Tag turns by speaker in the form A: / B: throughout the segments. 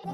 A: Yeah.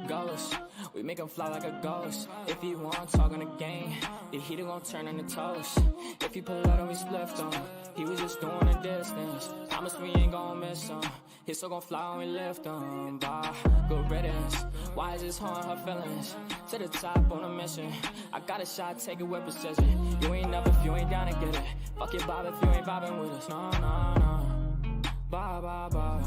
A: Ghost, we make him fly like a ghost. If he want talk on the game, the heater gon' turn into toast. If he pull out and we split on, he was just doing a distance. Promise we ain't gon' miss him. His soul gon' fly when we lift him. Bye, good riddance. Why is this harm her feelings? To the top on a mission. I got a shot, take it with precision. You ain't never if you ain't down to get it. Fuck your vibe if you ain't vibing with us. No, no, no. Bye, bye, bye.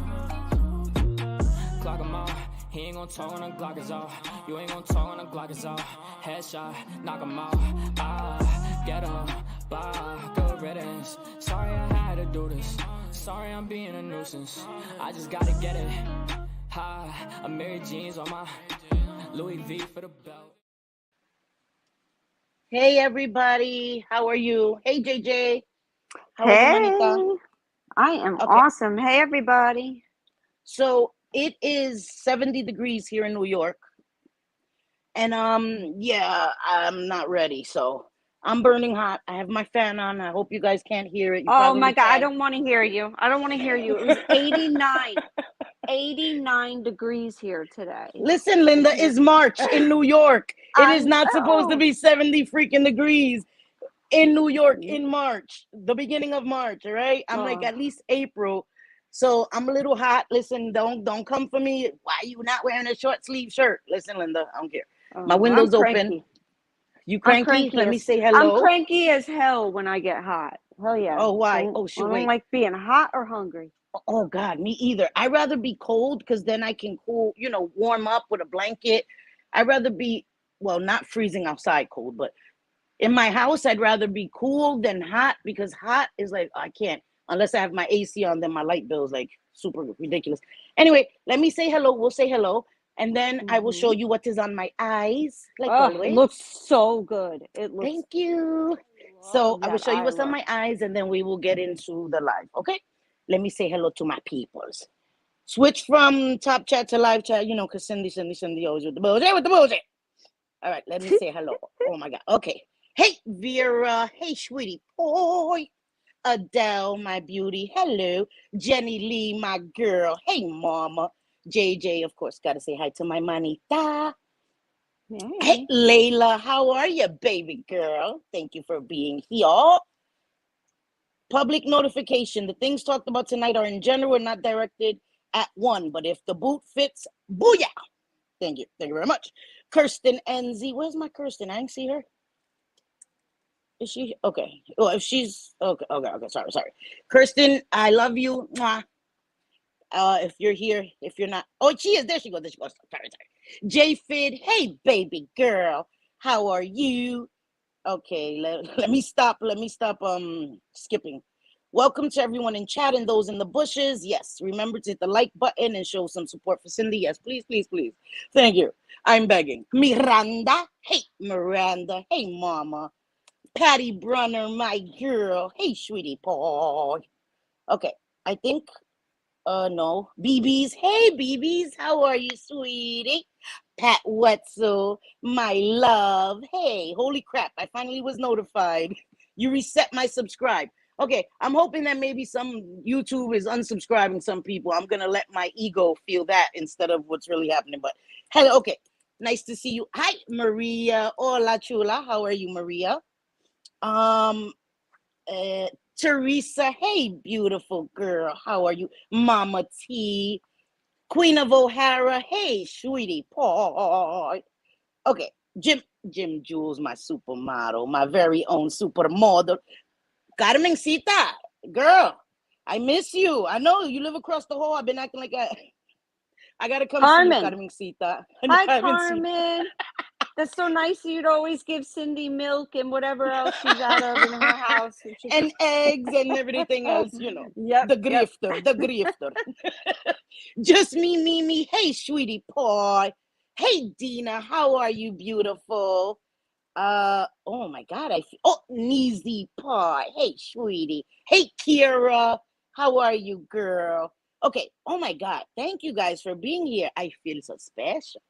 A: Clock him out. He ain't gon' talk when the Glock is off. You ain't gon' talk when the Glock is off. Headshot, knock him out. Ah, get him. Bye, good riddance. Sorry I had to do this. Sorry I'm being a nuisance. I just gotta get it. Ha, I'm Mary Jeans on my Louis V for the belt.
B: Hey everybody, how are you? Hey JJ. How
C: Hey,
B: are you, Monica?
C: I am
B: Okay.
C: awesome. Hey, everybody.
B: So it is 70 degrees here in New York. And yeah, I'm not ready. So I'm burning hot. I have my fan on. I hope you guys can't hear it. You
C: Oh my
B: probably
C: God, I
B: can.
C: don't want to hear you. I don't want to hear you. It was 89 degrees here today.
B: Listen, Linda, it's March in New York. It is not supposed to
C: know.
B: be 70 freaking degrees in New York in March, the beginning of March, all right? I'm like at least April. So I'm a little hot. Listen, don't come for me. Why are you not wearing a short sleeve shirt? Listen, Linda, I don't care. My window's open. You cranky? Let me say hello.
C: I'm cranky as hell when I get hot. Hell yeah.
B: Oh, why? Oh, shoot,
C: I
B: wait.
C: don't like being hot or hungry.
B: Oh, God, me either. I'd rather be cold because then I can cool, warm up with a blanket. I'd rather be, well, not freezing outside cold, but in my house, I'd rather be cool than hot because hot is like, I can't. Unless I have my AC on, then my light bill is like super ridiculous. Anyway, let me say hello. We'll say hello. And then I will show you what is on my eyes. Like always.
C: It looks so good. It looks.
B: Thank you. So I will show you what's on my eyes and then we will get into the live. Okay? Let me say hello to my peoples. Switch from top chat to live chat, because Cindy always with the bullshit. All right, let me say hello. Oh my God. Okay. Hey, Vera. Hey, sweetie boy. Adele, my beauty. Hello. Jenny Lee, my girl. Hey, mama. JJ, of course, got to say hi to my manita. Hey, Layla. How are you, baby girl? Thank you for being here. Public notification. The things talked about tonight are in general not directed at one, but if the boot fits, booyah. Thank you. Thank you very much. Kirsten NZ. Where's my Kirsten? I didn't see her. Is she okay? Well, if she's okay. Sorry. Kirsten, I love you. Mwah. If you're here, if you're not, oh, she is. There she goes. Sorry. J Fid, hey baby girl, how are you? Okay, let me stop. Skipping. Welcome to everyone in chat and those in the bushes. Yes, remember to hit the like button and show some support for Cindy. Yes, please. Thank you. I'm begging. Miranda, hey Miranda, hey mama. Patty Brunner, my girl. Hey, sweetie pie. Okay, I think, no. BB's, hey, BB's, how are you, sweetie? Pat Wetzel, my love. Hey, holy crap, I finally was notified. You reset my subscribe. Okay, I'm hoping that maybe some YouTube is unsubscribing some people. I'm going to let my ego feel that instead of what's really happening. But, hello, okay, nice to see you. Hi, Maria. Hola, chula. How are you, Maria? Teresa, hey, beautiful girl. How are you? Mama T. Queen of O'Hara, hey, sweetie pie. Okay, Jim Jules, my supermodel, my very own supermodel. Carmencita, girl, I miss you. I know you live across the hall. I've been acting like I gotta come see you, Carmencita.
C: Hi, Carmen. That's so nice. You'd always give Cindy milk and whatever else she's out of in her house.
B: And eggs and everything else,
C: Yep,
B: the grifter. Just me. Hey, sweetie pie. Hey, Dina, how are you, beautiful? Oh my God, Neezy pie. Hey, sweetie. Hey, Kira, how are you, girl? Okay, oh my God, thank you guys for being here. I feel so special.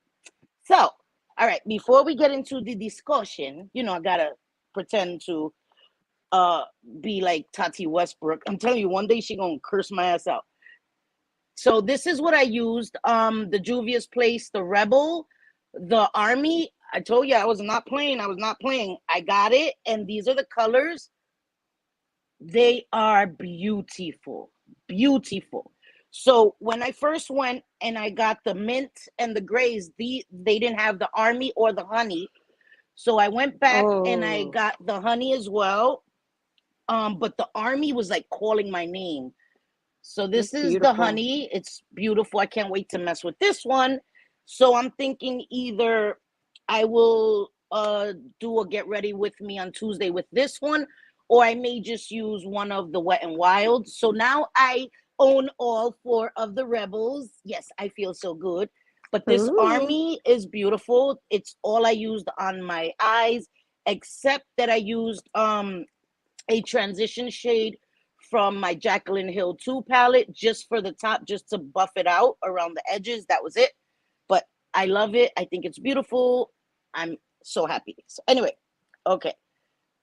B: So, all right, before we get into the discussion, I gotta pretend to be like Tati Westbrook. I'm telling you, one day she gonna curse my ass out. So this is what I used. The Juvia's Place, the Rebel, the Army. I told you I was not playing. I got it, and these are the colors. They are beautiful, beautiful. So when I first went and I got the mint and the grays, they didn't have the Army or the honey. So I went back and I got the honey as well. But the Army was like calling my name. So this
C: That's
B: is the
C: beautiful.
B: honey. It's beautiful. I can't wait to mess with this one. So I'm thinking either I will do a get ready with me on Tuesday with this one, or I may just use one of the Wet and Wild. So now I own all 4 of the Rebels. Yes, I feel so good. But this
C: Ooh.
B: Army is beautiful. It's all I used on my eyes, except that I used a transition shade from my Jacqueline Hill 2 palette just for the top, just to buff it out around the edges. That was it. But I love it. I think it's beautiful. I'm so happy. So anyway, okay.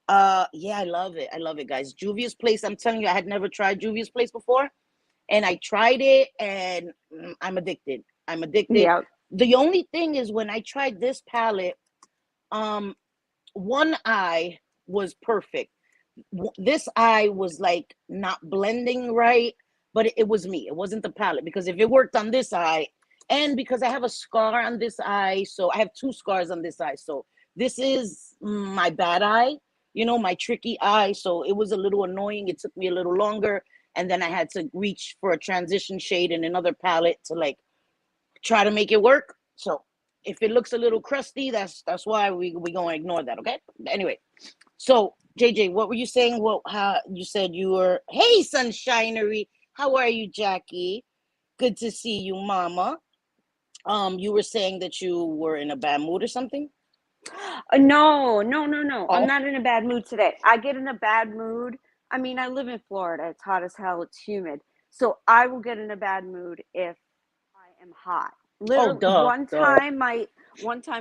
B: Yeah, I love it. I love it, guys. Juvia's Place. I'm telling you, I had never tried Juvia's Place before. And I tried it and I'm addicted. I'm addicted.
C: Yeah.
B: The only thing is when I tried this palette, one eye was perfect. This eye was like not blending right, but it was me. It wasn't the palette, because if it worked on this eye, and because I have a scar on this eye, so I have 2 scars on this eye. So this is my bad eye, you know, my tricky eye. So it was a little annoying. It took me a little longer. And then I had to reach for a transition shade and another palette to like try to make it work. So if it looks a little crusty, that's why we gonna ignore that, okay? Anyway, so JJ, what were you saying? How you said you were? Hey, Sunshinery, how are you, Jackie? Good to see you, Mama. You were saying that you were in a bad mood or something?
C: No.
B: Oh.
C: I'm not in a bad mood today. I get in a bad mood. I mean, I live in Florida. It's hot as hell. It's humid. So I will get in a bad mood if I am hot. Literally,
B: duh.
C: one time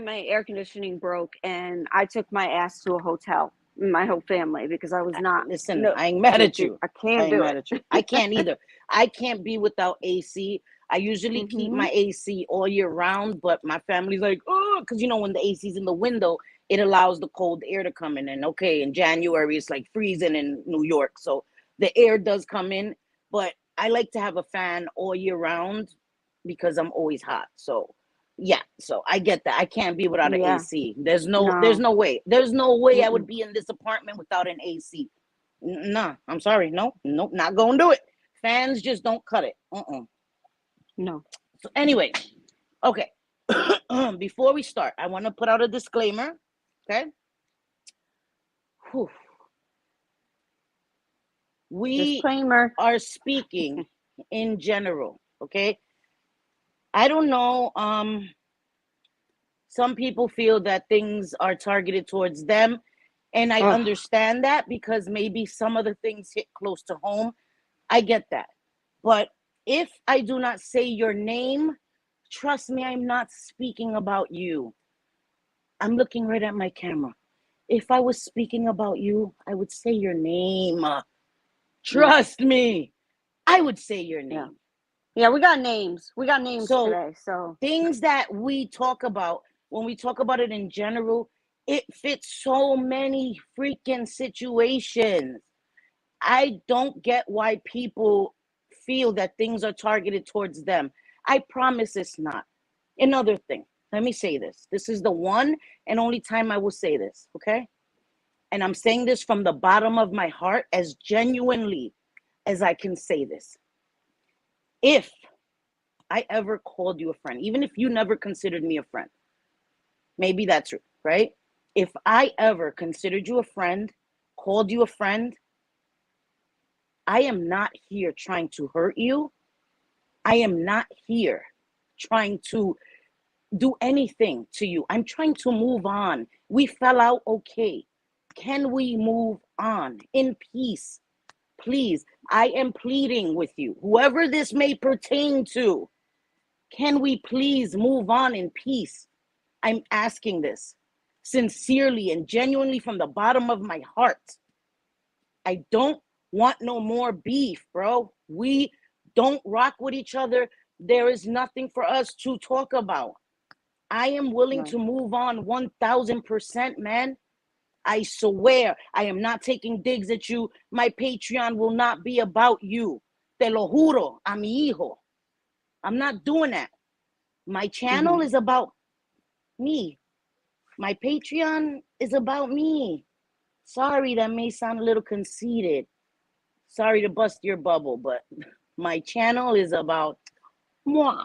C: my air conditioning broke and I took my ass to a hotel, my whole family, because I was not.
B: Listen,
C: No,
B: I ain't mad at you.
C: I can't
B: ain't
C: do
B: mad
C: it.
B: at you. I can't either. I can't be without AC. I usually keep my AC all year round, but my family's like, oh, because you know when the AC's in the window, it allows the cold air to come in. And okay, in January it's like freezing in New York, so the air does come in. But I like to have a fan all year round because I'm always hot. So yeah, so I get that. I can't be without an
C: Yeah.
B: AC. There's no
C: No.
B: way. There's no way I
C: Mm-mm.
B: would be in this apartment without an AC. Nah, I'm sorry. No, nope, not gonna do it. Fans just don't cut it.
C: No.
B: So anyway, okay. Before we start, I want to put out a disclaimer. Okay. Whew. We
C: Disclaimer.
B: are speaking in general. Okay. I don't know. Some people feel that things are targeted towards them. And I understand that because maybe some of the things hit close to home. I get that. But if I do not say your name, trust me, I'm not speaking about you. I'm looking right at my camera. If I was speaking about you, I would say your name. Trust me, I would say your name.
C: Yeah, we got names. We got names today. So
B: things that we talk about, when we talk about it in general, it fits so many freaking situations. I don't get why people feel that things are targeted towards them. I promise it's not. Another thing, let me say this. This is the one and only time I will say this, okay? And I'm saying this from the bottom of my heart, as genuinely as I can say this. If I ever called you a friend, even if you never considered me a friend, maybe that's true, right? If I ever considered you a friend, called you a friend, I am not here trying to hurt you. I am not here trying to do anything to you. I'm trying to move on. We fell out, okay. Can we move on in peace? Please, I am pleading with you, whoever this may pertain to, can we please move on in peace? I'm asking this. sincerely and genuinely from the bottom of my heart. I don't want no more beef, bro. We don't rock with each other. There is nothing for us to talk about. I am willing to move on 1000%, man. I swear I am not taking digs at you. My Patreon will not be about you. Te lo juro, a mi hijo. I'm not doing that. My channel is about me. My Patreon is about me. Sorry, that may sound a little conceited. Sorry to bust your bubble, but my channel is about moi.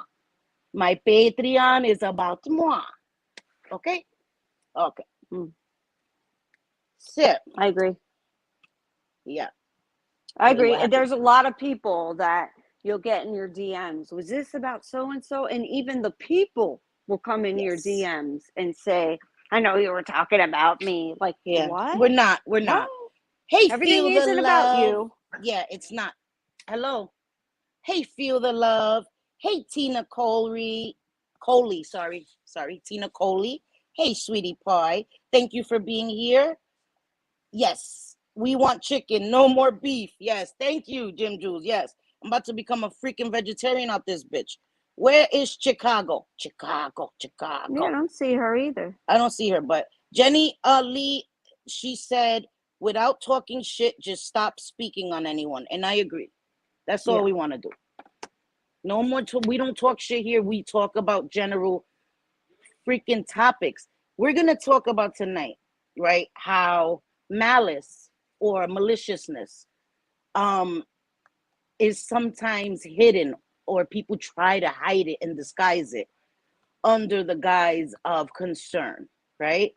B: My Patreon is about moi. Okay? Okay. Sip.
C: I agree.
B: Yeah.
C: I agree. There's a lot of people that you'll get in your DMs. Was this about so and so? And even the people will come in your DMs and say, I know you were talking about me. Like, what?
B: We're not.
C: What?
B: Hey,
C: everything
B: feel
C: isn't
B: the
C: about
B: love.
C: you.
B: Yeah, it's not. Hello. Hey, feel the love. Hey, Tina Coley. Sorry, Tina Coley. Hey, sweetie pie. Thank you for being here. Yes, we want chicken. No more beef. Yes, thank you, Jim Jules. Yes, I'm about to become a freaking vegetarian out this bitch. Where is Chicago? Chicago.
C: Yeah, I don't see her either.
B: I don't see her, but Jenny Lee, she said, without talking shit, just stop speaking on anyone. And I agree. That's all we want to do. No more. We don't talk shit here. We talk about general freaking topics. We're going to talk about tonight, right? How malice or maliciousness is sometimes hidden, or people try to hide it and disguise it under the guise of concern, right?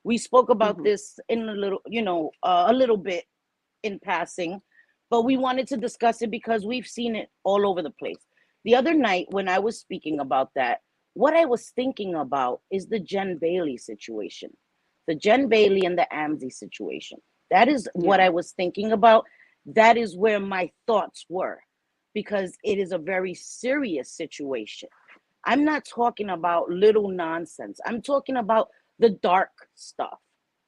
B: We spoke about this in a little bit in passing, but we wanted to discuss it because we've seen it all over the place. The other night when I was speaking about that, what I was thinking about is the Jen Bailey situation, the Jen Bailey and the Amzi situation. That is what I was thinking about. That is where my thoughts were, because it is a very serious situation. I'm not talking about little nonsense. I'm talking about the dark stuff,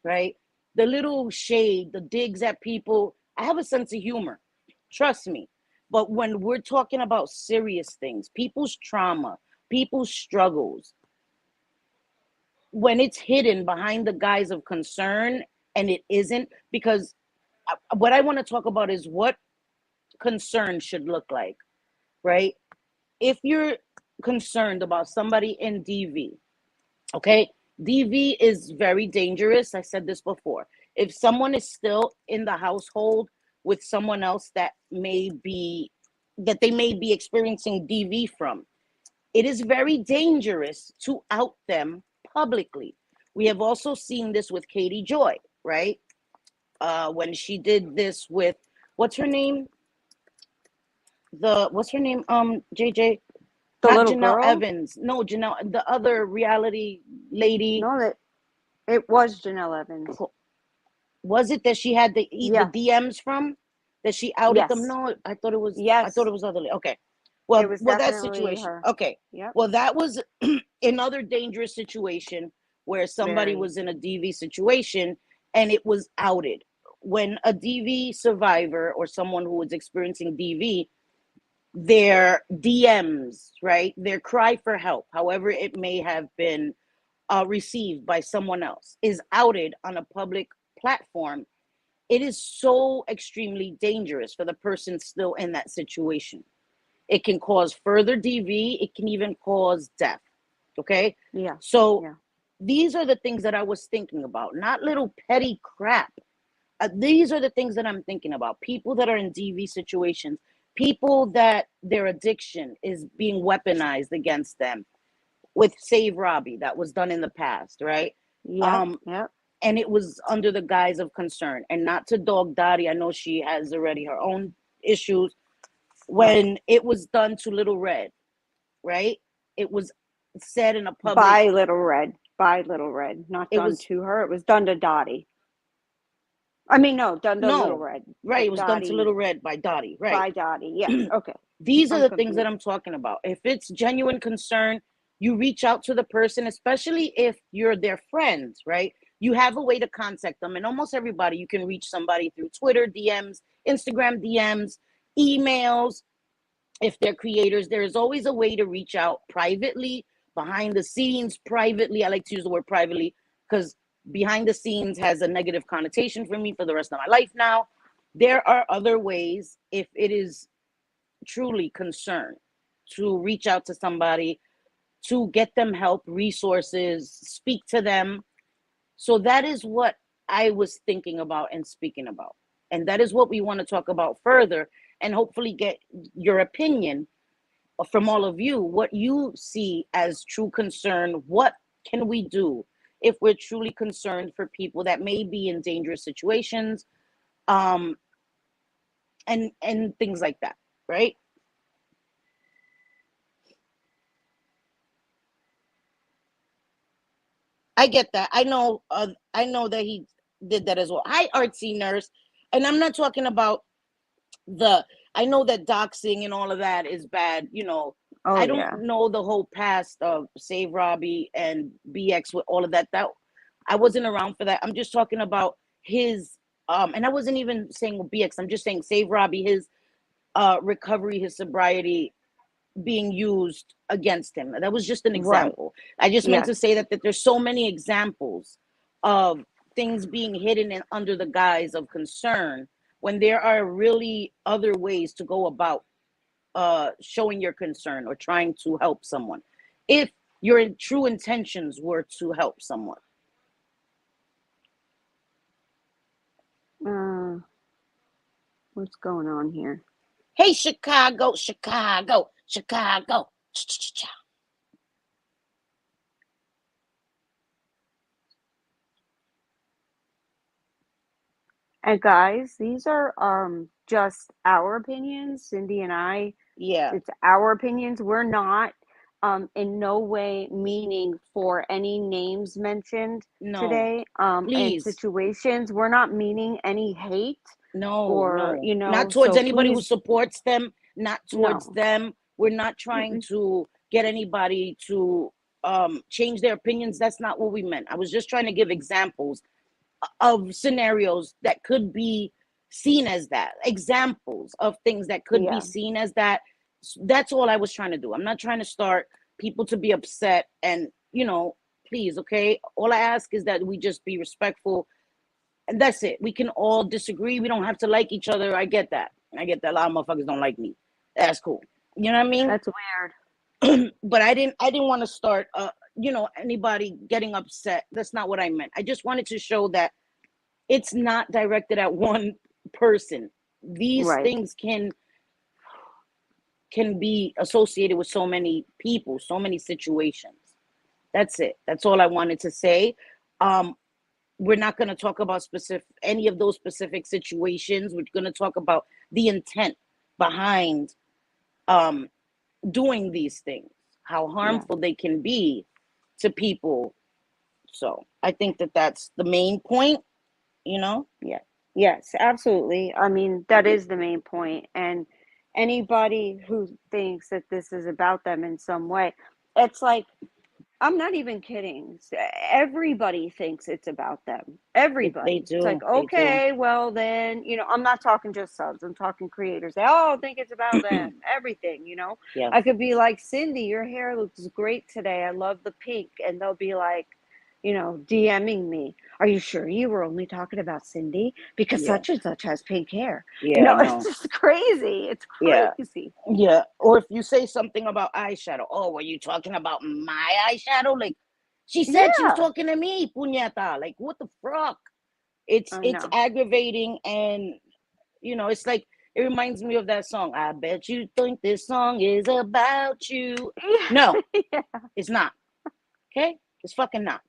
B: right? The little shade, the digs at people. I have a sense of humor, trust me. But when we're talking about serious things, people's trauma, people's struggles, when it's hidden behind the guise of concern and it isn't, because what I want to talk about is what concern should look like, right? If you're concerned about somebody in DV, okay, DV is very dangerous. I said this before. If someone is still in the household with someone else that they may be experiencing DV from, it is very dangerous to out them publicly. We have also seen this with Katie Joy, right? When she did this with, what's her name? JJ?
C: The
B: Not
C: little
B: Janelle
C: girl?
B: Evans. No, Janelle, the other reality lady.
C: No, it was Janelle Evans.
B: Was it that she had the DMs from? That she outed them? No, I thought it was.
C: Yes.
B: I thought it was other. Okay. Well, that situation.
C: Her.
B: Okay.
C: Yep.
B: Well, that was another dangerous situation where somebody was in a DV situation and it was outed. When a DV survivor or someone who was experiencing DV, their DMs, right, their cry for help, however it may have been received by someone else, is outed on a public platform, it is so extremely dangerous for the person still in that situation. It can cause further DV. It can even cause death. Okay?
C: Yeah.
B: So these are the things that I was thinking about, not little petty crap. These are the things that I'm thinking about. People that are in DV situations, people that their addiction is being weaponized against them with Save Robbie, that was done in the past, right?
C: Yeah.
B: And it was under the guise of concern. And not to dog Dottie, I know she has already her own issues. When it was done to Little Red, right? It was said in a public...
C: By Little Red. Not done to her. It was done to Dottie. I mean, no, done to Little Red.
B: Right, it was done to Little Red by Dottie, right?
C: By Dottie, yes, okay.
B: These are the things that I'm talking about. If it's genuine concern, you reach out to the person, especially if you're their friends, right? You have a way to contact them. And almost everybody, you can reach somebody through Twitter DMs, Instagram DMs, emails. If they're creators, there is always a way to reach out privately, behind the scenes, privately. I like to use the word privately because behind the scenes has a negative connotation for me for the rest of my life now. There are other ways, if it is truly concern, to reach out to somebody, to get them help, resources, speak to them. So that is what I was thinking about and speaking about. And that is what we want to talk about further and hopefully get your opinion from all of you, what you see as true concern. What can we do if we're truly concerned for people that may be in dangerous situations, and things like that, right? I get that. I know that he did that as well. Hi, artsy nurse. And I'm not talking about the. I know that doxing and all of that is bad.
C: Oh
B: I
C: yeah.
B: don't know the whole past of Save Robbie and BX with all of that. That I wasn't around for that. I'm just talking about his. And I wasn't even saying BX. I'm just saying Save Robbie, his recovery, his sobriety being used against him. That was just an
C: Right.
B: example. I just meant to
C: Yes.
B: say that there's so many examples of things being hidden under the guise of concern when there are really other ways to go about showing your concern or trying to help someone, if your true intentions were to help someone.
C: What's going on here?
B: Hey, Chicago, Chicago, Chicago.
C: And guys, these are just our opinions, Cindy and I.
B: Yeah.
C: It's our opinions. We're not in no way meaning for any names mentioned
B: No,
C: today and
B: please.
C: situations. We're not meaning any hate
B: No,
C: or
B: not towards
C: so
B: anybody who
C: please,
B: supports them, not towards
C: no.
B: them. We're not trying
C: Mm-mm.
B: to get anybody to change their opinions. That's not what we meant. I was just trying to give examples of scenarios that could be seen as that, examples of things that could be
C: Yeah.
B: seen as that. That's all I was trying to do. I'm not trying to start people to be upset, and please, okay, all I ask is that we just be respectful, and that's it. We can all disagree. We don't have to like each other. I get that. A lot of motherfuckers don't like me. That's cool. You know what I mean?
C: That's weird.
B: But I didn't want to start anybody getting upset. That's not what I meant. I just wanted to show that it's not directed at one person. These
C: Right.
B: things can be associated with so many people, so many situations. That's it. That's all I wanted to say. We're not going to talk about any of those specific situations. We're going to talk about the intent behind doing these things, how harmful they can be to people. So I think that that's the main point,
C: Yeah. Yes, absolutely. I mean, that is the main point. And anybody who thinks that this is about them in some way, it's like, I'm not even kidding. Everybody thinks it's about them.
B: They
C: Everybody. It's like,
B: do. They do.
C: okay, well then, I'm not talking just subs. I'm talking creators. They all think it's about them. Everything.
B: Yeah.
C: I could be like, Cindy, your hair looks great today. I love the pink. And they'll be like, DMing me. Are you sure you were only talking about Cindy? Because
B: Yeah.
C: such and such has pink hair.
B: Yeah, I know.
C: It's just crazy. It's
B: Yeah.
C: crazy.
B: Yeah. Or if you say something about eyeshadow, oh, were you talking about my eyeshadow? Like, she said she was
C: Yeah.
B: talking to me, puñeta. Like, what the fuck? It's
C: I know.
B: aggravating, and it's like, it reminds me of that song. I bet you think this song is about you. No,
C: Yeah.
B: it's not. Okay? It's fucking not.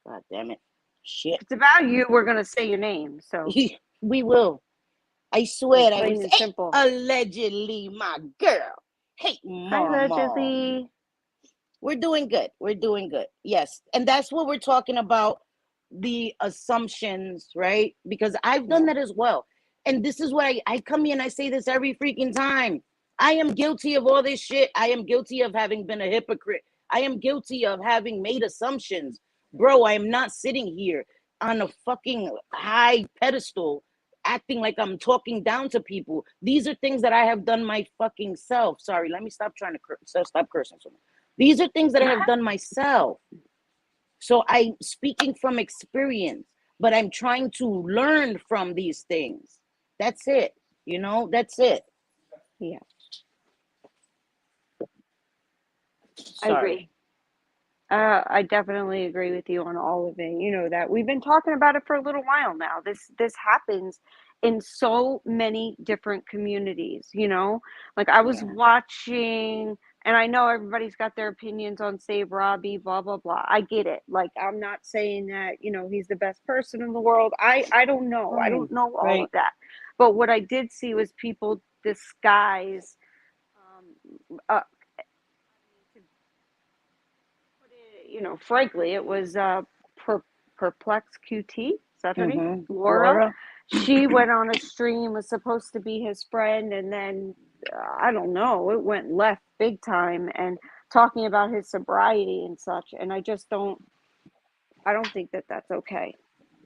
B: God damn it. Shit.
C: If it's about you, we're gonna say your name. So
B: We will. I swear
C: it's
B: I
C: plain
B: was.
C: and
B: Hey,
C: simple.
B: allegedly my girl. Hey,
C: Hi,
B: mama.
C: allegedly.
B: We're doing good. We're doing good. Yes. And that's what we're talking about, the assumptions, right? Because I've done that as well. And this is what I come here and I say this every freaking time. I am guilty of all this shit. I am guilty of having been a hypocrite. I am guilty of having made assumptions. Bro, I am not sitting here on a fucking high pedestal acting like I'm talking down to people. These are things that I have done my fucking self. Sorry, let me stop trying to stop cursing so much. These are things that I have done myself. So I'm speaking from experience, but I'm trying to learn from these things. That's it. You know, that's it.
C: Yeah, I
B: Sorry.
C: agree. I definitely agree with you on all of it. You know that we've been talking about it for a little while now. This happens in so many different communities. You know, like I was
B: Yeah.
C: watching, and I know everybody's got their opinions on Save Robbie, blah blah blah. I get it. Like I'm not saying that he's the best person in the world. I don't know. I don't know all
B: Right.
C: of that. But what I did see was people disguise. Frankly, it was Perplex QT. Is that her name?
B: Mm-hmm.
C: Laura.
B: Laura.
C: She went on a stream, was supposed to be his friend, and then I don't know, it went left big time, and talking about his sobriety and such. And I don't think that that's okay.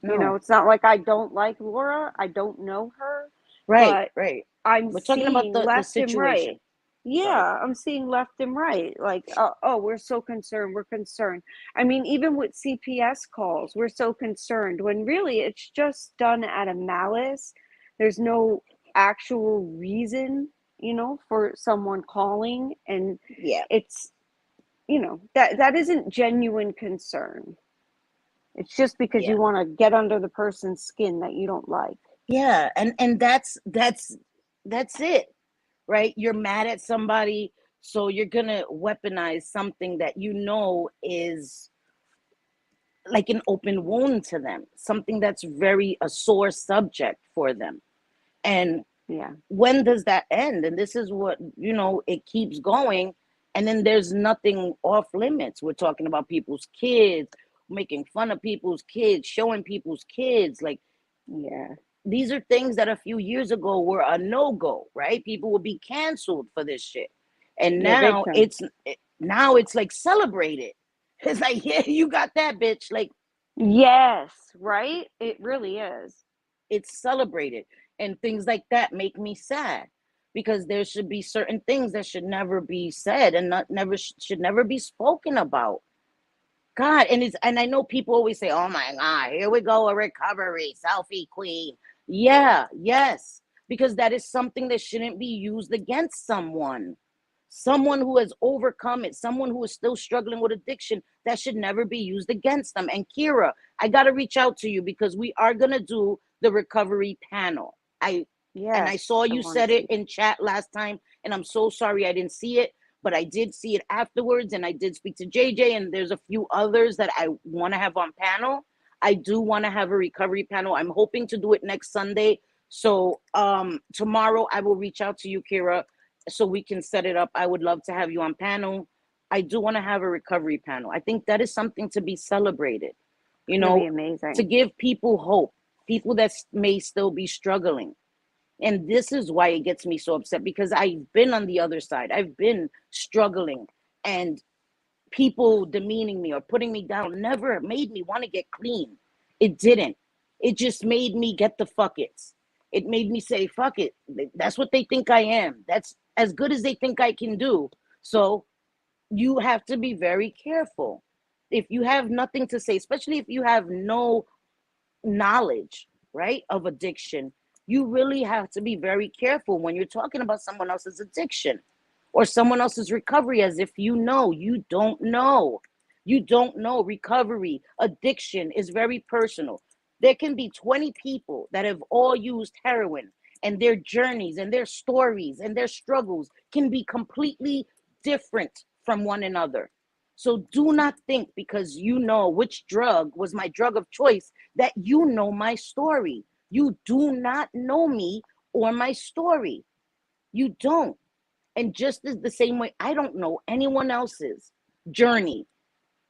B: No.
C: It's not like I don't like Laura. I don't know her,
B: Right.
C: but
B: Right.
C: I'm
B: We're talking about
C: seeing
B: the
C: left and
B: situation.
C: right.
B: Sorry.
C: Yeah, I'm seeing left and right. Like, oh, we're so concerned. We're concerned. I mean, even with CPS calls, we're so concerned when really it's just done out of malice. There's no actual reason, for someone calling, and
B: Yeah.
C: it's, that isn't genuine concern. It's just because
B: Yeah.
C: you want to get under the person's skin that you don't like.
B: Yeah. And that's it. Right? You're mad at somebody, so you're gonna weaponize something that is like an open wound to them, something that's very a sore subject for them. And
C: Yeah.
B: when does that end? And this is what, it keeps going. And then there's nothing off limits. We're talking about people's kids, making fun of people's kids, showing people's kids. Like,
C: Yeah.
B: these are things that a few years ago were a no-go, right? People would be canceled for this shit. And
C: Yeah, big time.
B: now it's like celebrated. It's like, yeah, you got that, bitch. Like,
C: Yes, right? It really is.
B: it's celebrated. And things like that make me sad, because there should be certain things that should never be said and should never be spoken about. God, and I know people always say, "Oh my God, here we go, a recovery selfie queen." Yeah, yes, because that is something that shouldn't be used against someone. Someone who has overcome it, someone who is still struggling with addiction, that should never be used against them. And Kira, I got to reach out to you because we are going to do the recovery panel. I
C: Yes,
B: saw
C: I
B: you
C: want to
B: said it
C: see.
B: in chat last time, and I'm so sorry I didn't see it, but I did see it afterwards, and I did speak to JJ, and there's a few others that I want to have on panel. I do want to have a recovery panel. I'm hoping to do it next Sunday. So tomorrow I will reach out to you, Kira, so we can set it up. I would love to have you on panel. I do want to have a recovery panel. I think that is something to be celebrated,
C: It's going to be amazing.
B: to give people hope, people that may still be struggling. And this is why it gets me so upset, because I've been on the other side. I've been struggling, and people demeaning me or putting me down never made me want to get clean. It didn't. It just made me get the fuckets. It made me say, fuck it. That's what they think I am. That's as good as they think I can do. So you have to be very careful. If you have nothing to say, especially if you have no knowledge, right, of addiction, you really have to be very careful when you're talking about someone else's addiction or someone else's recovery, as if you don't know. You don't know. Recovery, addiction is very personal. There can be 20 people that have all used heroin, and their journeys and their stories and their struggles can be completely different from one another. So do not think because you know which drug was my drug of choice that you know my story. You do not know me or my story. You don't. And just as the same way, I don't know anyone else's journey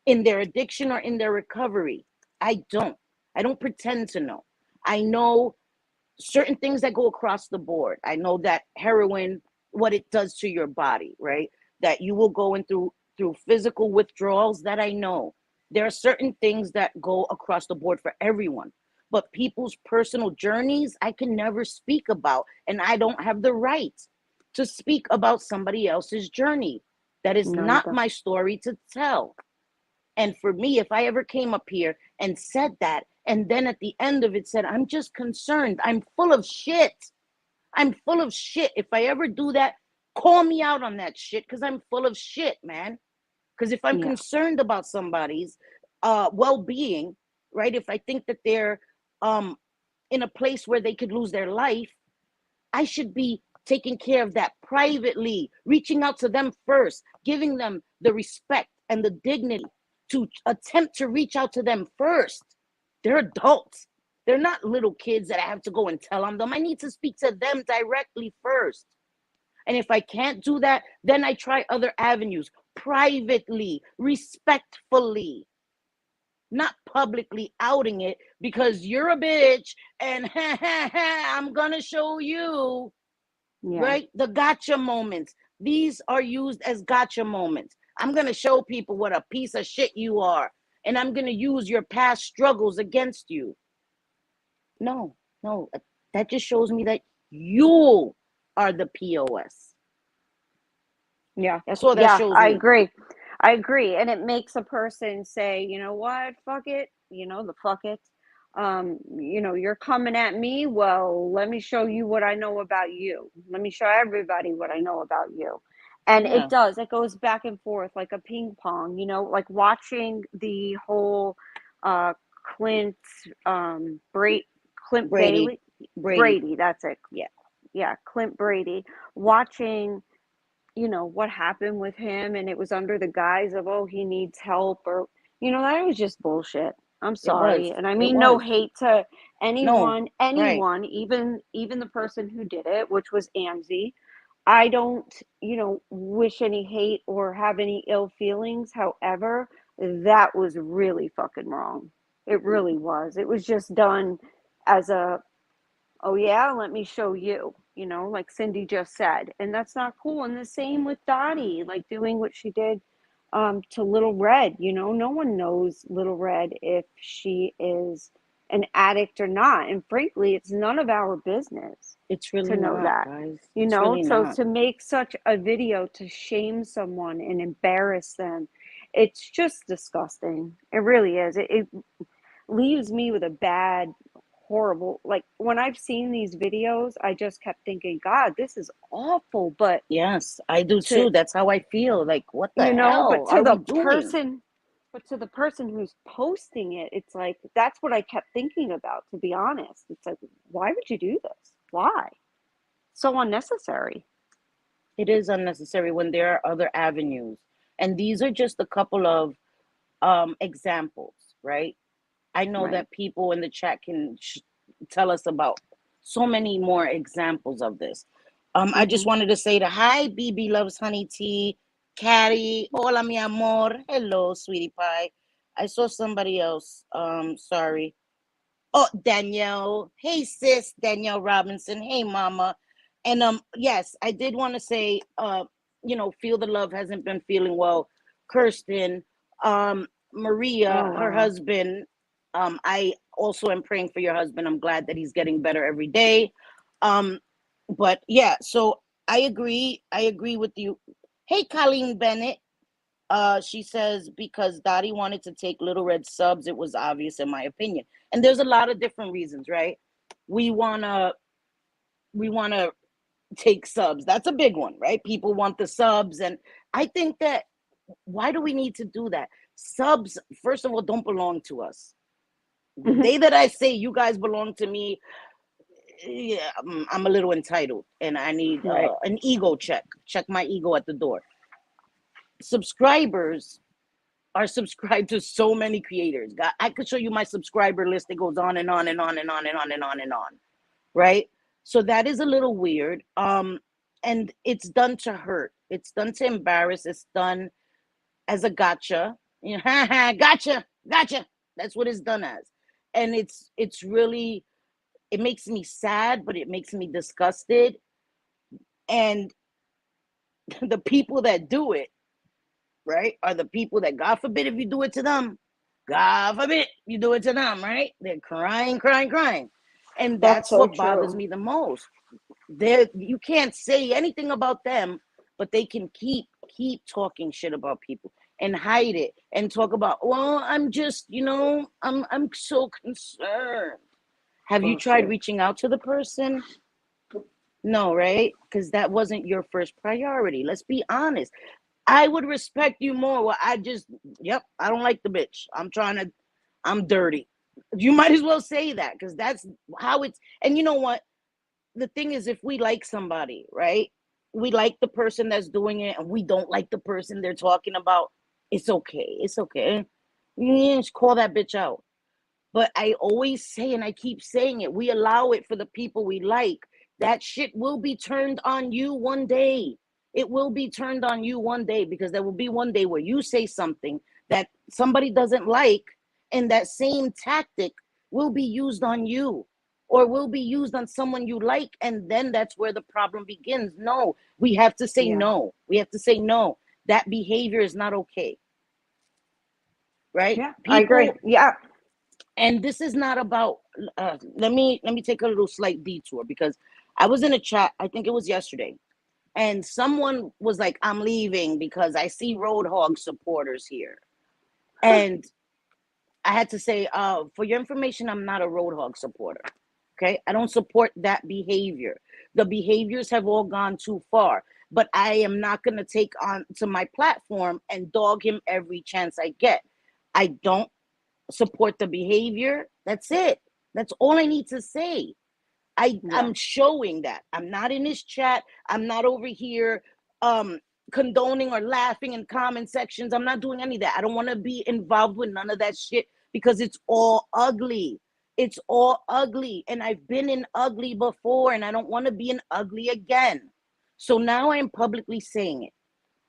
B: in their addiction or in their recovery. I don't. I don't pretend to know. I know certain things that go across the board. I know that heroin what it does to your body, right? That you will go in through physical withdrawals. That I know. There are certain things that go across the board for everyone, but people's personal journeys I can never speak about, and I don't have the right to speak about somebody else's journey. That is
C: No, you
B: not
C: don't.
B: my story to tell. And for me, if I ever came up here and said that, and then at the end of it said, I'm just concerned, I'm full of shit. I'm full of shit. If I ever do that, call me out on that shit, because I'm full of shit, man. Because if I'm
C: Yeah.
B: concerned about somebody's well-being, right? If I think that they're um, in a place where they could lose their life, I should be taking care of that privately, reaching out to them first, giving them the respect and the dignity to attempt to reach out to them first. They're adults. They're not little kids that I have to go and tell on them. I need to speak to them directly first. And if I can't do that, then I try other avenues, privately, respectfully, not publicly outing it because you're a bitch and I'm gonna show you,
C: Yeah.
B: right? The gotcha moments. These are used as gotcha moments. I'm gonna show people what a piece of shit you are, and I'm gonna use your past struggles against you. No, no, that just shows me that you are the POS.
C: Yeah.
B: That's all that
C: Yeah,
B: shows
C: I
B: me.
C: agree. I agree. And it makes a person say, you know what, fuck it, the fuck it. You're coming at me. Well, let me show you what I know about you. Let me show everybody what I know about you. And
B: Yeah,
C: it goes back and forth like a ping pong, like watching the whole uh Clint Bra- Clint
B: Brady,
C: Bailey
B: Brady.
C: Brady, that's it.
B: Yeah,
C: Yeah, Clint Brady, watching what happened with him, and it was under the guise of, oh, he needs help, or that was just bullshit. I'm
B: it
C: sorry,
B: was.
C: and I
B: It
C: mean no
B: was.
C: hate to
B: No, right.
C: anyone, even the person who did it, which was Amzi. I don't wish any hate or have any ill feelings. However, that was really fucking wrong. It really was. It was just done as a, oh yeah, let me show you, like Cindy just said. And that's not cool. And the same with Dottie, like doing what she did to Little Red. No one knows Little Red if she is an addict or not. And frankly, it's none of our business
B: It's
C: to
B: really
C: know
B: not,
C: that.
B: guys. It's really
C: So
B: not.
C: to make such a video to shame someone and embarrass them, it's just disgusting. It really is. It leaves me with a bad, horrible, like when I've seen these videos, I just kept thinking, God, this is awful. But
B: Yes, I do
C: to
B: too. That's how I feel. Like, what the
C: but
B: hell
C: to
B: are we
C: the
B: doing?
C: person who's posting it, it's like that's what I kept thinking about, to be honest. It's like, why would you do this? Why? So unnecessary.
B: It is unnecessary when there are other avenues. And these are just a couple of examples, right? I know
C: Right.
B: that people in the chat can tell us about so many more examples of this. I just
C: Mm-hmm.
B: wanted to say to hi, BB loves honey tea, Caddy, hola mi amor, hello, sweetie pie. I saw somebody else. Sorry. Oh, Danielle. Hey, sis, Danielle Robinson. Hey, mama. And yes, I did want to say, Feel the Love hasn't been feeling well. Kirsten, Maria,
C: Oh
B: her
C: wow.
B: husband. I also am praying for your husband. I'm glad that he's getting better every day. Um, but yeah, so I agree. I agree with you. Hey, Colleen Bennett. She says because Dottie wanted to take Little Red subs, it was obvious in my opinion. And there's a lot of different reasons, right? We wanna we wanna take subs. That's a big one, right? People want the subs, and I think that why do we need to do that? Subs, first of all, don't belong to us. The
C: Mm-hmm.
B: day that I say you guys belong to me, yeah, I'm a little entitled, and I need
C: Right.
B: an ego check. Check my ego at the door. Subscribers are subscribed to so many creators. I could show you my subscriber list. It goes on and on and on and on and on and on and on. Right? So that is a little weird. And it's done to hurt. It's done to embarrass. It's done as a gotcha. Gotcha, gotcha. That's what it's done as. And it's really it makes me sad, but it makes me disgusted. And the people that do it, right, are the people that, God forbid if you do it to them, God forbid you do it to them, right? They're crying, crying, crying. And
C: That's
B: that's
C: so
B: what bothers
C: true.
B: me the most. You can't say anything about them, but they can keep talking shit about people and hide it and talk about, well, I'm just, I'm so concerned. Have you tried
C: Bullshit.
B: reaching out to the person? No, right? Because that wasn't your first priority. Let's be honest. I would respect you more. Well, I don't like the bitch. I'm dirty. You might as well say that, because that's how it's. And you know what? The thing is, if we like somebody, right? We like the person that's doing it, and we don't like the person they're talking about. It's okay. It's okay. Just call that bitch out. But I always say, and I keep saying it, we allow it for the people we like. That shit will be turned on you one day. It will be turned on you one day, because there will be one day where you say something that somebody doesn't like, and that same tactic will be used on you, or will be used on someone you like. And then that's where the problem begins. No, we have to say
C: Yeah.
B: no. We have to say no. That behavior is not okay. Right?
C: Yeah, I agree. Yeah.
B: And this is not about, let me take a little slight detour, because I was in a chat, I think it was yesterday, and someone was like, I'm leaving because I see Roadhog supporters here. And I had to say, for your information, I'm not a Roadhog supporter. Okay, I don't support that behavior. The behaviors have all gone too far. But I am not going to take on to my platform and dog him every chance I get. I don't support the behavior. That's it. That's all I need to say. I'm showing that. I'm not in this chat. I'm not over here condoning or laughing in comment sections. I'm not doing any of that. I don't want to be involved with none of that shit, because it's all ugly. It's all ugly. And I've been in ugly before, and I don't want to be in ugly again. So now I am publicly saying it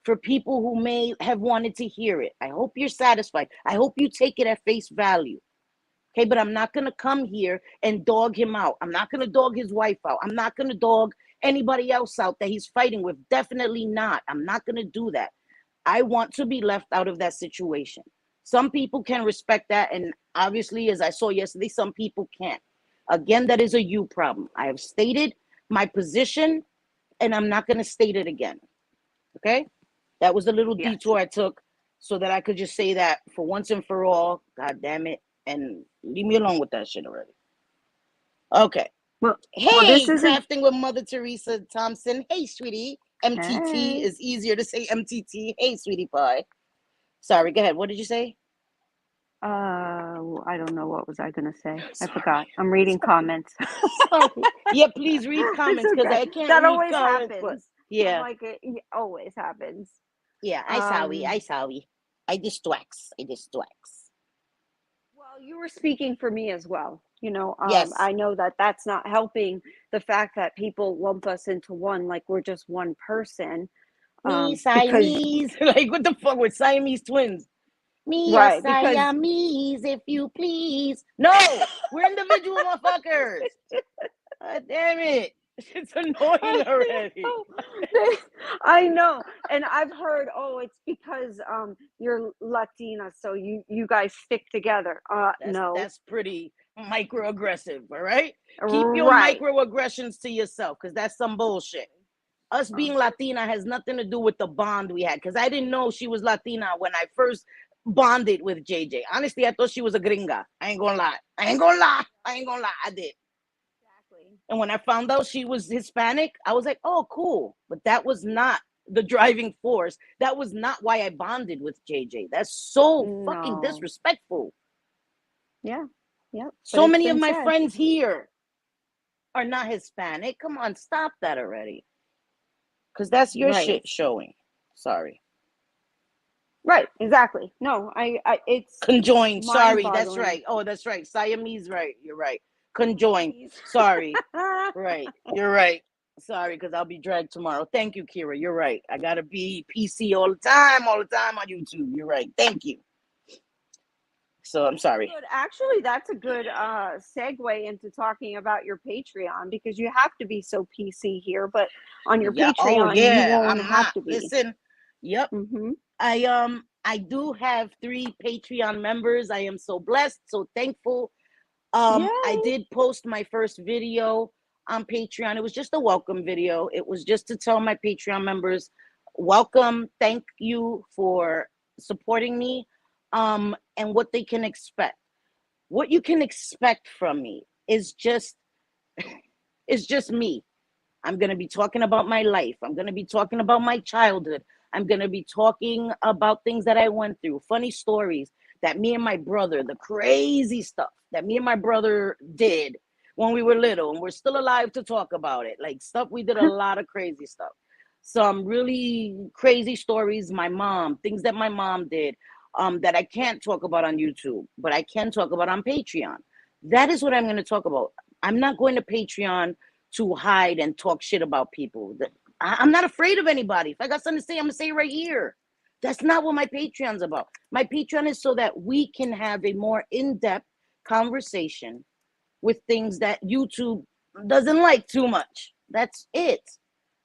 B: for people who may have wanted to hear it. I hope you're satisfied. I hope you take it at face value. Okay, but I'm not going to come here and dog him out. I'm not going to dog his wife out. I'm not going to dog anybody else out that he's fighting with. Definitely not. I'm not going to do that. I want to be left out of that situation. Some people can respect that. And obviously, as I saw yesterday, some people can't. Again, that is a you problem. I have stated my position, and I'm not going to state it again. Okay? That was a little detour I took so that I could just say that for once and for all. God damn it. And leave me alone with that shit already. Okay.
C: Well,
B: Hey,
C: this isn't.
B: Crafting with Mother Teresa Thompson. Hey, sweetie. MTT
C: Hey.
B: is easier to say MTT. Hey, sweetie pie. Sorry, go ahead. What did you say?
C: I don't know, what was I gonna say?
B: Sorry.
C: I forgot. I'm reading comments.
B: Sorry. Yeah, please read comments, because
C: Okay.
B: I can't
C: That
B: read
C: always
B: comments. But
C: happens.
B: yeah.
C: I'm like, it always happens.
B: Yeah, I sorry. I distracts.
C: Well, you were speaking for me as well.
B: Yes.
C: I know that that's not helping the fact that people lump us into one, like we're just one person.
B: Me
C: Because
B: Siamese. Like, what the fuck? We're Siamese twins. Me a
C: right, because
B: Siamese, if you please. No, we're individual motherfuckers. God damn it. It's annoying already.
C: I know. And I've heard, it's because you're Latina, so you guys stick together. No.
B: That's pretty microaggressive, all right? Keep your
C: Right.
B: microaggressions to yourself, because that's some bullshit. Us being Latina has nothing to do with the bond we had, because I didn't know she was Latina when I first bonded with JJ. Honestly, I thought she was a gringa. I ain't gonna lie. I did.
C: Exactly.
B: And when I found out she was Hispanic, I was like, oh, cool. But that was not the driving force. That was not why I bonded with JJ. That's so fucking
C: No.
B: disrespectful.
C: Yeah. Yep.
B: So many of my friends here are not Hispanic. Come on, stop that already. Because that's your shit showing. Sorry.
C: Right, exactly. No, it's
B: Conjoined. Sorry, that's
C: mind-boggling.
B: right. Oh, that's right. Siamese, right. You're right. Conjoined. Sorry. Right. You're right. Sorry, because I'll be dragged tomorrow. Thank you, Kira. You're right. I gotta be PC all the time on YouTube. You're right. Thank you. So I'm sorry.
C: Good. Actually, that's a good segue into talking about your Patreon, because you have to be so PC here, but on your
B: Yeah. Oh
C: Patreon, you
B: yeah.
C: won't
B: I'm
C: have
B: not.
C: to be.
B: Listen. Yep.
C: Mm-hmm.
B: I do have 3 Patreon members. I am so blessed, so thankful. I
C: Yay.
B: did post my first video on Patreon. It was just a welcome video. It was just to tell my Patreon members, welcome, thank you for supporting me, and what they can expect. What you can expect from me is just me. I'm going to be talking about my life. I'm going to be talking about my childhood. I'm going to be talking about things that I went through, funny stories that me and my brother, the crazy stuff that me and my brother did when we were little, and we're still alive to talk about it. Like stuff, we did a lot of crazy stuff. Some really crazy stories, my mom, things that my mom did, that I can't talk about on YouTube, but I can talk about on Patreon. That is what I'm going to talk about. I'm not going to Patreon to hide and talk shit about people. I'm not afraid of anybody. If I got something to say, I'm gonna say it right here. That's not what my Patreon's about. My Patreon is so that we can have a more in-depth conversation with things that YouTube doesn't like too much. That's it.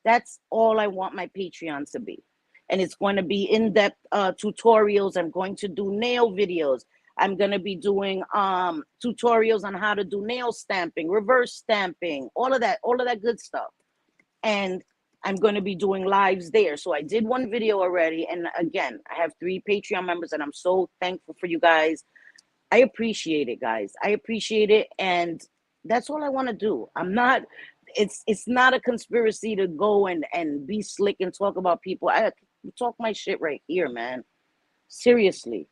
B: That's all I want my Patreon to be. And it's going to be in-depth tutorials. I'm going to do nail videos. I'm going to be doing tutorials on how to do nail stamping, reverse stamping, all of that good stuff. And I'm going to be doing lives there. So I did one video already. And again, I have 3 Patreon members, and I'm so thankful for you guys. I appreciate it, guys. I appreciate it. And that's all I want to do. It's not a conspiracy to go and be slick and talk about people. I talk my shit right here, man. Seriously.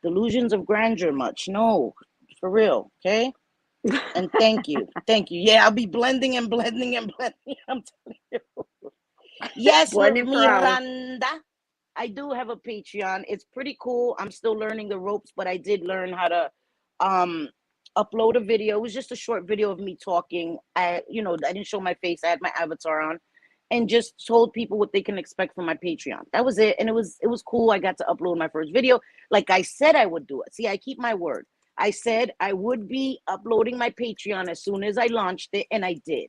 B: Delusions of grandeur much. No, for real. Okay. And thank you. Thank you. Yeah, I'll be blending and blending and blending. I'm telling you. Yes,
C: Blending for hours.
B: Miranda. I do have a Patreon. It's pretty cool. I'm still learning the ropes, but I did learn how to um upload a video. It was just a short video of me talking. I didn't show my face. I had my avatar on and just told people what they can expect from my Patreon. That was it. And it was cool. I got to upload my first video. Like I said I would do it. See, I keep my word. I said I would be uploading my Patreon as soon as I launched it, and I did.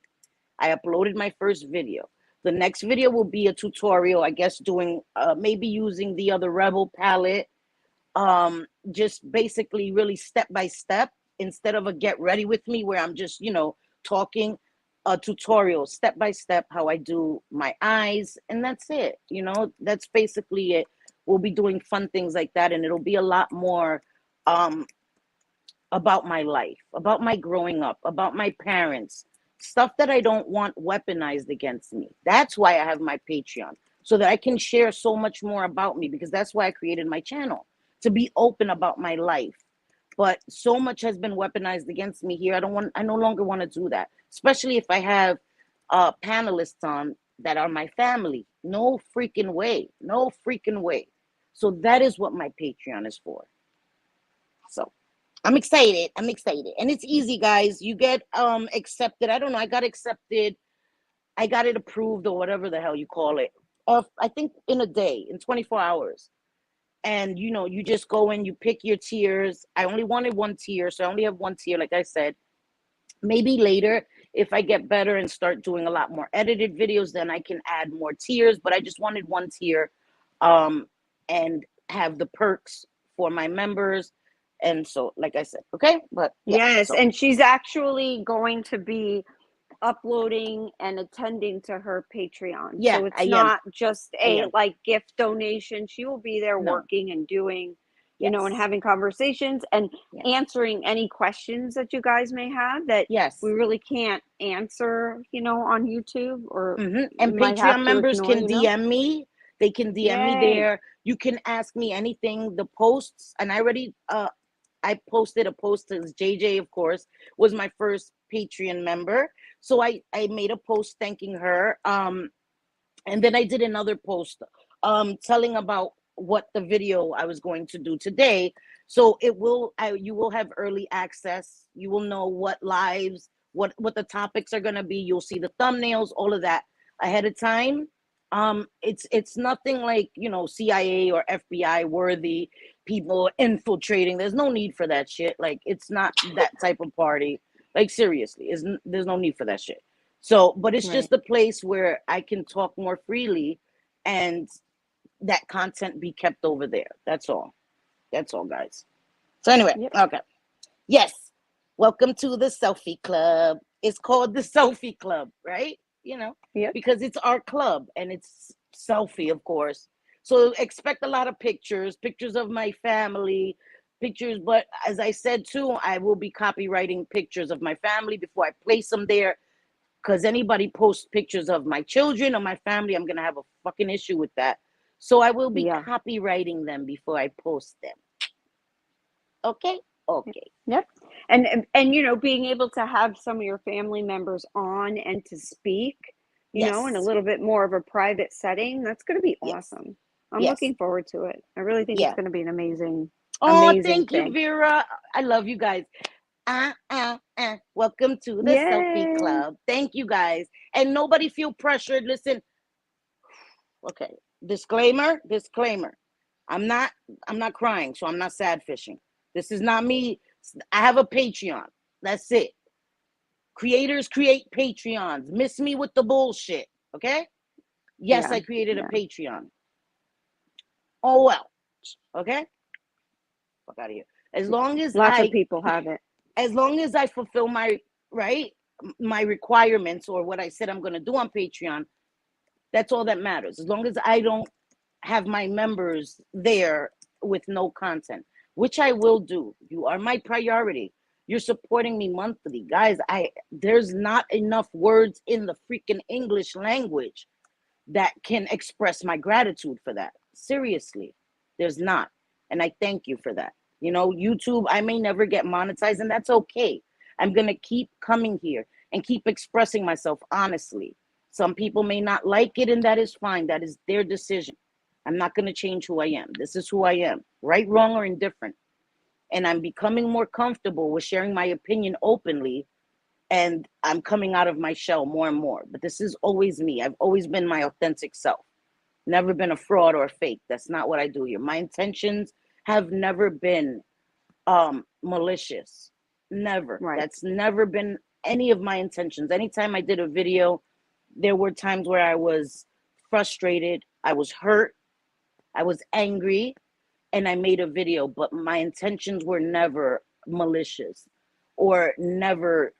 B: I uploaded my first video. The next video will be a tutorial, I guess, doing maybe using the other Rebel palette, just basically really step by step instead of a get ready with me where I'm just, talking. A tutorial step by step how I do my eyes, and that's it. That's basically it. We'll be doing fun things like that, and it'll be a lot more about my life, about my growing up, about my parents, stuff that I don't want weaponized against me. That's why I have my Patreon, so that I can share so much more about me, because that's why I created my channel, to be open about my life. But so much has been weaponized against me here. I no longer want to do that, especially if I have panelists on that are my family. No freaking way. No freaking way. So that is what my Patreon is for. So I'm excited. I'm excited. And it's easy, guys. You get accepted. I don't know. I got accepted. I got it approved, or whatever the hell you call it. I think in a day, in 24 hours. And you just go in, you pick your tiers. I only wanted 1 tier, so I only have 1 tier, like I said. Maybe later, if I get better and start doing a lot more edited videos, then I can add more tiers. But I just wanted 1 tier, and have the perks for my members. And so, like I said, okay. But yeah,
C: Yes,
B: so
C: and she's actually going to be uploading and attending to her Patreon.
B: yeah,
C: So
B: I
C: it's
B: am.
C: not just
B: I
C: a
B: am.
C: like gift donation. She will be there
B: No.
C: working and doing, and
B: Yes.
C: having conversations and
B: Yes.
C: answering any questions that you guys may have that
B: Yes.
C: we really can't answer, on YouTube, or
B: And
C: might have
B: Patreon
C: to
B: members
C: ignore,
B: can DM me. They can DM me
C: Yay.
B: there. You can ask me anything. The posts, and I already I posted a post to JJ, of course, was my first Patreon member. So I made a post thanking her. And then I did another post telling about what the video I was going to do today. So you will have early access. You will know what lives, what the topics are going to be. You'll see the thumbnails, all of that ahead of time. It's nothing like, CIA or FBI worthy people infiltrating. There's no need for that shit. Like, it's not that type of party. Like, seriously, there's no need for that shit. So, but it's just a place where I can talk more freely, and that content be kept over there. That's all, guys. So anyway, okay, yes, welcome to the selfie club. It's called the selfie club, right? Because it's our club, and it's selfie, of course. So expect a lot of pictures of my family, pictures. But as I said too, I will be copywriting pictures of my family before I place them there. Because anybody posts pictures of my children or my family, I'm gonna have a fucking issue with that. So I will be copywriting them before I post them. Okay.
C: Yep. And being able to have some of your family members on and to speak, in a little bit more of a private setting, that's going to be awesome. I'm looking forward to it. I really think it's going to be an amazing
B: thank
C: thing.
B: You, Vera. I love you guys. Welcome to the selfie club. Thank you, guys. And nobody feel pressured. Listen. Okay. Disclaimer. I'm not crying, so I'm not sad fishing. This is not me. I have a Patreon. That's it. Creators create Patreons. Miss me with the bullshit. Okay? Yes, I created a Patreon. Oh well. Okay? Fuck out of here. As long as
C: lots of people have it.
B: As long as I fulfill my requirements, or what I said I'm gonna do on Patreon, that's all that matters. As long as I don't have my members there with no content, which I will do. You are my priority. You're supporting me monthly. Guys, there's not enough words in the freaking English language that can express my gratitude for that. Seriously, there's not. And I thank you for that. YouTube, I may never get monetized, and that's okay. I'm going to keep coming here and keep expressing myself honestly. Some people may not like it, and that is fine. That is their decision. I'm not going to change who I am. This is who I am, right, wrong, or indifferent. And I'm becoming more comfortable with sharing my opinion openly, and I'm coming out of my shell more and more. But this is always me. I've always been my authentic self. Never been a fraud or a fake. That's not what I do here. My intentions have never been malicious. Never.
C: Right.
B: That's never been any of my intentions. Anytime I did a video, there were times where I was frustrated, I was hurt, I was angry, and I made a video, but my intentions were never malicious or never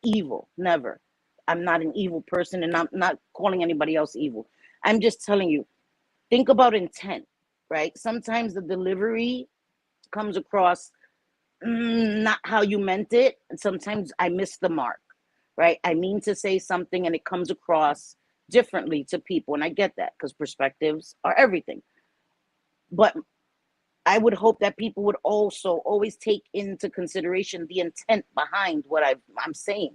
B: evil. Never. I'm not an evil person, and I'm not calling anybody else evil. I'm just telling you, think about intent, right? Sometimes the delivery comes across not how you meant it, and sometimes I miss the mark, right? I mean to say something, and it comes across differently to people, and I get that, because perspectives are everything. But I would hope that people would also always take into consideration the intent behind what I'm saying.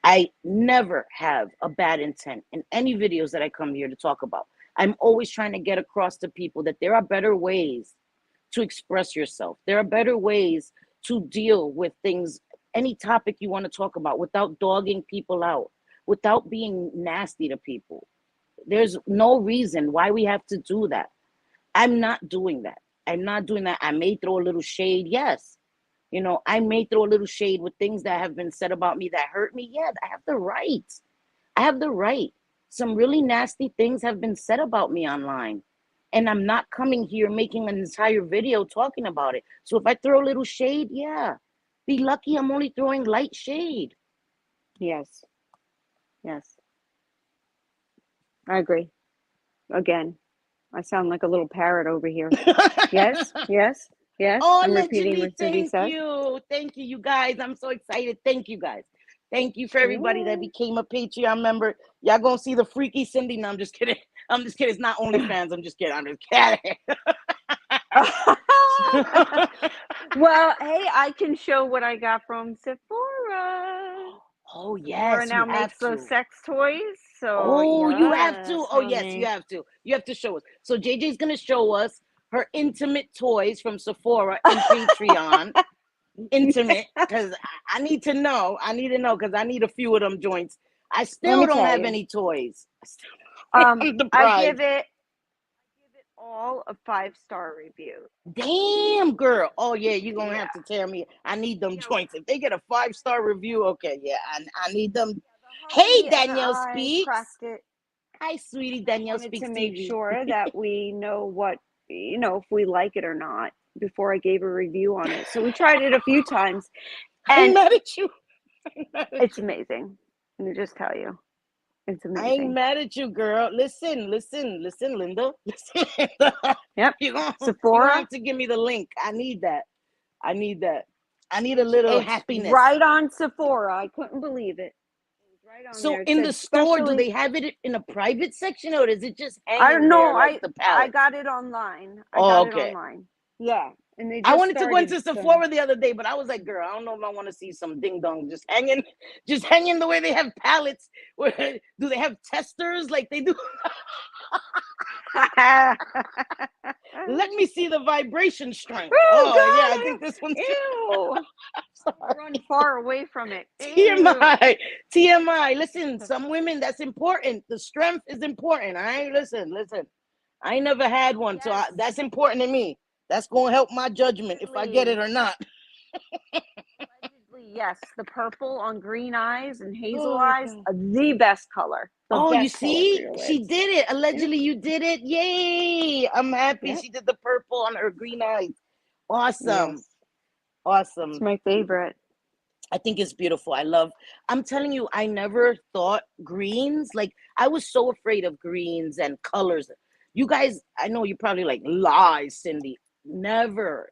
B: I never have a bad intent in any videos that I come here to talk about. I'm always trying to get across to people that there are better ways to express yourself. There are better ways to deal with things, any topic you want to talk about, without dogging people out, without being nasty to people. There's no reason why we have to do that. I'm not doing that. I may throw a little shade. Yes. I may throw a little shade with things that have been said about me that hurt me. Yeah, I have the right. Some really nasty things have been said about me online, and I'm not coming here making an entire video talking about it. So if I throw a little shade, yeah, be lucky I'm only throwing light shade.
C: Yes. I agree. Again, I sound like a little parrot over here. Yes.
B: Oh,
C: I'm repeating what
B: Cindy
C: said.
B: Thank you, you guys. I'm so excited. Thank you, guys. Thank you for everybody that became a Patreon member. Y'all gonna see the freaky Cindy. No, I'm just kidding. It's not OnlyFans. I'm just kidding.
C: Well, hey, I can show what I got from Sephora.
B: Oh, yes.
C: Sephora now makes those sex toys. So
B: you have to. Oh, yes, you have to. You have to show us. So JJ's gonna show us her intimate toys from Sephora in Patreon. Intimate, because I need to know. Because I need a few of them joints. I still don't have any toys. The
C: I
B: pride.
C: give it all a 5-star review.
B: Damn, girl. Oh yeah, you're gonna
C: Yeah.
B: have to tell me. I need them joints. If they get a 5-star review, okay, yeah, I need them.
C: The
B: Hey,
C: Harmony and
B: Danielle
C: I
B: speaks.
C: cracked it.
B: Hi, sweetie.
C: I
B: Danielle
C: wanted
B: speaks
C: to make
B: TV.
C: sure that we know what, if we like it or not before I gave a review on it. So we tried it a few times,
B: I ain't
C: and
B: mad at you. I ain't mad at
C: it's
B: you.
C: amazing. Let me just tell you, it's
B: I ain't
C: amazing.
B: mad at you, girl. Listen, Linda. Listen, Linda.
C: Yep.
B: You're gonna
C: Sephora,
B: have to give me the link. I need that. I need a little
C: it's
B: happiness.
C: right on Sephora. I couldn't believe it. It was right on
B: So
C: there. It
B: in
C: said
B: the store, do
C: specially.
B: they have it in a private section, or is it just
C: I don't
B: hanging
C: know.
B: there like the
C: I
B: pallet?
C: got it online. I
B: Oh,
C: got it
B: okay.
C: online. Yeah, and they
B: I
C: just
B: wanted to go into
C: started.
B: Sephora the other day, but I was like, girl, I don't know if I want to see some ding dong just hanging the way they have pallets. Where do they have testers like they do? Let me see the vibration strength.
C: Oh
B: Oh yeah, I
C: God!
B: think this one's
C: Ew! Run far away from it. Ew.
B: TMI. TMI. Listen, some women, that's important. The strength is important. All right, listen. I ain't never had one, so
C: Yes.
B: that's important to me. That's gonna help my judgment if I get it or not.
C: Allegedly, yes. The purple on green eyes and hazel
B: Oh,
C: eyes,
B: God.
C: the best color. The
B: Oh, you
C: best color for
B: see,
C: your
B: she
C: lips.
B: did it. Allegedly, you did it. Yay! I'm happy
C: Yep.
B: she did the purple on her green eyes. Awesome,
C: Yes. It's
B: awesome.
C: my favorite.
B: I think it's beautiful. I'm telling you, I never thought greens, like I was so afraid of greens and colors. You guys, I know you probably like lies, Cindy. Never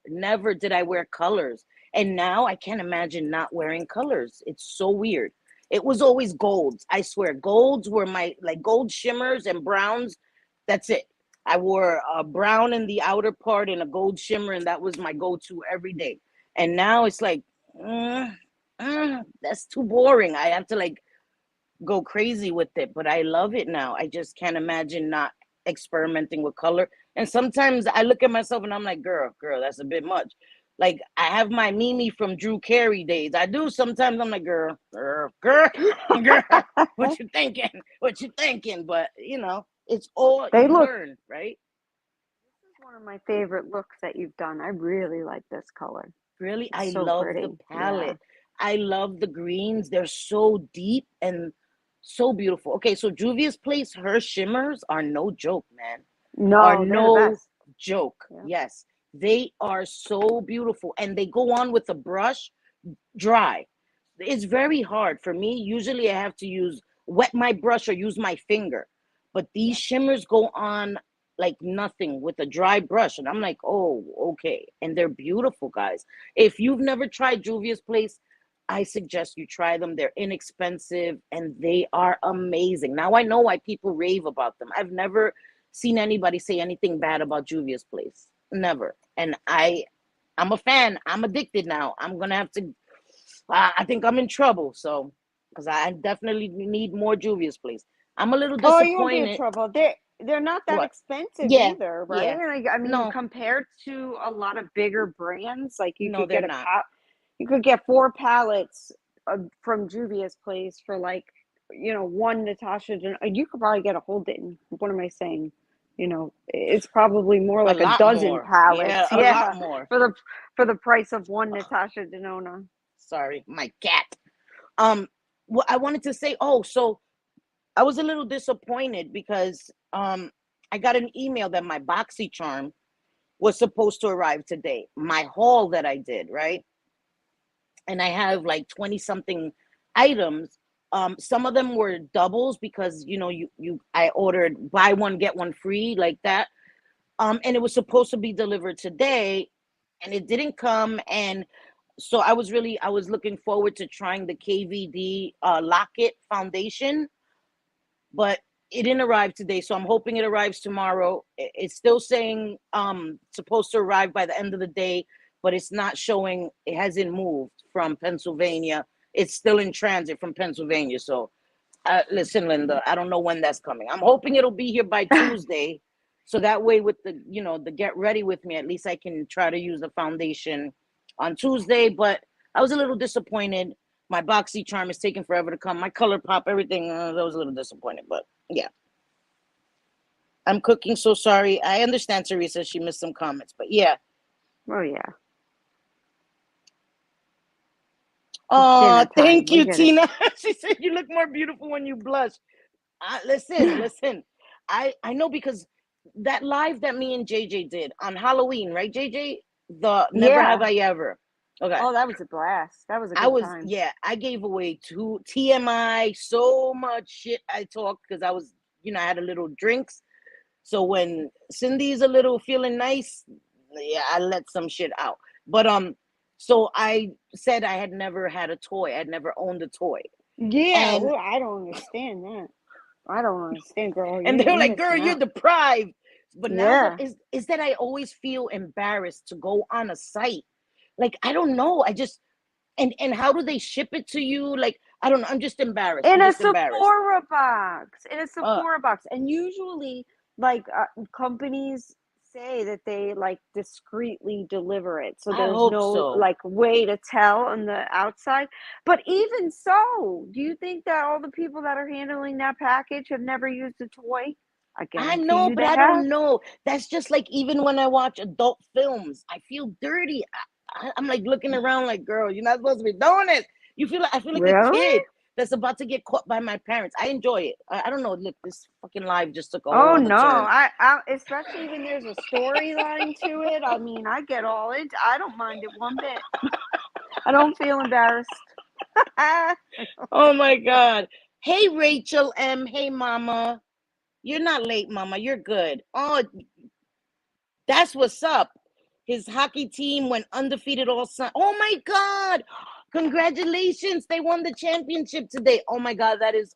B: did I wear colors. And now I can't imagine not wearing colors. It's so weird. It was always golds. I swear, golds were my like gold shimmers and browns. That's it. I wore a brown in the outer part and a gold shimmer, and that was my go-to every day. And now it's like, that's too boring. I have to like go crazy with it, but I love it now. I just can't imagine not experimenting with color. And sometimes I look at myself and I'm like, girl, that's a bit much. Like I have my Mimi from Drew Carey days. I do sometimes. I'm like, girl, what you thinking? What you thinking? But it's all
C: They
B: you
C: look.
B: learn, right?
C: This is one of my favorite looks that you've done. I really like this color.
B: Really,
C: It's
B: I
C: so
B: love the
C: pretty. Yeah.
B: palette. I love the greens. They're so deep and so beautiful. Okay, so Juvia's Place, her shimmers are no joke, man. Are
C: No, they're the
B: no
C: best.
B: joke.
C: Yeah.
B: Yes, they are so beautiful. And they go on with the brush dry. It's very hard for me. Usually I have to wet my brush or use my finger. But these shimmers go on like nothing with a dry brush. And I'm like, oh, okay. And they're beautiful, guys. If you've never tried Juvia's Place, I suggest you try them. They're inexpensive and they are amazing. Now I know why people rave about them. I've never seen anybody say anything bad about Juvia's Place. Never. And I'm a fan. I'm addicted now. I'm gonna have to. I think I'm in trouble. So, because I definitely need more Juvia's Place. I'm a little
C: Oh, you won't be in
B: disappointed.
C: trouble. They're not that
B: What?
C: expensive
B: Yeah,
C: either, right?
B: yeah.
C: Like, I mean,
B: No,
C: compared to a lot of bigger brands, like you
B: no,
C: could
B: they're
C: get
B: not.
C: you could get 4 pallets from Juvia's Place for like, one Natasha. You could probably get a whole thing. What am I saying? It's probably more
B: A
C: like a
B: lot
C: dozen
B: more. Yeah,
C: pallets.
B: a lot
C: Yeah,
B: more.
C: for the price of one Natasha Denona.
B: Sorry, my cat. What I wanted to say. Oh, so I was a little disappointed because I got an email that my BoxyCharm was supposed to arrive today. My haul that I did, right? And I have like 20 something items. Some of them were doubles because I ordered buy one get one free like that. And it was supposed to be delivered today, and it didn't come. And so I was looking forward to trying the KVD Locket foundation, but it didn't arrive today. So I'm hoping it arrives tomorrow. It's still saying supposed to arrive by the end of the day, but it's not showing. It hasn't moved from Pennsylvania. It's still in transit from Pennsylvania. So listen, Linda, I don't know when that's coming. I'm hoping it'll be here by Tuesday. So that way with the get ready with me, at least I can try to use the foundation on Tuesday. But I was a little disappointed. My BoxyCharm is taking forever to come. My ColourPop, everything, I was a little disappointed, but yeah. I'm cooking, so sorry. I understand Teresa, she missed some comments, but yeah.
C: Oh yeah.
B: Oh,
C: Dinner time.
B: thank
C: We
B: you,
C: get it.
B: Tina. She said you look more beautiful when you blush. Listen. I know because that live that me and JJ did on Halloween, right, JJ? The Never Have
C: Yeah.
B: I Ever. Okay.
C: Oh, that was a blast. That was a good time.
B: I gave away 2 TMI, so much shit I talked because I was, I had a little drinks. So when Cindy's a little feeling nice, yeah, I let some shit out. But so I said I had never had a toy. I'd never owned a toy.
C: Yeah,
B: And
C: well, I don't understand that. I don't understand, girl.
B: and they're
C: You
B: like, girl,
C: missing
B: you're
C: out.
B: deprived. But now what
C: Yeah.
B: is that I always feel embarrassed to go on a site. Like, I don't know. I just and how do they ship it to you? Like, I don't know. I'm just embarrassed.
C: In
B: I'm
C: a
B: just embarrassed.
C: Sephora box. In a
B: Uh,
C: Sephora box. And usually, like, companies say that they, like, discreetly deliver it. So
B: I
C: there's
B: hope
C: no,
B: so.
C: like, way to tell on the outside. But even so, do you think that all the people that are handling that package have never used a toy? I
B: I
C: guarantee
B: know,
C: you
B: but
C: they
B: I
C: have.
B: don't know. That's just like even when I watch adult films, I feel dirty. I'm like looking around like, girl, you're not supposed to be doing it. I feel like a
C: Really?
B: kid that's about to get caught by my parents. I enjoy it. I don't know. Look, this fucking live just took a whole
C: Oh
B: other
C: no,
B: turn.
C: I especially when there's a storyline to it. I mean, I get all into. I don't mind it one bit. I don't feel embarrassed.
B: Oh my God. Hey, Rachel M. Hey, Mama. You're not late, Mama. You're good. Oh, that's what's up. His hockey team went undefeated all summer. Oh my God. Congratulations. They won the championship today. Oh my God, that is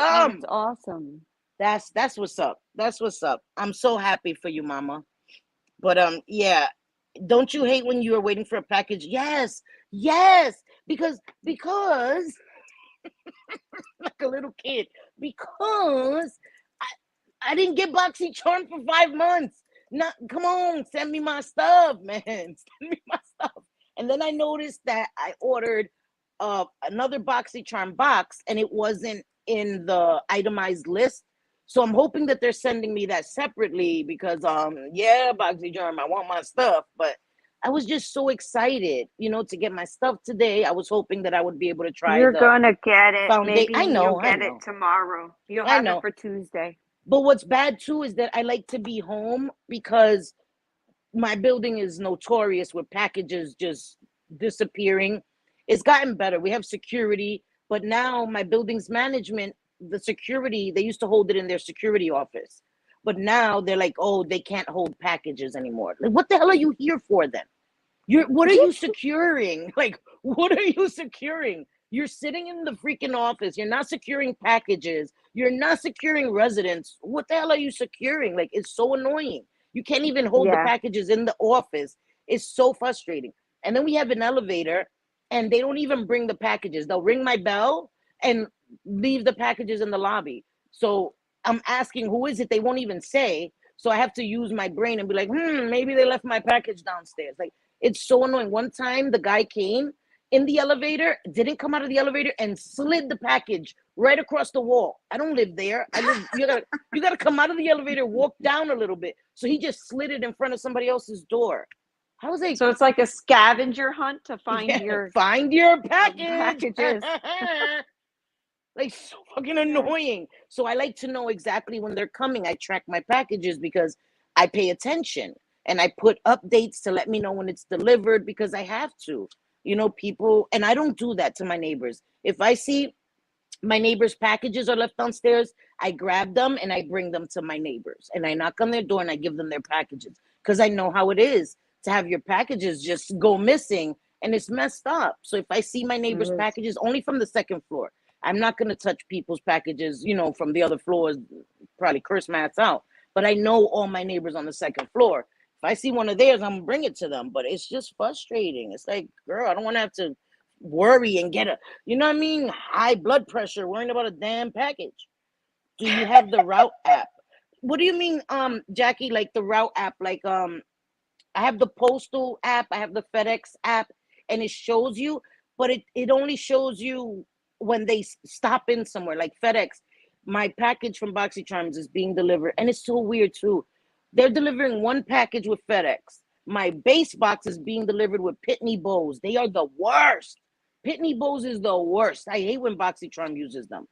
C: That's
B: awesome.
C: awesome.
B: That's what's up. That's what's up. I'm so happy for you, Mama. But yeah. Don't you hate when you are waiting for a package? Yes. Yes. Because like a little kid. Because I didn't get BoxyCharm for 5 months. Not, come on, send me my stuff, man. Send me my stuff. And then I noticed that I ordered another BoxyCharm box, and it wasn't in the itemized list. So I'm hoping that they're sending me that separately because yeah, BoxyCharm, I want my stuff. But I was just so excited, to get my stuff today. I was hoping that I would be able to try
C: You're
B: the
C: gonna get it.
B: foundation.
C: Maybe
B: I
C: you'll
B: know, I
C: get it
B: know,
C: tomorrow. You'll
B: I
C: have it
B: know.
C: for Tuesday.
B: But what's bad too is that I like to be home because my building is notorious with packages just disappearing. It's gotten better. We have security, but now my building's management, the security, they used to hold it in their security office. But now they're like, oh, they can't hold packages anymore. Like, what the hell are you here for then? What are you securing? Like, what are you securing? You're sitting in the freaking office. You're not securing packages. You're not securing residents. What the hell are you securing? Like, it's so annoying. You can't even hold the
C: Yeah.
B: packages in the office. It's so frustrating. And then we have an elevator, and they don't even bring the packages. They'll ring my bell and leave the packages in the lobby. So I'm asking, who is it? They won't even say. So I have to use my brain and be like, maybe they left my package downstairs. Like, it's so annoying. One time the guy came in the elevator, didn't come out of the elevator, and slid the package right across the wall. I don't live there. You gotta come out of the elevator, walk down a little bit. So he just slid it in front of somebody else's door. I was like,
C: So it's like a scavenger hunt to find
B: yeah,
C: your
B: find your package.
C: packages.
B: Like, so fucking
C: Yeah.
B: annoying. So I like to know exactly when they're coming. I track my packages because I pay attention and I put updates to let me know when it's delivered because I have to. People, and I don't do that to my neighbors. If I see my neighbors' packages are left downstairs, I grab them and I bring them to my neighbors and I knock on their door and I give them their packages because I know how it is to have your packages just go missing and it's messed up. So if I see my neighbors'
C: It is.
B: packages only from the second floor, I'm not going to touch people's packages, from the other floors, probably curse my ass out. But I know all my neighbors on the second floor. If I see one of theirs, I'm going to bring it to them. But it's just frustrating. It's like, girl, I don't want to have to worry and get high blood pressure worrying about a damn package. Do you have the route app? What do you mean, Jackie? Like the route app? Like I have the postal app, I have the FedEx app, and it shows you, but it only shows you when they stop in somewhere, like FedEx. my package from BoxyCharms is being delivered, and it's so weird too. They're delivering one package with FedEx. My base box is being delivered with Pitney Bowes. They are the worst. Pitney Bowes is the worst. I hate when BoxyCharm uses them.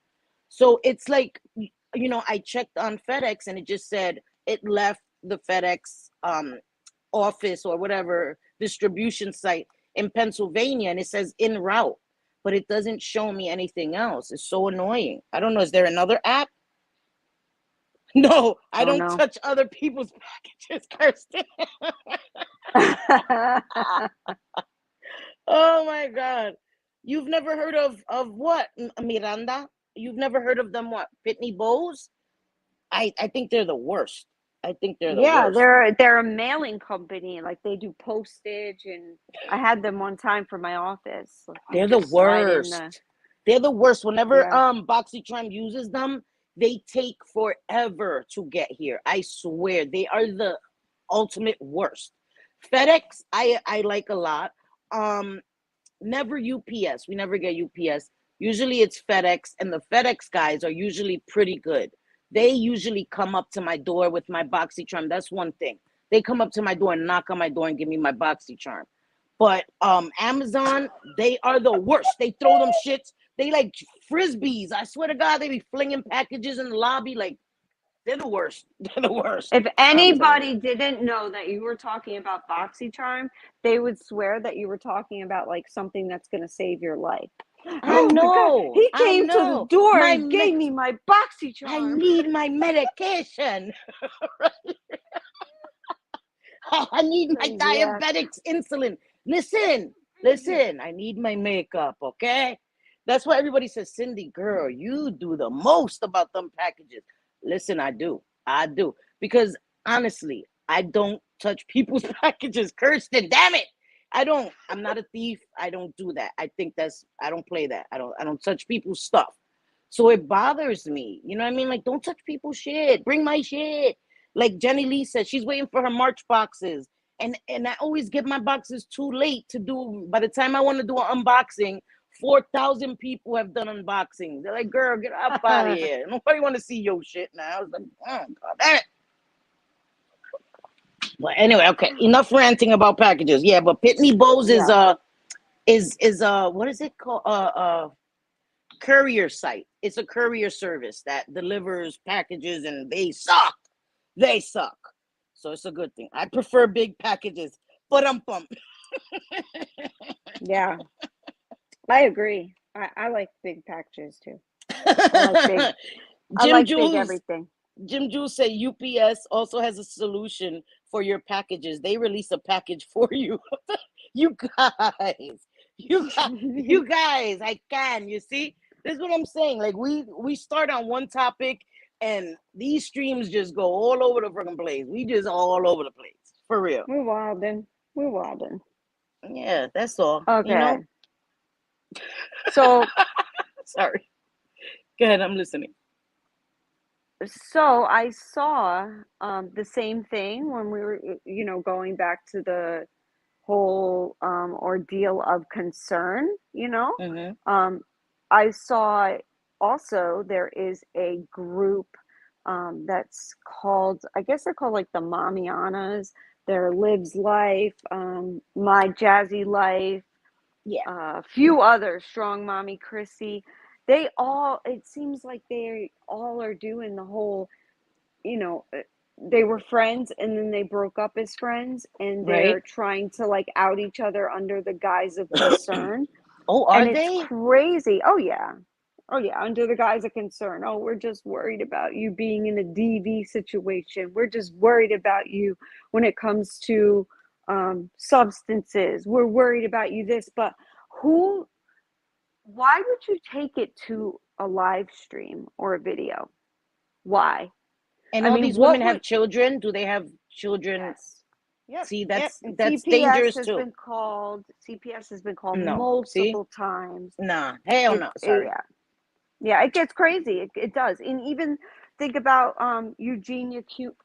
B: So it's like, I checked on FedEx and it just said it left the FedEx office or whatever distribution site in Pennsylvania, and it says en route, but it doesn't show me anything else. It's so annoying. I don't know. Is there another app? No, I don't
C: know.
B: touch other people's packages, Kirsten. Oh my God. You've never heard of what, Miranda? You've never heard of them, what? Pitney Bowes? I think they're the worst. I think they're the
C: Yeah,
B: worst.
C: they're a mailing company. Like they do postage, and I had them one time for my office. You
B: They're the
C: just slide in
B: worst. They're the worst. Whenever
C: yeah.
B: BoxyCharm uses them, they take forever to get here. I swear, they are the ultimate worst. FedEx, I like a lot. Never UPS. We never get UPS. Usually it's FedEx, and the FedEx guys are usually pretty good. They usually come up to my door with my BoxyCharm. That's one thing. They come up to my door and knock on my door and give me my BoxyCharm. But Amazon, they are the worst. They throw them shits. They like frisbees. I swear to God, they be flinging packages in the lobby. Like, they're the worst. They're the worst.
C: If anybody didn't know that you were talking about BoxyCharm, they would swear that you were talking about like something that's going to save your life.
B: I
C: Oh my God,
B: know.
C: he
B: I
C: came to the
B: know.
C: door and gave me my
B: I
C: BoxyCharm.
B: need my medication. I need my
C: Yeah.
B: diabetics insulin. Listen, I need my makeup, okay? That's why everybody says, Cindy, girl, you do the most about them packages. Listen, I do. Because honestly, I don't touch people's packages. Kirsten, damn it. I don't. I'm not a thief. I don't do that. I don't play that. I don't touch people's stuff. So it bothers me. You know what I mean? Like, don't touch people's shit. Bring my shit. Like Jenny Lee said, she's waiting for her March boxes. And I always get my boxes too late to do. By the time I want to do an unboxing, 4,000 people have done unboxings. They're like, girl, get up out of here. Nobody want to see your shit now. I was like, oh, God damn it. But anyway, okay, enough ranting about packages. Yeah, but Pitney Bowes is what is it called? Courier site. It's a courier service that delivers packages, and they suck. They suck. So it's a good thing. I prefer big packages. But
C: Yeah, I agree. I like big packages too. I like big everything.
B: Jim Jules said UPS also has a solution for your packages. They release a package for you. You guys, I can. You see, this is what I'm saying. Like we start on one topic, and these streams just go all over the freaking place. We just all over the place, for real.
C: We're wildin'.
B: Yeah, that's all.
C: Okay.
B: You know?
C: So
B: sorry. Go ahead. I'm listening.
C: So I saw the same thing when we were, going back to the whole ordeal of concern,
B: Mm-hmm.
C: I saw also there is a group that's called, I guess they're called like the Mamianas. There Lives Life, My Jazzy Life, a few others, Strong Mommy Chrissy. They all, it seems like they all are doing the whole, they were friends and then they broke up as friends, and they're trying to like out each other under the guise of concern.
B: Oh, are
C: and
B: they?
C: It's crazy. Oh yeah, under the guise of concern. Oh, we're just worried about you being in a DV situation. We're just worried about you when it comes to substances. We're worried about you this. But why would you take it to a live stream or a video? Why?
B: And all these women have children. Do they have children?
C: Yes. Yep.
B: See, that's
C: CPS
B: dangerous
C: has
B: too.
C: CPS has been called
B: No.
C: multiple times.
B: Nah, hell no. Sorry.
C: Yeah, it gets crazy. It does. And even think about Eugenia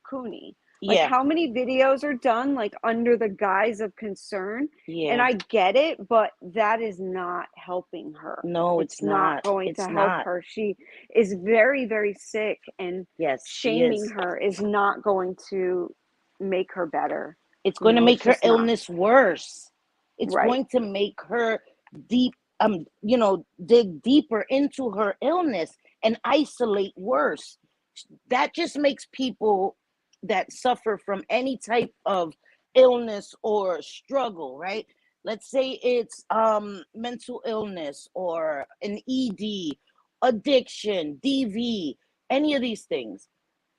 C: Cooney. Like,
B: Yeah,
C: how many videos are done like under the guise of concern? And
B: yeah.
C: I get it, but that is not helping her.
B: No, it's
C: It's not
B: not.
C: going to
B: It's
C: help
B: not.
C: her. She is very, very sick, and
B: Yes, she
C: shaming
B: is.
C: her is not going to make her better.
B: It's going to make
C: It's
B: her
C: just not.
B: illness worse. It's
C: Right.
B: going to make her deep, dig deeper into her illness and isolate worse. That just makes people that suffer from any type of illness or struggle, right? Let's say it's mental illness or an ED, addiction, DV, any of these things.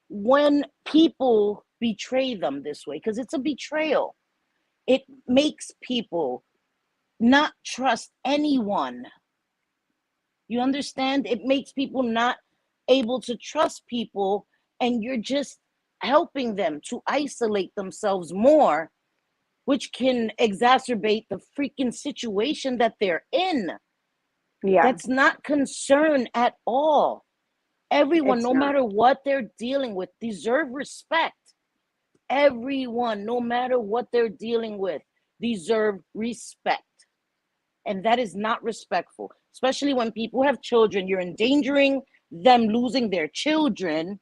B: When people betray them this way, because it's a betrayal, it makes people not trust anyone. You understand? It makes people not able to trust people, and you're just helping them to isolate themselves more, which can exacerbate the freaking situation that they're in.
C: Yeah.
B: That's not concern at all. Everyone,
C: It's
B: no
C: not.
B: matter what they're dealing with, deserve respect. Everyone, no matter what they're dealing with, deserve respect. And that is not respectful, especially when people have children. You're endangering them losing their children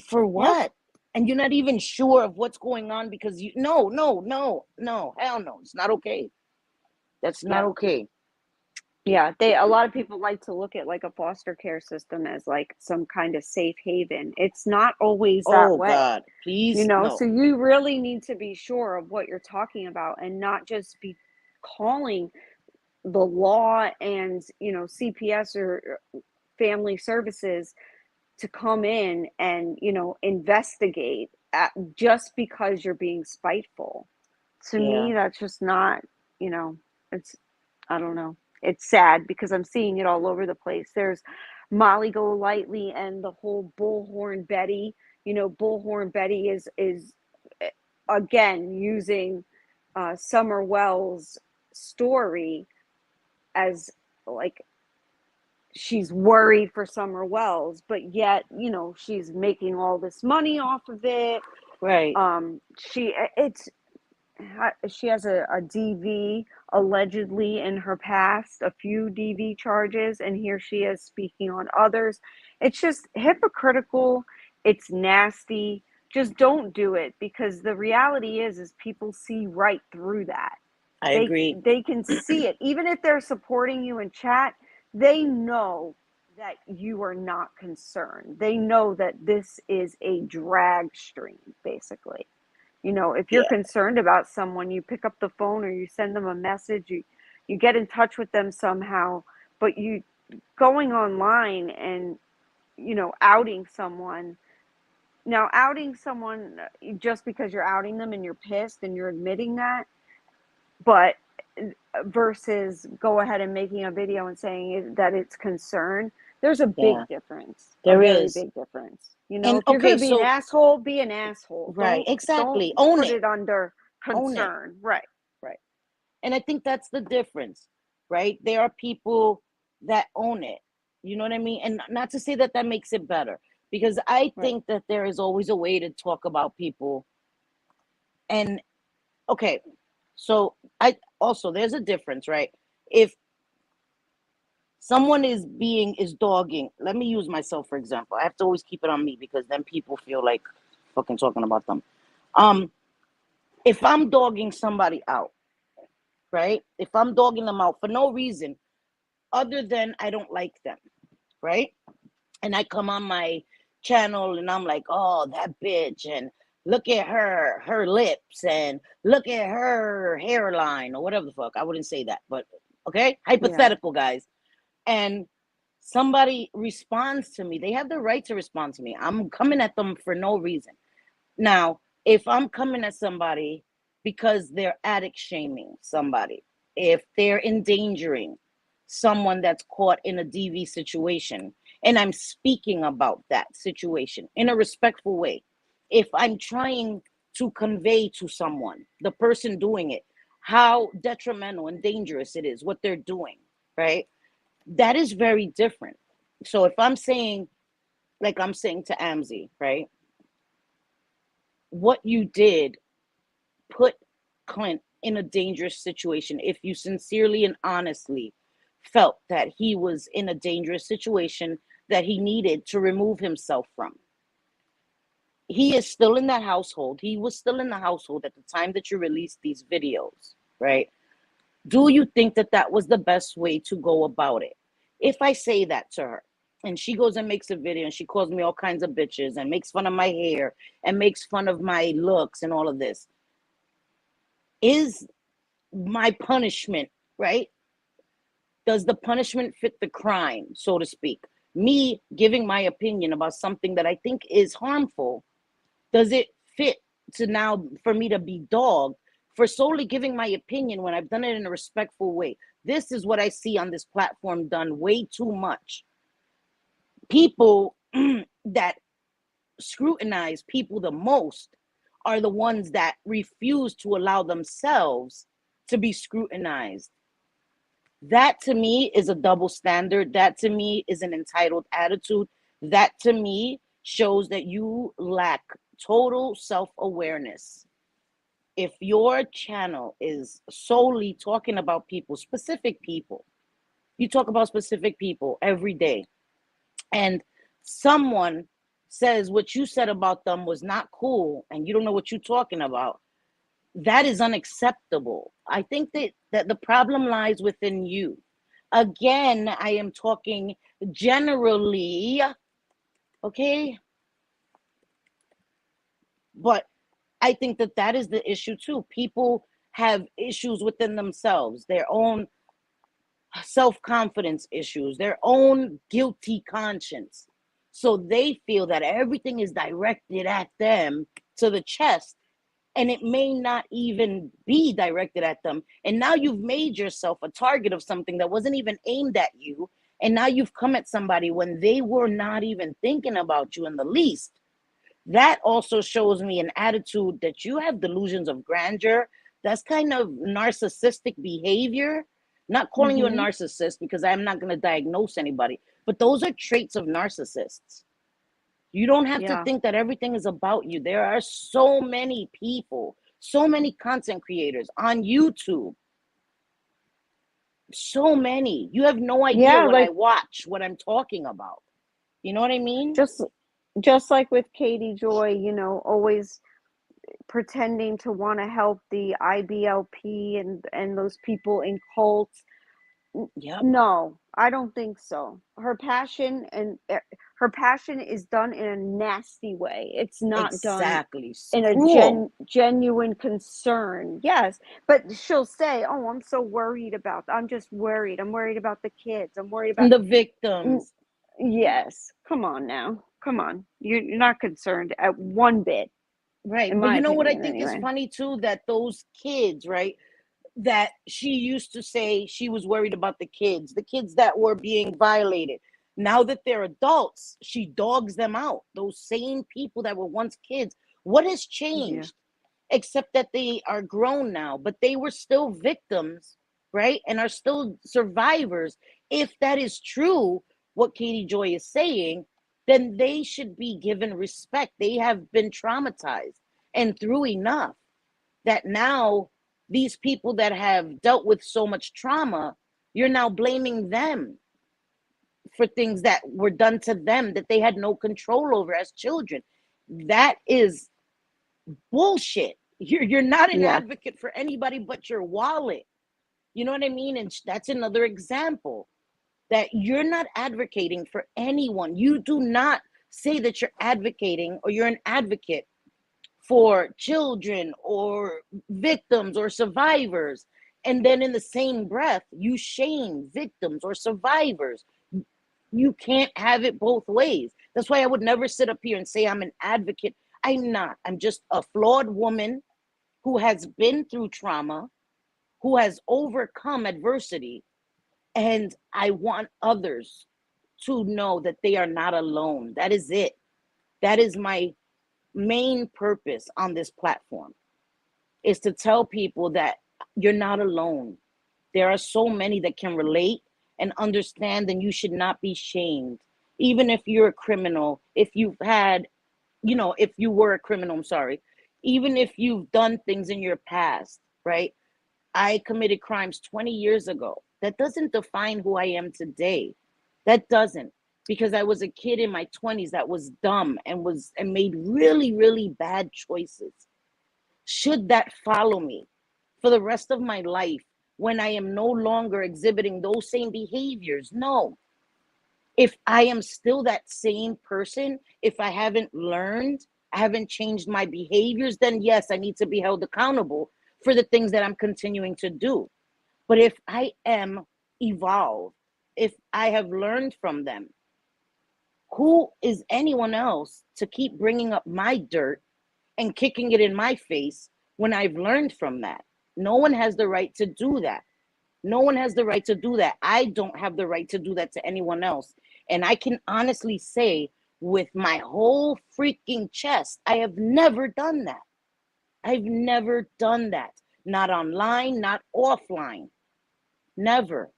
B: for
C: Yep.
B: what? And you're not even sure of what's going on because no, no, no, no, hell no. It's not okay. That's not
C: Yep.
B: okay.
C: Yeah, a lot of people like to look at like a foster care system as like some kind of safe haven. It's not always that
B: Oh
C: way,
B: God, please,
C: so
B: no.
C: you really need to be sure of what you're talking about and not just be calling the law and, CPS or family services to come in and, investigate just because you're being spiteful. To
B: Yeah,
C: me, that's just not, it's, I don't know. It's sad because I'm seeing it all over the place. There's Molly Golightly and the whole Bullhorn Betty. Bullhorn Betty is again using Summer Wells' story as like she's worried for Summer Wells, but yet, she's making all this money off of it.
B: right.
C: She has a DV allegedly in her past, a few DV charges, and here she is speaking on others. It's just hypocritical. It's nasty. Just don't do it, because the reality is people see right through that.
B: I
C: They
B: agree.
C: they can see it. Even if they're supporting you in chat, they know that you are not concerned. They know that this is a drag stream, basically. If you're
B: Yeah,
C: concerned about someone, you pick up the phone or you send them a message, you get in touch with them somehow, but you going online and, outing someone. Now, outing someone just because you're outing them and you're pissed and you're admitting that, but versus go ahead and making a video and saying that it's concern, there's a
B: yeah,
C: big difference, a
B: there
C: very
B: is.
C: big difference.
B: And
C: If you're going
B: okay,
C: to be an
B: so
C: asshole, be an asshole.
B: right,
C: Don't
B: exactly. Own
C: put
B: it.
C: it under
B: Own it.
C: concern. Right.
B: Right. And I think that's the difference, right? There are people that own it. You know what I mean? And not to say that that makes it better, because I
C: Right.
B: think that there is always a way to talk about people. And okay, so I also, there's a difference, right? If someone is dogging, let me use myself for example. I have to always keep it on me because then people feel like fucking talking about them. Um, if I'm dogging somebody out, right? If I'm dogging them out for no reason other than I don't like them, right? And I come on my channel and I'm like, oh, that bitch, and look at her lips, and look at her hairline, or whatever the fuck. I wouldn't say that, but okay,
C: Yeah.
B: hypothetical, guys. And somebody responds to me, they have the right to respond to me. I'm coming at them for no reason. Now, if I'm coming at somebody because they're addict shaming somebody, if they're endangering someone that's caught in a DV situation, and I'm speaking about that situation in a respectful way, if I'm trying to convey to someone, the person doing it, how detrimental and dangerous it is, what they're doing, right? That is very different. So if I'm saying, like I'm saying to Amzi, right? what you did put Clint in a dangerous situation. If you sincerely and honestly felt that he was in a dangerous situation that he needed to remove himself from. He is still in that household. He was still in the household at the time that you released these videos, right? Do you think that that was the best way to go about it? If I say that to her and she goes and makes a video and she calls me all kinds of bitches and makes fun of my hair and makes fun of my looks and all of this, is my punishment, right? Does the punishment fit the crime, so to speak? Me giving my opinion about something that I think is harmful, does it fit to now for me to be dogged for solely giving my opinion when I've done it in a respectful way? This is what I see on this platform done way too much. People that scrutinize people the most are the ones that refuse to allow themselves to be scrutinized. That to me is a double standard. That to me is an entitled attitude. That to me shows that you lack total self-awareness. If your channel is solely talking about people, specific people, you talk about specific people every day, and someone says what you said about them was not cool and you don't know what you're talking about, that is unacceptable. I think that the problem lies within you. Again, I am talking generally, okay? But I think that that is the issue too. People have issues within themselves, their own self-confidence issues, their own guilty conscience. So they feel that everything is directed at them to the chest, and it may not even be directed at them. And now you've made yourself a target of something that wasn't even aimed at you. And now you've come at somebody when they were not even thinking about you in the least. That also shows me an attitude that you have delusions of grandeur. That's kind of narcissistic behavior. Not calling you a narcissist because I'm not going to diagnose anybody, but those are traits of narcissists. You don't have to think that everything is about you. There are so many people, so many content creators on YouTube. So many. You have no idea what I watch, what I'm talking about. You know what I mean?
C: Just like with Katie Joy, you know, always pretending to want to help the IBLP and those people in cults.
B: Yep.
C: No, I don't think so. Her passion is done in a nasty way. It's not
B: exactly.
C: done in a genuine concern. Yes, but she'll say, "Oh, I'm so worried about. I'm just worried. I'm worried about the kids. I'm worried about
B: the victims."
C: Yes, come on now. Come on. You're not concerned at one bit.
B: Right. But you know what I think is funny too? That those kids, right? That she used to say she was worried about the kids that were being violated. Now that they're adults, she dogs them out. Those same people that were once kids. What has changed? Except that they are grown now, but they were still victims, right? And are still survivors. If that is true, what Katie Joy is saying, then they should be given respect. They have been traumatized and through enough that now these people that have dealt with so much trauma, you're now blaming them for things that were done to them that they had no control over as children. That is bullshit. You're not an advocate for anybody but your wallet. You know what I mean? And that's another example that you're not advocating for anyone. You do not say that you're advocating or you're an advocate for children or victims or survivors. And then in the same breath, you shame victims or survivors. You can't have it both ways. That's why I would never sit up here and say I'm an advocate. I'm not. I'm just a flawed woman who has been through trauma, who has overcome adversity. And I want others to know that they are not alone. That is it. That is my main purpose on this platform, is to tell people that you're not alone. There are so many that can relate and understand, and you should not be shamed. Even if you're a criminal, if you've had, if you were a criminal, I'm sorry, Even if you've done things in your past, right? I committed crimes 20 years ago. That doesn't define who I am today. That doesn't. Because I was a kid in my 20s that was dumb and made really, really bad choices. Should that follow me for the rest of my life when I am no longer exhibiting those same behaviors? No. If I am still that same person, if I haven't learned, I haven't changed my behaviors, then yes, I need to be held accountable for the things that I'm continuing to do. But if I am evolved, if I have learned from them, who is anyone else to keep bringing up my dirt and kicking it in my face when I've learned from that? No one has the right to do that. No one has the right to do that. I don't have the right to do that to anyone else. And I can honestly say with my whole freaking chest, I have never done that. I've never done that. Not online, not offline. Never.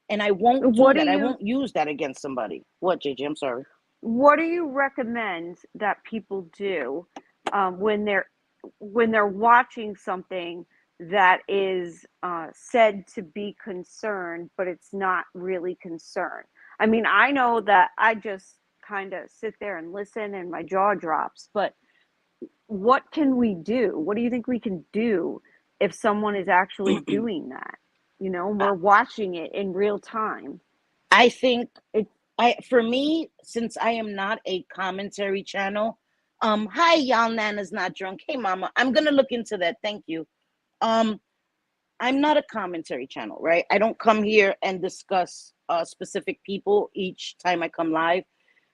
B: And I won't do
C: What do
B: that. I
C: you
B: won't use that against somebody. What, JJ? I'm sorry.
C: what do you recommend that people do when they're watching something that is said to be concern, but it's not really concern? I mean, I know that I just kind of sit there and listen and my jaw drops, but what can we do? What do you think we can do if someone is actually doing that? You know, we're watching it in real time.
B: I think for me, since I am not a commentary channel, hi, y'all, Nana's not drunk. Hey, mama, I'm gonna look into that. Thank you. Um, I'm not a commentary channel, right? I don't come here and discuss specific people each time I come live.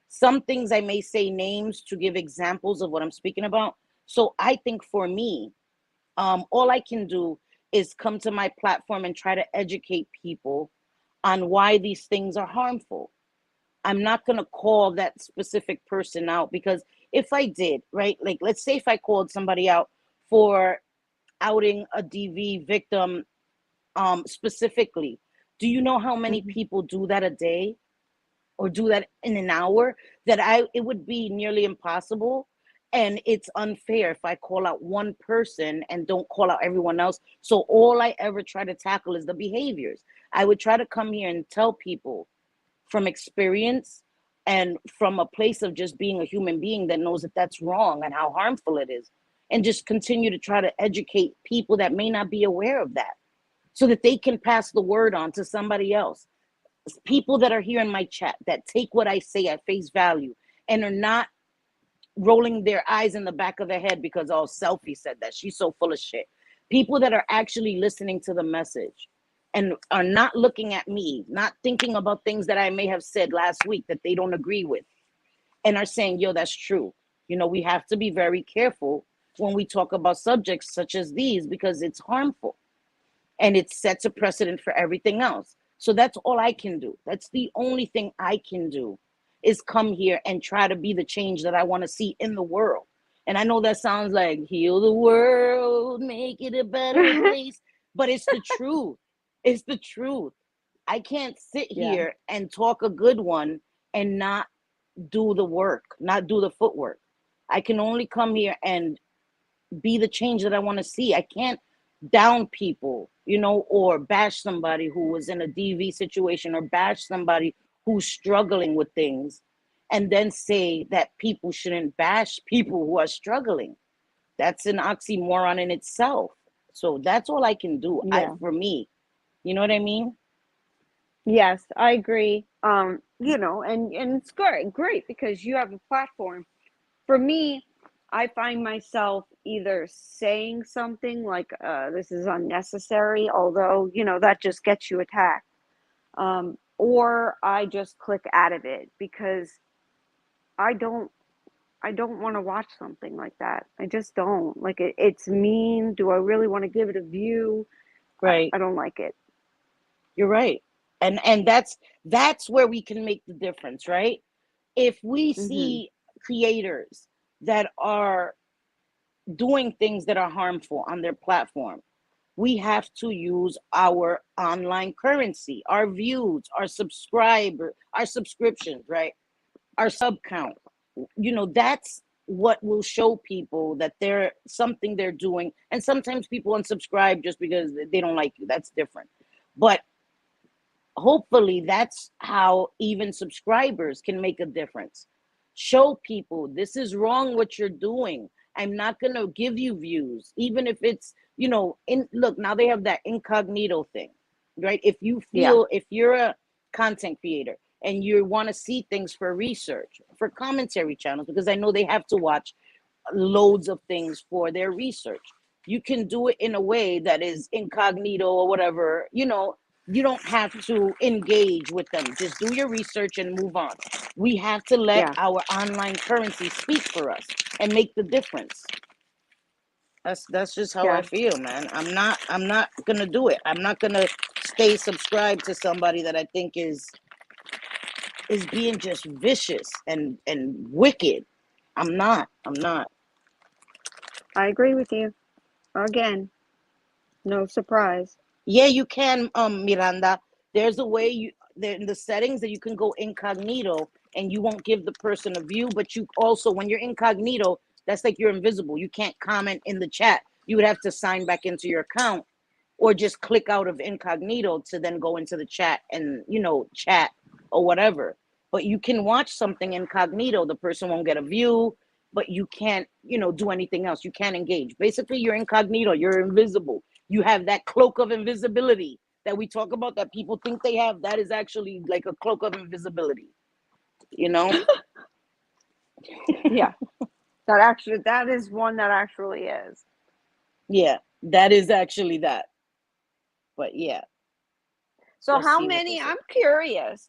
B: Some things I may say names to give examples of what I'm speaking about. So I think for me, all I can do is come to my platform and try to educate people on why these things are harmful. I'm not going to call that specific person out, because if I did, right, like let's say if I called somebody out for outing a DV victim specifically, do you know how many
C: Mm-hmm.
B: people do that a day or do that in an hour? That it would be nearly impossible. And it's unfair if I call out one person and don't call out everyone else. So all I ever try to tackle is the behaviors. I would try to come here and tell people from experience and from a place of just being a human being that knows that that's wrong and how harmful it is, and just continue to try to educate people that may not be aware of that, so that they can pass the word on to somebody else. People that are here in my chat that take what I say at face value and are not rolling their eyes in the back of their head because, oh, Selfie said that, she's so full of shit. People that are actually listening to the message and are not looking at me, not thinking about things that I may have said last week that they don't agree with, and are saying, yo, that's true. You know, we have to be very careful when we talk about subjects such as these, because it's harmful and it sets a precedent for everything else. So that's all I can do. That's the only thing I can do, is come here and try to be the change that I want to see in the world. And I know that sounds like heal the world, make it a better place, but it's the truth. It's the truth. I can't sit
C: Yeah.
B: here and talk a good one and not do the work, not do the footwork. I can only come here and be the change that I want to see. I can't down people, you know, or bash somebody who was in a DV situation, or bash somebody who's struggling with things, and then say that people shouldn't bash people who are struggling. That's an oxymoron in itself. So that's all I can do.
C: Yeah.
B: For me, you know what I mean?
C: Yes, I agree. You know, and it's great because you have a platform. For me, I find myself either saying something like, this is unnecessary, although, you know, that just gets you attacked. Or I just click out of it because I don't I don't want to watch something like that. I just don't. Like it's mean. Do I really want to give it a view?
B: Right.
C: I don't like it.
B: You're right. And that's where we can make the difference, right? If we
C: Mm-hmm.
B: see creators that are doing things that are harmful on their platform, we have to use our online currency, our views, our subscriptions, right? Our sub count. You know, that's what will show people that they're something they're doing. And sometimes people unsubscribe just because they don't like you. That's different. But hopefully that's how even subscribers can make a difference. Show people this is wrong what you're doing. I'm not going to give you views, even if it's, look, now they have that incognito thing, right? If you feel, if you're a content creator and you want to see things for research, for commentary channels, because I know they have to watch loads of things for their research, you can do it in a way that is incognito or whatever, you don't have to engage with them. Just do your research and move on. We have to let our online currency speak for us and make the difference. That's just how I feel, man. I'm not gonna do it. I'm not gonna stay subscribed to somebody that I think is being just vicious and wicked. I'm not.
C: I agree with you. Again, no surprise.
B: Yeah, you can, Miranda. There's a way in the settings that you can go incognito and you won't give the person a view, but you also, when you're incognito, that's like you're invisible. You can't comment in the chat. You would have to sign back into your account or just click out of incognito to then go into the chat and, chat or whatever. But you can watch something incognito. The person won't get a view, but you can't, do anything else. You can't engage. Basically, you're incognito. You're invisible. You have that cloak of invisibility that we talk about that people think they have. That is actually like a cloak of invisibility,
C: Yeah. That is one that actually is.
B: Yeah, that is actually that. But yeah.
C: So how many, I'm curious,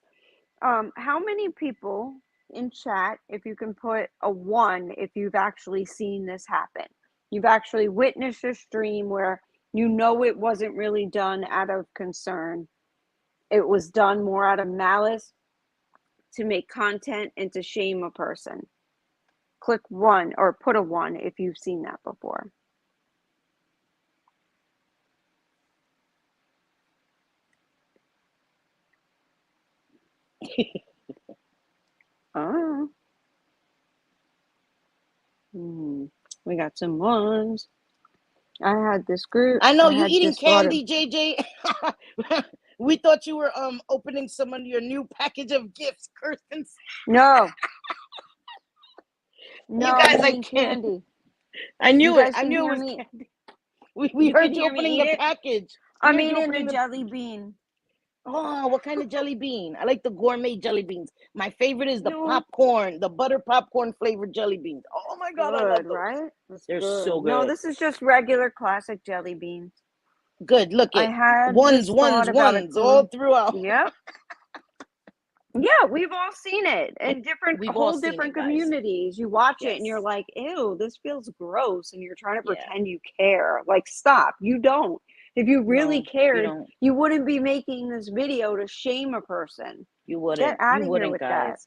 C: how many people in chat, if you can put a 1, if you've actually seen this happen, you've actually witnessed a stream where it wasn't really done out of concern. It was done more out of malice to make content and to shame a person. Click 1 or put a 1 if you've seen that before. Oh. We got some 1s. I had this group.
B: I know you eating candy, JJ. We thought you were opening some of your new package of gifts, Kirsten.
C: No.
B: You guys, I candy. I knew it. I knew it was candy. We heard you opening the package.
C: I'm eating the jelly bean.
B: Oh, what kind of jelly bean? I like the gourmet jelly beans. My favorite is the popcorn, the butter popcorn flavored jelly beans. Oh my God, I love those.
C: Right?
B: They're so good.
C: No, this is just regular classic jelly beans.
B: Good. Look at ones all throughout.
C: Yep. Yeah, we've all seen it in different communities. You watch it and you're like, ew, this feels gross. And you're trying to pretend you care. Like, stop. You don't. If you really cared, you wouldn't be making this video to shame a person.
B: You wouldn't.
C: Get out of here with that.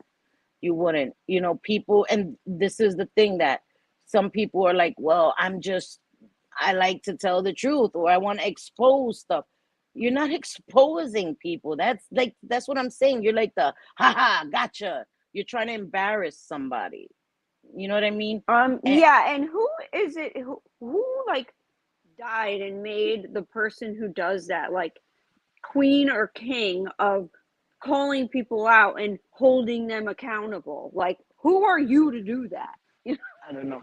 B: You wouldn't. People, and this is the thing that some people are like, well, I like to tell the truth, or I want to expose stuff. You're not exposing people. That's what I'm saying. You're like the gotcha. You're trying to embarrass somebody. You know what I mean?
C: And who is it who like died and made the person who does that like queen or king of calling people out and holding them accountable? Like, who are you to do that?
B: I don't know.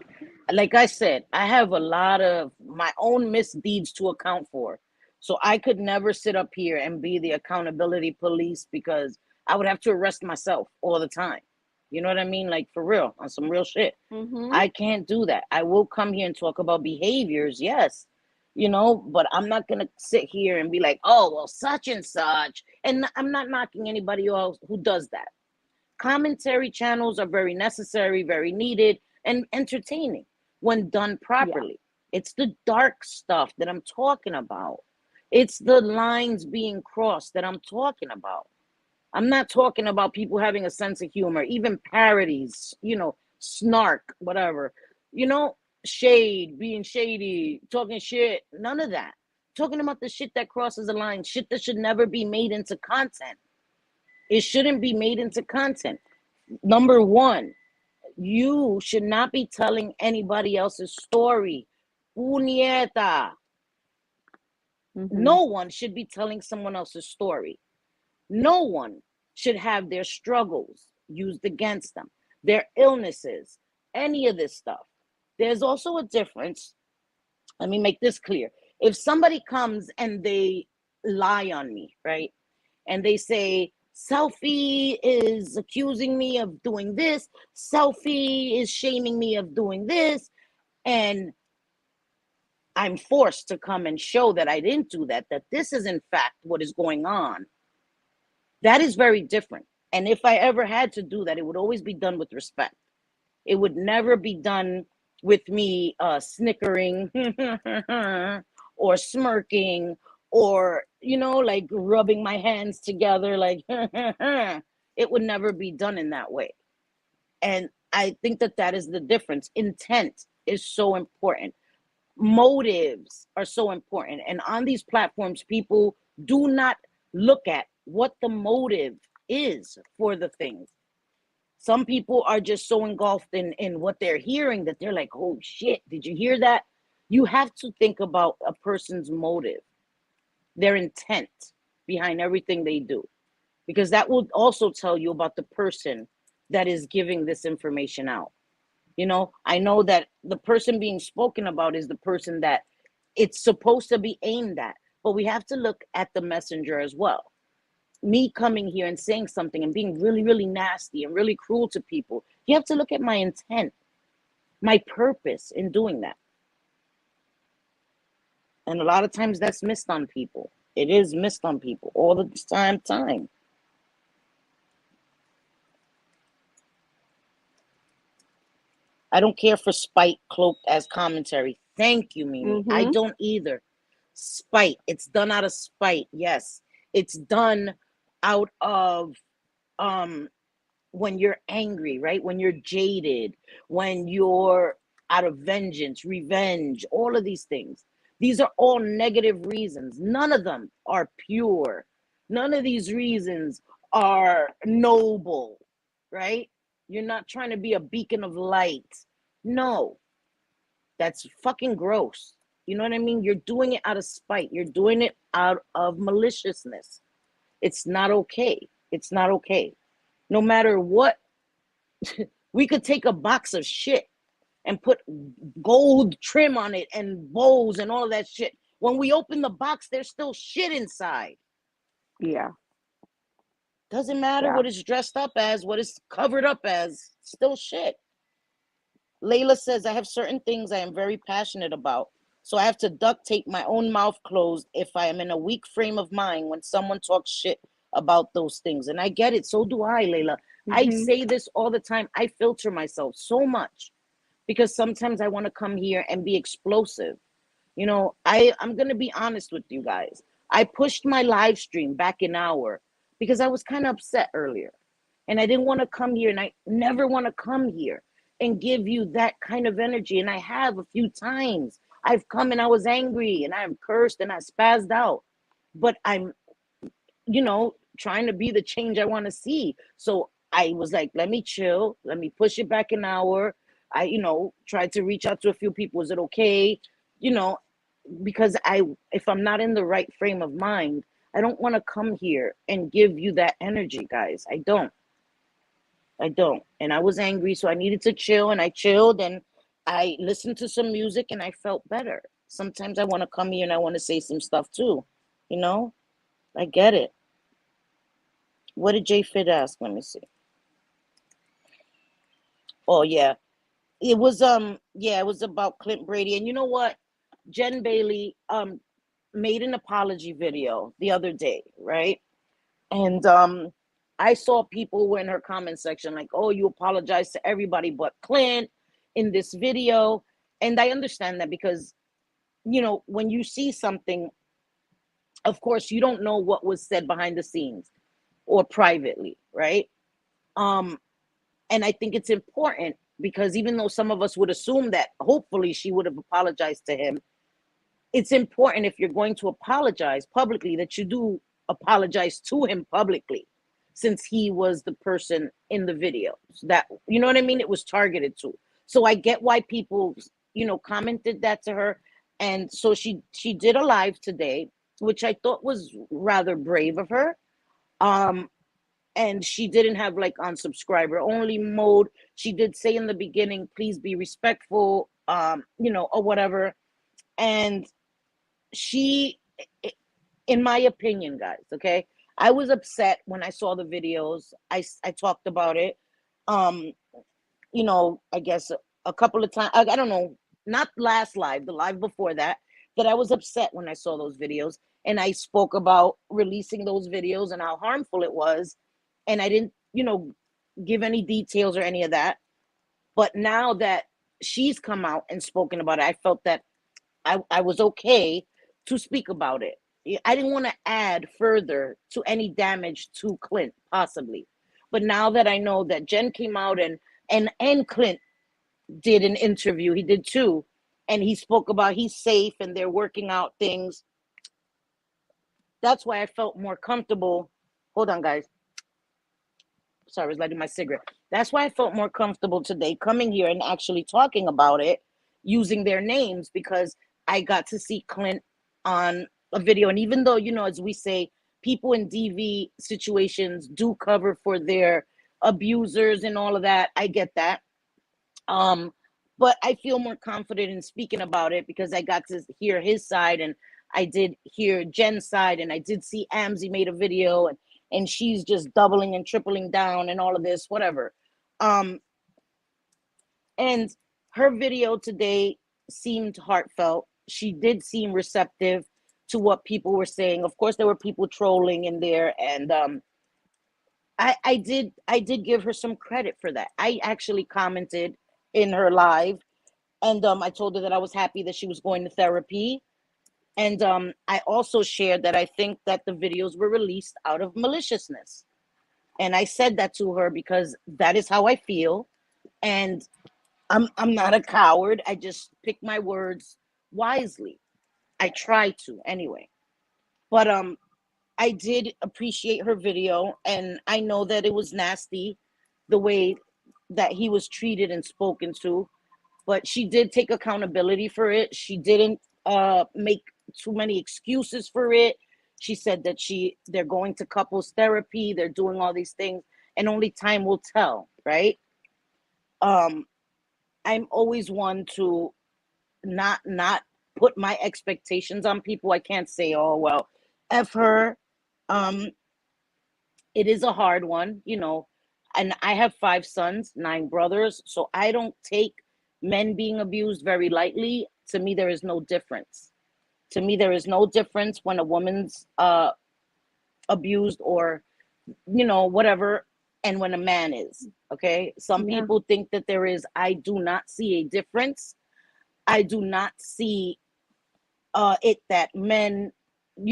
B: Like I said, I have a lot of my own misdeeds to account for. So I could never sit up here and be the accountability police, because I would have to arrest myself all the time. You know what I mean? Like, for real, on some real shit. I can't do that. I will come here and talk about behaviors, yes, but I'm not going to sit here and be like, oh, well, such and such. And I'm not knocking anybody else who does that. Commentary channels are very necessary, very needed, and entertaining when done properly. Yeah. It's the dark stuff that I'm talking about. It's the lines being crossed that I'm talking about. I'm not talking about people having a sense of humor, even parodies, snark, whatever, shade, being shady, talking shit, none of that. Talking about the shit that crosses the line, shit that should never be made into content. It shouldn't be made into content. Number one, You should not be telling anybody else's story. Puñeta. No one should be telling someone else's story. No one should have their struggles used against them, their illnesses, any of this stuff. There's also a difference. Let me make this clear. If somebody comes and they lie on me, right? And they say, Selfie is accusing me of doing this. Selfie is shaming me of doing this. And I'm forced to come and show that I didn't do that, that this is in fact what is going on. That is very different. And if I ever had to do that, it would always be done with respect. It would never be done with me snickering or smirking or, like rubbing my hands together, like, it would never be done in that way. And I think that is the difference. Intent is so important. Motives are so important. And on these platforms, people do not look at what the motive is for the things. Some people are just so engulfed in what they're hearing that they're like, oh shit, did you hear that? You have to think about a person's motive, their intent behind everything they do, because that will also tell you about the person that is giving this information out. I know that the person being spoken about is the person that it's supposed to be aimed at, but we have to look at the messenger as well. Me coming here and saying something and being really, really nasty and really cruel to people, you have to look at my intent, my purpose in doing that. And a lot of times that's missed on people. It is missed on people all the time. I don't care for spite cloaked as commentary. Thank you, Mimi. I don't either. Spite. It's done out of spite. Yes. It's done out of when you're angry, right? When you're jaded, when you're out of vengeance, revenge, all of these things. These are all negative reasons. None of them are pure. None of these reasons are noble, right? You're not trying to be a beacon of light. No, that's fucking gross. You know what I mean? You're doing it out of spite. You're doing it out of maliciousness. It's not okay. It's not okay. No matter what, we could take a box of shit and put gold trim on it and bows and all of that shit. When we open the box, there's still shit inside.
C: Yeah.
B: Doesn't matter what it's dressed up as, what it's covered up as, still shit. Layla says, I have certain things I am very passionate about, so I have to duct tape my own mouth closed if I am in a weak frame of mind when someone talks shit about those things. And I get it. So do I, Layla. I say this all the time. I filter myself so much because sometimes I want to come here and be explosive. I'm going to be honest with you guys. I pushed my live stream back an hour because I was kind of upset earlier and I didn't want to come here, and I never want to come here and give you that kind of energy. And I have a few times. I've come and I was angry and I've cursed and I spazzed out, but I'm, trying to be the change I want to see. So I was like, let me chill. Let me push it back an hour. I, tried to reach out to a few people. Is it okay? Because if I'm not in the right frame of mind, I don't want to come here and give you that energy, guys. I don't. And I was angry, so I needed to chill, and I chilled, and I listened to some music, and I felt better. Sometimes I want to come here and I want to say some stuff too. I get it. What did J Fit ask? Let me see. Oh yeah. It was it was about Clint Brady. And you know what? Jen Bailey made an apology video the other day, right? And I saw people were in her comment section like, oh, you apologize to everybody but Clint in this video. And I understand that because, when you see something, of course, you don't know what was said behind the scenes or privately, right? And I think it's important because even though some of us would assume that hopefully she would have apologized to him, it's important if you're going to apologize publicly that you do apologize to him publicly. since he was the person in the video. That, you know what I mean? It was targeted to. So I get why people, commented that to her. And so she did a live today, which I thought was rather brave of her. And she didn't have like on subscriber only mode. She did say in the beginning, please be respectful, or whatever. And she, in my opinion, guys, okay, I was upset when I saw the videos. I talked about it. I guess a couple of times. I don't know, not last live, the live before that I was upset when I saw those videos. And I spoke about releasing those videos and how harmful it was. And I didn't, give any details or any of that. But now that she's come out and spoken about it, I felt that I was okay to speak about it. I didn't want to add further to any damage to Clint, possibly. But now that I know that Jen came out and Clint did an interview, he did too, and he spoke about he's safe and they're working out things. That's why I felt more comfortable. Hold on, guys. Sorry, I was lighting my cigarette. That's why I felt more comfortable today coming here and actually talking about it using their names, because I got to see Clint on a video. And even though, as we say, people in DV situations do cover for their abusers and all of that, I get that. But I feel more confident in speaking about it because I got to hear his side, and I did hear Jen's side, and I did see Amzi made a video, and she's just doubling and tripling down and all of this, whatever. And her video today seemed heartfelt. She did seem receptive to what people were saying. Of course, there were people trolling in there, and I did give her some credit for that. I actually commented in her live, and I told her that I was happy that she was going to therapy. And I also shared that I think that the videos were released out of maliciousness. And I said that to her because that is how I feel. And I'm not a coward. I just pick my words wisely. I try to anyway. But I did appreciate her video, and I know that it was nasty the way that he was treated and spoken to, but she did take accountability for it. She didn't make too many excuses for it. She said that they're going to couples therapy, they're doing all these things, and only time will tell, right? I'm always one to not put my expectations on people. I can't say, oh well, F her. It is a hard one, and I have 5 sons, 9 brothers, so I don't take men being abused very lightly. To me, there is no difference. To me, there is no difference when a woman's abused or, whatever, and when a man is, okay? Some people think that there is. I do not see a difference. I do not see it that men,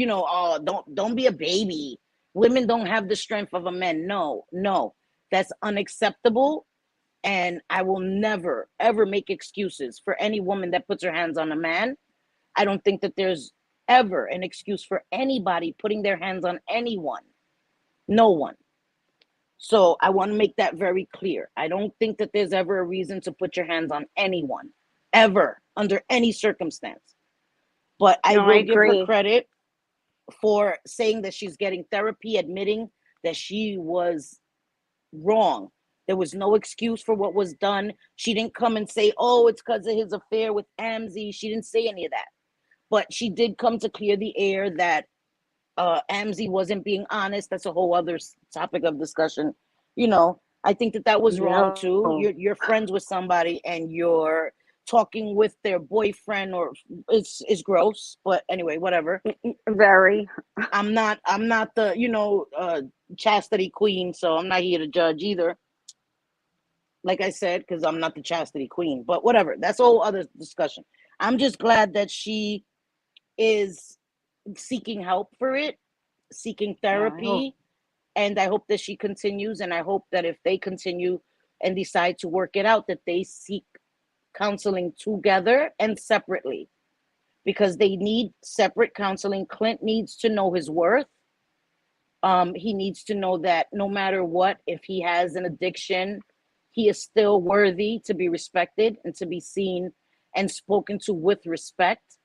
B: oh, don't be a baby. Women don't have the strength of a man. No, that's unacceptable. And I will never, ever make excuses for any woman that puts her hands on a man. I don't think that there's ever an excuse for anybody putting their hands on anyone. No one. So I want to make that very clear. I don't think that there's ever a reason to put your hands on anyone, ever, under any circumstance. But I will give her credit for saying that she's getting therapy, admitting that she was wrong. There was no excuse for what was done. She didn't come and say, oh, it's because of his affair with Amzi. She didn't say any of that. But she did come to clear the air that Amzi wasn't being honest. That's a whole other topic of discussion. I think that was wrong too. You're friends with somebody and you're talking with their boyfriend, or it's gross. But anyway, whatever.
C: Very.
B: I'm not the chastity queen, so I'm not here to judge either. Like I said, because I'm not the chastity queen. But whatever. That's a whole other discussion. I'm just glad that she is seeking help for it, seeking therapy, and I hope that she continues, and I hope that if they continue and decide to work it out, that they seek counseling together and separately, because they need separate counseling. Clint needs to know his worth. He needs to know that no matter what, if he has an addiction, he is still worthy to be respected and to be seen and spoken to with respect.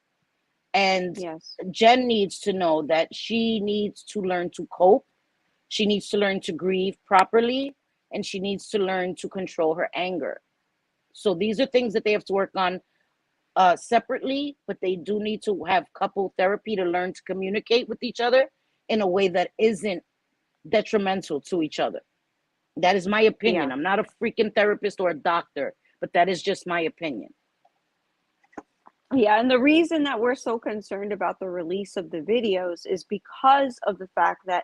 B: And
C: Yes.
B: Jen needs to know that she needs to learn to cope. She needs to learn to grieve properly, and she needs to learn to control her anger. So these are things that they have to work on separately, but they do need to have couple therapy to learn to communicate with each other in a way that isn't detrimental to each other. That is my opinion.
C: Yeah.
B: I'm not a freaking therapist or a doctor, but that is just my opinion.
C: Yeah, and the reason that we're so concerned about the release of the videos is because of the fact that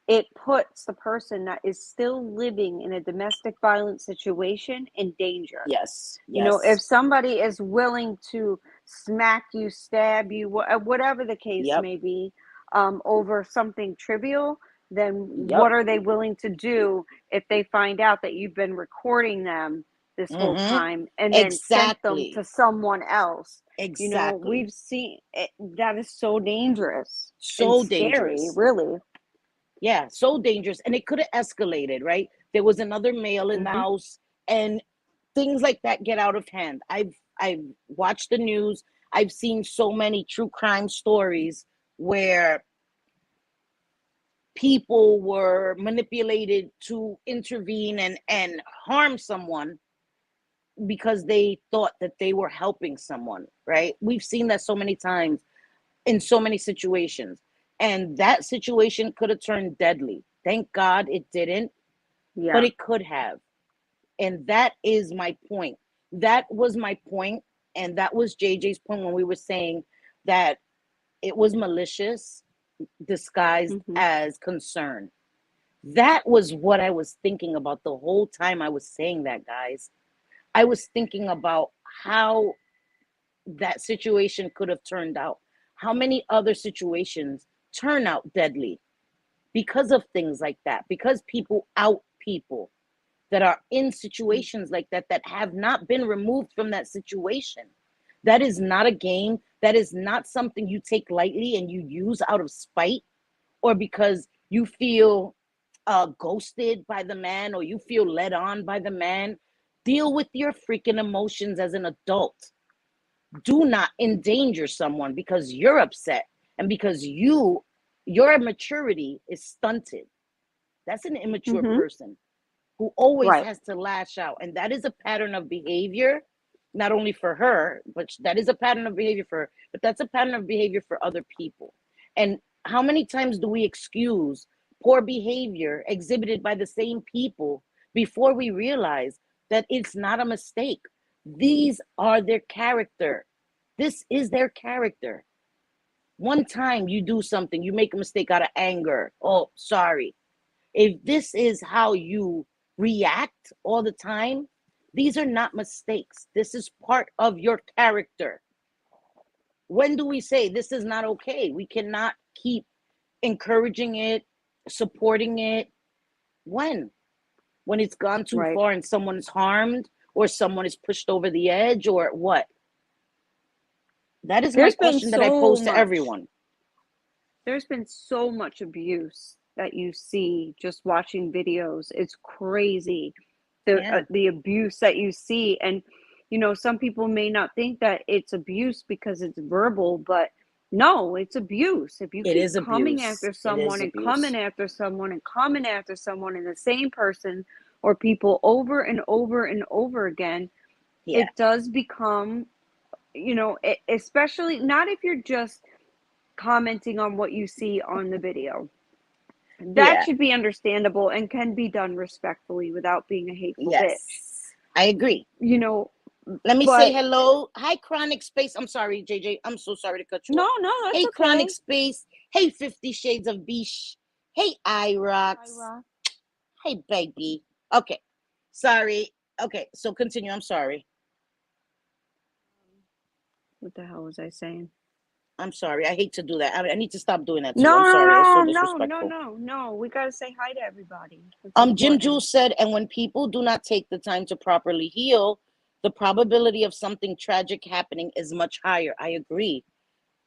C: it puts the person that is still living in a domestic violence situation in danger.
B: Yes.
C: You know, if somebody is willing to smack you, stab you, whatever the case
B: Yep.
C: may be, over something trivial, then
B: Yep.
C: what are they willing to do if they find out that you've been recording them this whole time and then sent them
B: Exactly.
C: to someone else? You know,
B: Exactly.
C: we've seen it, that is so dangerous.
B: So
C: and scary,
B: dangerous.
C: really.
B: Yeah, so dangerous. And it could have escalated, right? There was another male in the house, and things like that get out of hand. I've watched the news. I've seen so many true crime stories where people were manipulated to intervene and harm someone because they thought that they were helping someone, right? We've seen that so many times in so many situations. And that situation could have turned deadly. Thank God it didn't,
C: Yeah.
B: but it could have. And that is my point. That was my point, and that was JJ's point when we were saying that it was malicious disguised as concern. That was what I was thinking about the whole time I was saying that, guys. I was thinking about how that situation could have turned out. How many other situations turn out deadly because of things like that, because people out people that are in situations like that that have not been removed from that situation. That is not a game. That is not something you take lightly and you use out of spite or because you feel ghosted by the man or you feel led on by the man. Deal with your freaking emotions as an adult. Do not endanger someone because you're upset and because your maturity is stunted. That's an immature person who always has to lash out. And that is a pattern of behavior, not only for her, but that is a pattern of behavior for her, but that's a pattern of behavior for other people. And how many times do we excuse poor behavior exhibited by the same people before we realize that it's not a mistake? These are their character. This is their character. One time you do something, you make a mistake out of anger. Oh, sorry. If this is how you react all the time, these are not mistakes. This is part of your character. When do we say this is not okay? We cannot keep encouraging it, supporting it. When it's gone too far and someone is harmed or someone is pushed over the edge or what? That is my question that I pose to everyone.
C: There's been so much abuse that you see just watching videos. It's crazy. The abuse that you see. And, you know, some people may not think that it's abuse because it's verbal, but no, it's abuse. If you keep coming after someone and coming after someone and coming after someone and the same person or people over and over and over again, it does become, you know, especially not if you're just commenting on what you see on the video. That should be understandable and can be done respectfully without being a hateful bitch.
B: I agree.
C: You know,
B: let me say hello. Hi, Chronic Space. I'm sorry, JJ. I'm so sorry to cut you off.
C: No, that's
B: hey,
C: okay.
B: Chronic Space. Hey, 50 Shades of Beige. Hey, Irox. Hey, baby. Okay. Sorry. Okay, so continue. I'm sorry.
C: What the hell was I saying?
B: I'm sorry. I hate to do that. I need to stop doing that to you. I'm sorry. I was so disrespectful.
C: No. We got to say hi to everybody.
B: Jim Jules said, and when people do not take the time to properly heal, the probability of something tragic happening is much higher. I agree.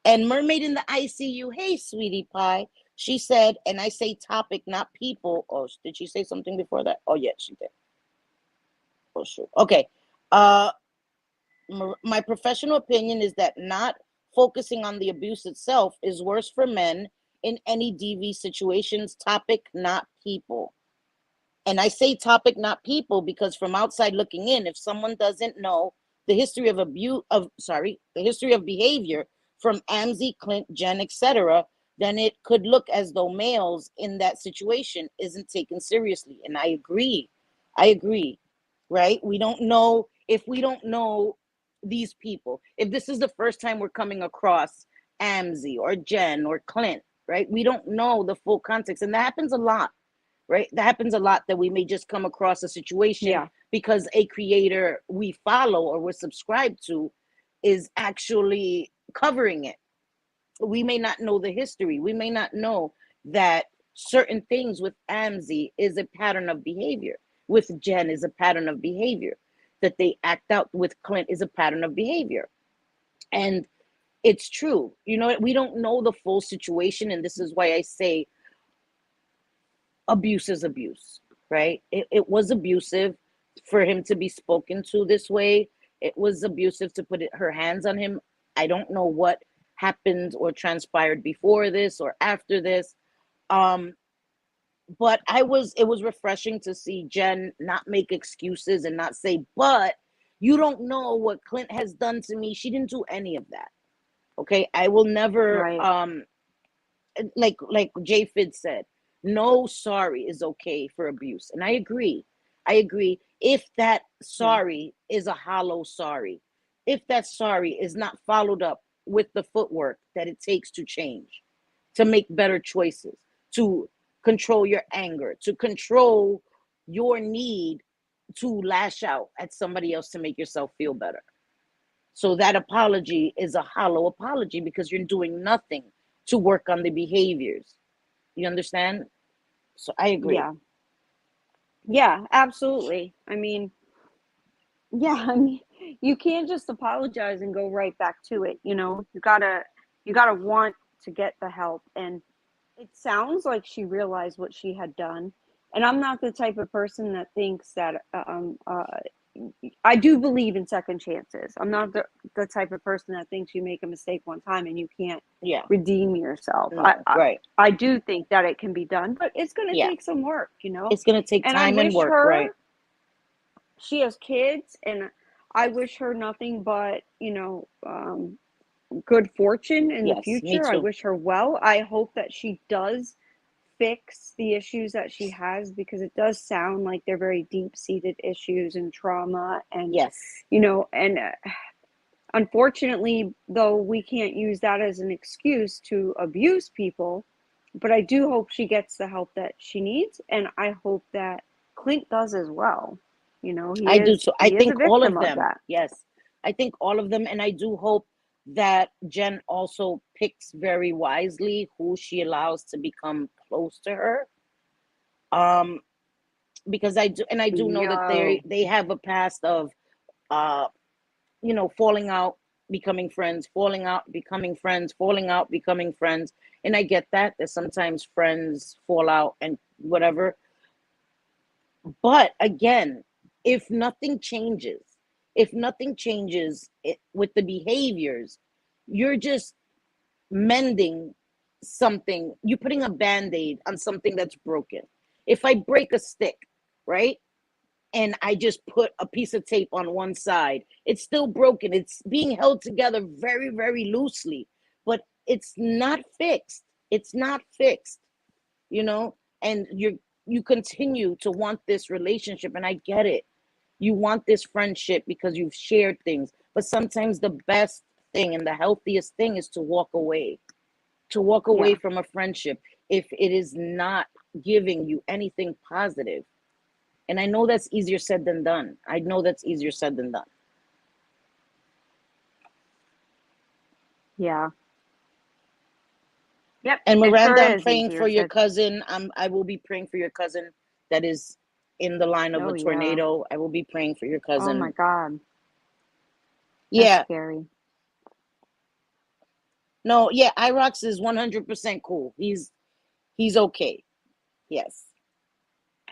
B: And Mermaid in the ICU, hey, sweetie pie. She said, and I say topic, not people. Oh, did she say something before that? Oh, yeah, she did. Oh, shoot. Okay. My professional opinion is that not focusing on the abuse itself is worse for men in any DV situations. Topic, not people. And I say topic, not people, because from outside looking in, if someone doesn't know the history of the history of behavior from Amzi, Clint, Jen, etc., then it could look as though males in that situation isn't taken seriously. And I agree. Right? We don't know, if we don't know these people, if this is the first time we're coming across Amzi or Jen or Clint, right? We don't know the full context. And that happens a lot. Right? That happens a lot, that we may just come across a situation because a creator we follow or we're subscribed to is actually covering it. We may not know the history. We may not know that certain things with Amzi is a pattern of behavior. With Jen is a pattern of behavior. That they act out with Clint is a pattern of behavior. And it's true. You know, we don't know the full situation. And this is why I say abuse is abuse, right? It was abusive for him to be spoken to this way. It was abusive to put her hands on him. I don't know what happened or transpired before this or after this. But it was refreshing to see Jen not make excuses and not say, but you don't know what Clint has done to me. She didn't do any of that. Okay. I will never, like J Fid said, no sorry is okay for abuse. And I agree. If that sorry is a hollow sorry, if that sorry is not followed up with the footwork that it takes to change, to make better choices, to control your anger, to control your need to lash out at somebody else to make yourself feel better. So that apology is a hollow apology because you're doing nothing to work on the behaviors. You understand? So I agree.
C: Yeah, absolutely. I mean, you can't just apologize and go right back to it. You know, you gotta want to get the help. And it sounds like she realized what she had done. And I'm not the type of person that thinks that I do believe in second chances. I'm not the type of person that thinks you make a mistake one time and you can't redeem yourself.
B: No,
C: I do think that it can be done, but it's going to take some work, you know?
B: It's going to take time and work, right?
C: She has kids, and I wish her nothing but, you know, good fortune in the future. I wish her well. I hope that she does fix the issues that she has, because it does sound like they're very deep-seated issues and trauma, and you know, and unfortunately, though, we can't use that as an excuse to abuse people, but I do hope she gets the help that she needs, and I hope that Clint does as well. You know,
B: I do too. I think all of them. Yes, I think all of them, and I do hope that Jen also picks very wisely who she allows to become close to her. Because I do know that they have a past of you know, falling out, becoming friends, falling out, becoming friends, falling out, becoming friends. And I get that sometimes friends fall out and whatever. But again, if nothing changes with the behaviors, you're just mending something. You're putting a band-aid on something that's broken. If I break a stick, right, and I just put a piece of tape on one side, it's still broken. It's being held together very, very loosely, but it's not fixed. You know, and you continue to want this relationship, and I get it. You want this friendship because you've shared things, but sometimes the best thing and the healthiest thing is to walk away from a friendship if it is not giving you anything positive. And I know that's easier said than done.
C: Yeah. Yep.
B: And Miranda, I'm praying for your cousin. I will be praying for your cousin that is in the line of a tornado. I will be praying for your cousin.
C: Oh my God.
B: That's
C: scary.
B: No, IROX is 100% cool. He's He's okay. Yes.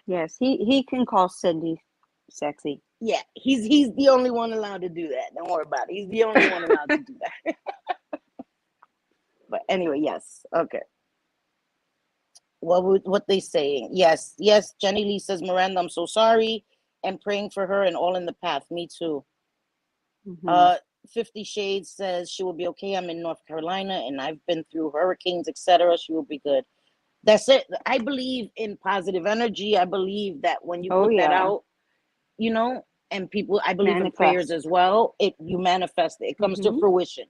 C: Yes, he can call Cindy sexy.
B: Yeah, he's the only one allowed to do that. Don't worry about it. He's the only one allowed to do that. But anyway, yes. Okay. What they saying? Yes, yes. Jenny Lee says, Miranda, I'm so sorry, and praying for her and all in the path. Me too. 50 Shades says she will be okay. I'm in North Carolina and I've been through hurricanes, etc. She will be good. That's it. I believe in positive energy. I believe that when you put that out, you know, and people, I believe in prayers as well. You manifest it. It comes to fruition.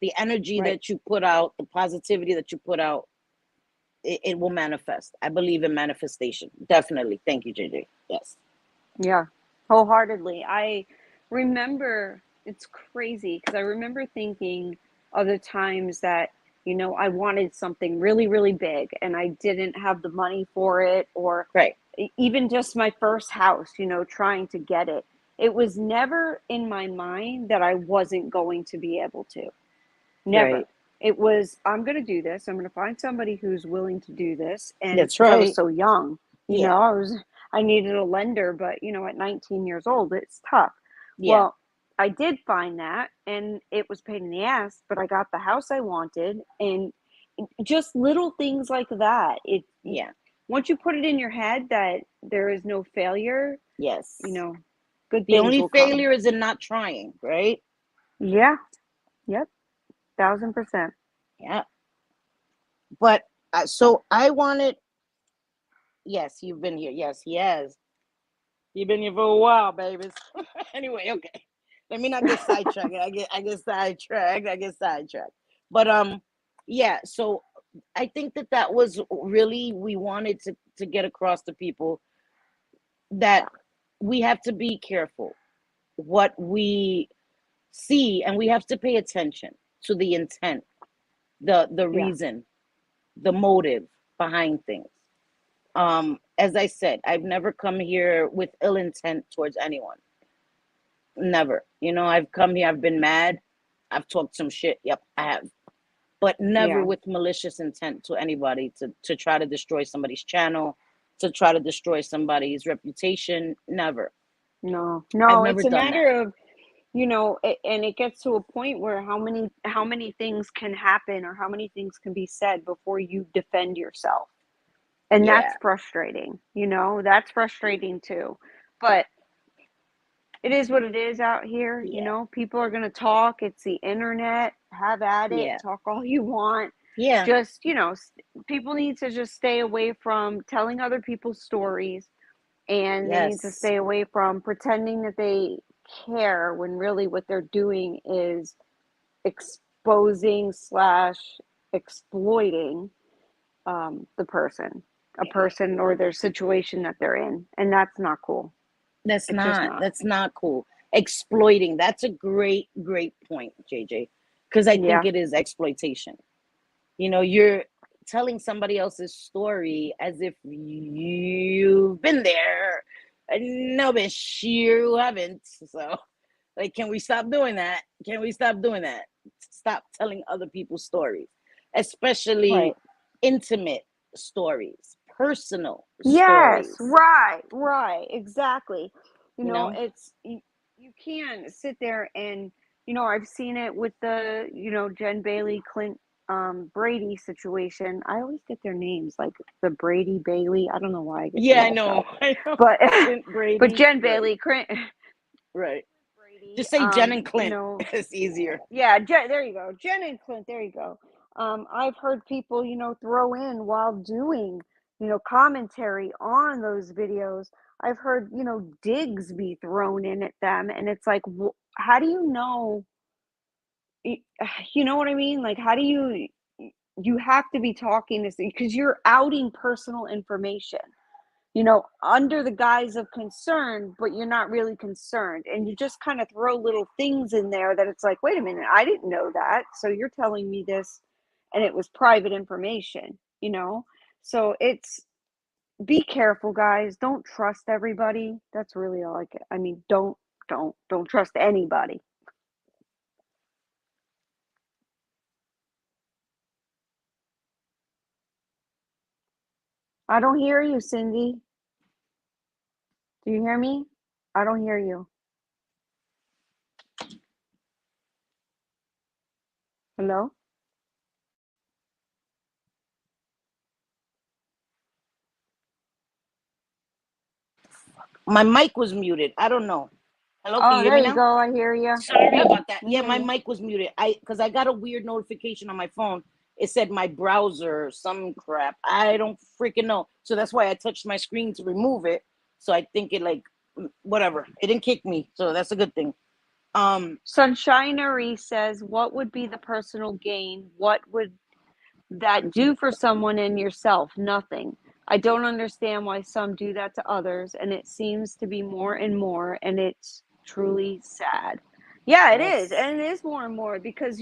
B: The energy that you put out, the positivity that you put out, it will manifest. I believe in manifestation. Definitely. Thank you, JJ. Yes.
C: Yeah, wholeheartedly. I remember, it's crazy because I remember thinking other times that, you know, I wanted something really, really big and I didn't have the money for it, or even just my first house, you know, trying to get it. It was never in my mind that I wasn't going to be able to. Never.
B: Right.
C: It was, I'm going to do this. I'm going to find somebody who's willing to do this. And
B: that's
C: I
B: right.
C: was so young, you know, I needed a lender, but you know, at 19 years old, it's tough. Well, I did find that, and it was pain in the ass, but I got the house I wanted, and just little things like that. Once you put it in your head that there is no failure, you know, good things.
B: The only
C: will
B: failure
C: come.
B: is in not trying, right?
C: Yeah. Yep. 1000%.
B: Yeah. But so I wanted. Yes, you've been here. Yes, he has. You've been here for a while, babies. Anyway, okay. Let me not get sidetracked. I get sidetracked. But yeah. So I think that was really, we wanted to get across to people that we have to be careful what we see, and we have to pay attention to the intent, the reason, the motive behind things. As I said, I've never come here with ill intent towards anyone. Never. You know, I've come here, I've been mad, I've talked some shit. Yep, I have. But never with malicious intent to anybody to try to destroy somebody's channel, to try to destroy somebody's reputation. Never.
C: No,
B: It's
C: a matter of, you know, and it gets to a point where how many things can happen, or how many things can be said before you defend yourself. And that's frustrating, you know, that's frustrating too. But it is what it is out here. You know, people are going to talk. It's the internet. Have at it. Talk all you want. Just, you know, people need to just stay away from telling other people's stories, and they need to stay away from pretending that they care when really what they're doing is exposing / exploiting the person, a person or their situation that they're in, and that's not cool.
B: That's not cool. Exploiting, that's a great point, JJ, because I think it is exploitation. You know, you're telling somebody else's story as if you've been there. No, bitch, you haven't. So, like, can we stop doing that? Stop telling other people's stories, especially intimate stories, personal stories.
C: Right, exactly. You know, it's you can sit there and, you know, I've seen it with the, you know, Jen Bailey, Clint Brady situation. I always get their names, like the Brady Bailey. I don't know why I get
B: I know.
C: But
B: Brady,
C: but Jen Bailey, Clint,
B: right.
C: Brady,
B: Just say Jen and Clint.
C: You know,
B: it's easier.
C: Yeah, there you go. Jen and Clint, there you go. I've heard people, you know, throw in while doing, you know, commentary on those videos. I've heard, you know, digs be thrown in at them, and it's like, how do you know? You know what I mean? Like, how do you have to be talking this, because you're outing personal information, you know, under the guise of concern, but you're not really concerned. And you just kind of throw little things in there that it's like, wait a minute, I didn't know that. So you're telling me this, and it was private information, you know? So be careful, guys. Don't trust everybody. That's really all I mean, don't trust anybody. I don't hear you, Cindy. Do you hear me? I don't hear you. Hello?
B: My mic was muted. I don't know. Hello, can
C: Oh,
B: you hear
C: there
B: me
C: you
B: now?
C: go. I hear you.
B: Sorry
C: Yep,
B: about that.
C: I
B: Yeah,
C: hear
B: my
C: you.
B: mic was muted. Because I got a weird notification on my phone. It said my browser, some crap. I don't freaking know. So that's why I touched my screen to remove it. So I think it like whatever. It didn't kick me. So that's a good thing.
C: Sunshinery says, what would be the personal gain? What would that do for someone and yourself? Nothing. I don't understand why some do that to others, and it seems to be more and more, and it's truly sad. Yeah, it is.
B: Yes.
C: And it is more and more because,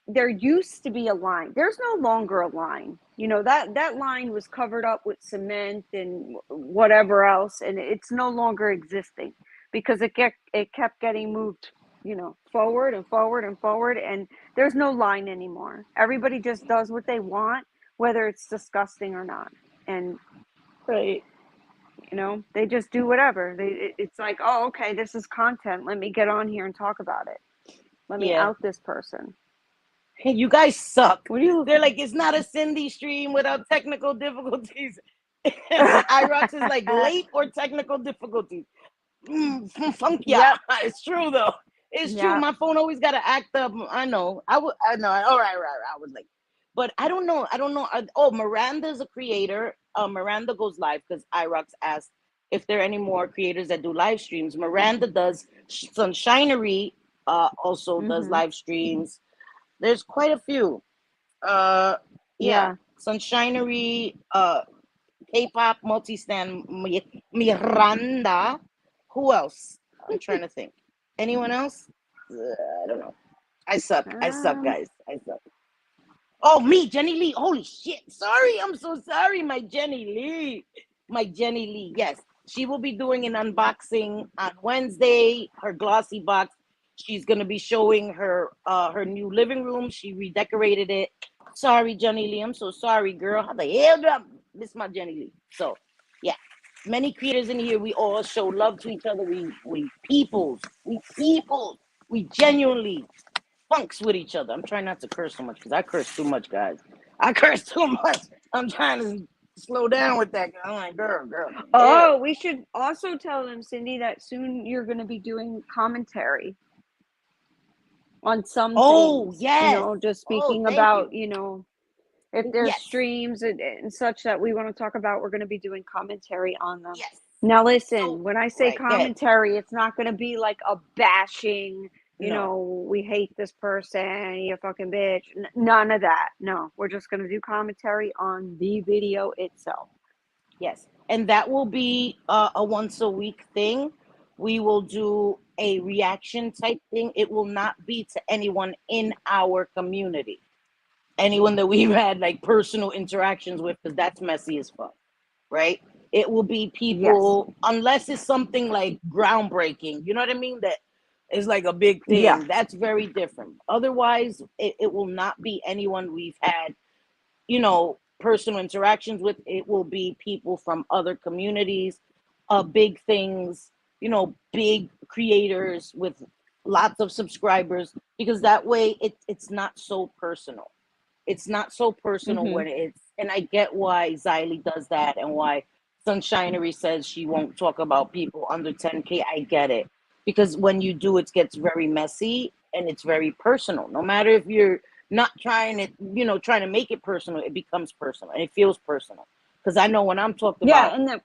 C: there used to be a line. There's no longer a line. That line was covered up with cement and whatever else, and it's no longer existing because it kept getting moved, forward and forward and forward, and there's no line anymore. Everybody just does what they want, whether it's disgusting or not. And
B: Right.
C: they just do whatever. It's like, oh, okay, this is content. Let me get on here and talk about it. Let me
B: Yeah.
C: out this person.
B: Hey, you guys suck.
C: What do you?
B: They're like, it's not a Cindy stream without technical difficulties. IROX is like late or technical difficulties. Funk yeah.
C: Yep.
B: It's true though. It's true.
C: Yeah.
B: My phone always got to act up. I know. I know. All right. I was like, but I don't know. Oh, Miranda's a creator. Miranda goes live because IROX asked if there are any more creators that do live streams. Miranda does. Sunshinery also does live streams. There's quite a few. Yeah.
C: Yeah.
B: Sunshinery, K-pop multi-stand Miranda. Who else? I'm trying to think. Anyone else? I don't know. I suck, guys. I suck. Oh, me, Jenny Lee. Holy shit. Sorry. I'm so sorry, my Jenny Lee. My Jenny Lee. Yes. She will be doing an unboxing on Wednesday, her glossy box. She's gonna be showing her new living room. She redecorated it. Sorry, Jenny Lee. I'm so sorry, girl. How the hell do I miss my Jenny Lee? So yeah. Many creators in here, we all show love to each other. We peoples. We genuinely funks with each other. I'm trying not to curse so much because I curse too much, guys. I curse too much. I'm trying to slow down with that. I'm like, girl.
C: Oh, we should also tell them, Cindy, that soon you're going to be doing commentary on some things.
B: Yes.
C: Just speaking about, if there's streams and such that we want to talk about, we're going to be doing commentary on them.
B: Yes.
C: Now, listen, when I say commentary, it's not going to be like a bashing, we hate this person, you fucking bitch. None of that. No, we're just going to do commentary on the video itself.
B: Yes. And that will be a once a week thing. We will do a reaction type thing. It will not be to anyone in our community. Anyone that we've had like personal interactions with, because that's messy as fuck. Right? It will be people, unless it's something like groundbreaking, you know what I mean? That is like a big thing. Yeah. That's very different. Otherwise, it will not be anyone we've had, personal interactions with. It will be people from other communities, big things, big creators with lots of subscribers, because that way it's not so personal. It's not so personal when it's, and I get why Xylee does that and why Sunshinery says she won't talk about people under 10K. I get it. Because when you do, it gets very messy and it's very personal. No matter if you're not trying to make it personal, it becomes personal and it feels personal. Because I know when I'm talking about,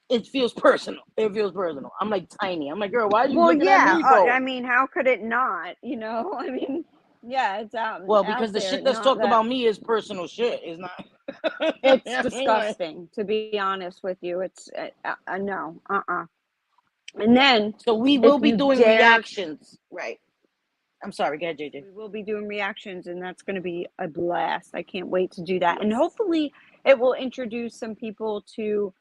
B: it feels personal. It feels personal. I'm like tiny. I'm like, girl, why are you looking at me, bro?
C: I mean, how could it not? I mean, yeah, it's out.
B: Well, because the shit that's talked about me is personal shit. It's not.
C: It's disgusting, to be honest with you. It's no, And then,
B: so we will be doing reactions, right? I'm sorry, go ahead, JJ.
C: We will be doing reactions, and that's going to be a blast. I can't wait to do that. Yes. And hopefully, it will introduce some people to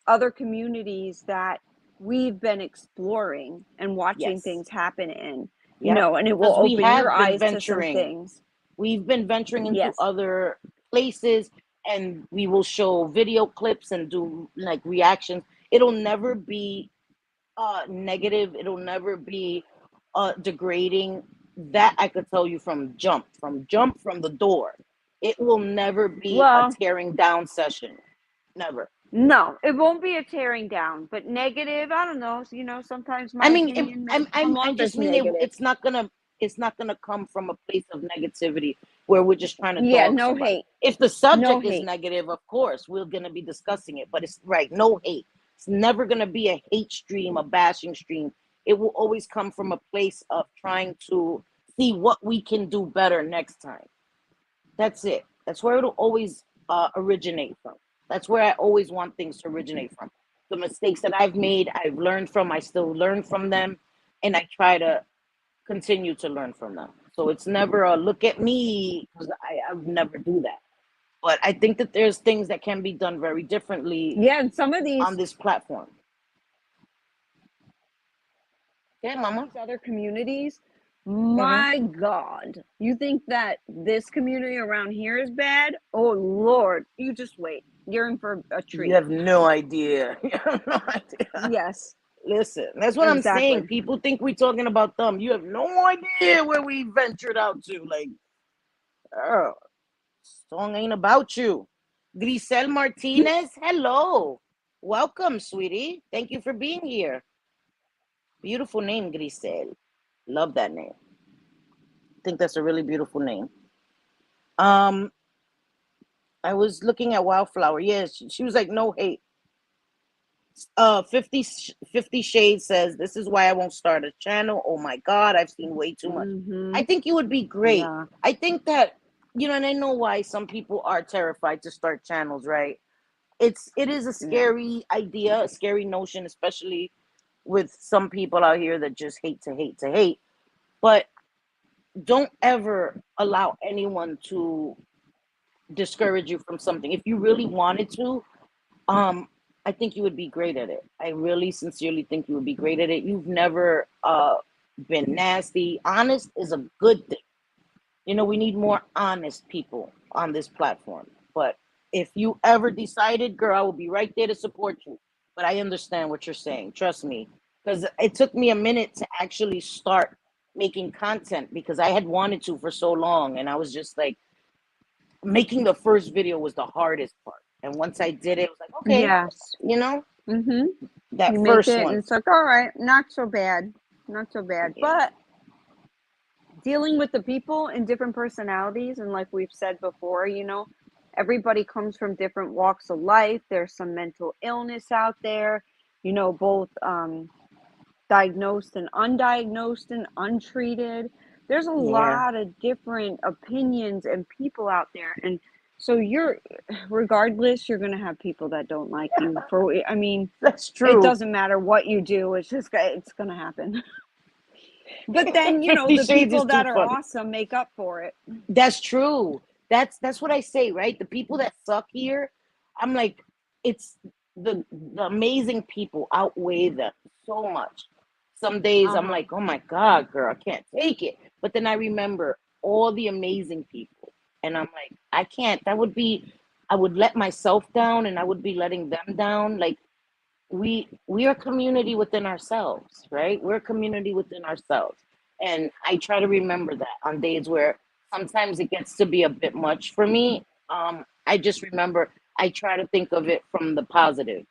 C: other communities that we've been exploring and watching things happen in. And it will open your eyes to some things.
B: We've been venturing into other places, and we will show video clips and do like reactions. It'll never be negative. It'll never be degrading. That I could tell you from jump, from the door. It will never be a
C: Well,
B: tearing down session. Never.
C: no, it won't be a tearing down, but negative. I don't know. Sometimes
B: I
C: my
B: mean, if,
C: opinion may come
B: I
C: off
B: just
C: as
B: mean
C: negative.
B: it's not gonna come from a place of negativity where we're just trying to
C: Yeah,
B: dog
C: no
B: somebody.
C: hate.
B: If the
C: No
B: subject is
C: hate.
B: negative, of course we're gonna be discussing it. But it's right, no hate. It's never gonna be a hate stream, a bashing stream. It will always come from a place of trying to see what we can do better next time. That's it. That's where it'll always originate from. That's where I always want things to originate from. The mistakes that I've made, I've learned from. I still learn from them, and I try to continue to learn from them. So it's never a look at me, because I would never do that. But I think that there's things that can be done very differently
C: Yeah, and some of
B: on
C: these
B: this platform. Yeah, mama.
C: other communities,
B: Hmm.
C: my God, you think that this community around here is bad? Oh Lord, you just wait. You're in for a
B: You
C: treat.
B: have no idea. You have no idea.
C: Yes,
B: Listen, that's what I'm saying.
C: exactly.
B: People think we're talking about them. You have no idea where we ventured out to. Like, oh, song ain't about you. Grisel Martinez, hello. Welcome, sweetie. Thank you for being here. Beautiful name, Grisel. Love that name. I think that's a really beautiful name. Um, I was looking at Wildflower. Yes, she was like, no hate. 50 Shades says, this is why I won't start a channel. Oh my God, I've seen way too much.
C: Mm-hmm.
B: I think you would be great.
C: Yeah.
B: I think that, and I know why some people are terrified to start channels, right? It is a
C: Yeah.
B: scary idea, a scary notion, especially with some people out here that just hate to hate to hate. But don't ever allow anyone to discourage you from something. If you really wanted to, I think you would be great at it. I really sincerely think you would be great at it. You've never been nasty. Honest is a good thing. We need more honest people on this platform. But if you ever decided, girl, I will be right there to support you. But I understand what you're saying. Trust me. Because it took me a minute to actually start making content because I had wanted to for so long. And I was just like, making the first video was the hardest part. And once I did it, it was like, okay,
C: Yes.
B: you know,
C: Mm-hmm.
B: that
C: You make
B: first
C: it, and
B: one.
C: it's like, all right, not so bad, not so bad.
B: Yeah.
C: But dealing with the people and different personalities, and like we've said before, everybody comes from different walks of life. There's some mental illness out there, both diagnosed and undiagnosed and untreated. There's a
B: Yeah,
C: lot of different opinions and people out there. And so regardless, you're going to have people that don't like you
B: that's
C: it
B: true.
C: doesn't matter what you do. It's going to happen. But then,
B: 50
C: the
B: Shades is
C: people
B: too
C: that are
B: funny.
C: awesome make up for it.
B: That's true. That's what I say, right? The people that suck here, I'm like, it's the amazing people outweigh them so much. Some days I'm
C: Uh-huh.
B: like, oh my God, girl, I can't take it. But then I remember all the amazing people. And I'm like, I can't. I would let myself down and I would be letting them down. Like we are a community within ourselves, right? We're a community within ourselves. And I try to remember that on days where sometimes it gets to be a bit much for me. I just remember I try to think of it from the positive.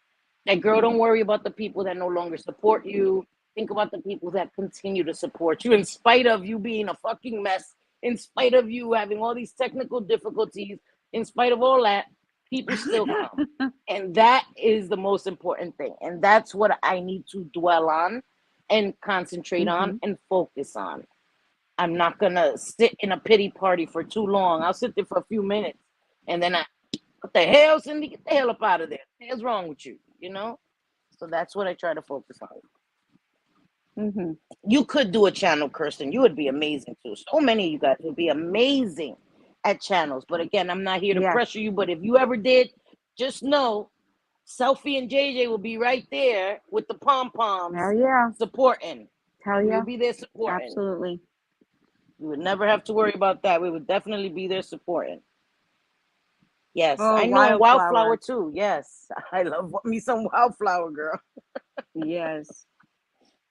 B: Like, girl, don't worry about the people that no longer support you. Think about the people that continue to support you in spite of you being a fucking mess, in spite of you having all these technical difficulties, in spite of all that, people still come. And that is the most important thing. And that's what I need to dwell on and concentrate on
C: Mm-hmm.
B: and focus on. I'm not going to sit in a pity party for too long. I'll sit there for a few minutes and then what the hell, Cindy? Get the hell up out of there. What the hell's wrong with you? So that's what I try to focus on.
C: Mm-hmm.
B: You could do a channel, Kirsten. You would be amazing too. So many of you guys would be amazing at channels. But again, I'm not here to
C: Yes.
B: pressure you. But if you ever did, just know Selfie and JJ will be right there with the pom poms
C: Hell yeah.
B: supporting.
C: Hell yeah.
B: We'll be there supporting.
C: Absolutely.
B: You would never have to worry about that. We would definitely be there supporting. Yes,
C: Oh,
B: I know, and Wildflower
C: Wildflower.
B: too. Yes, I love me some Wildflower, girl.
C: Yes.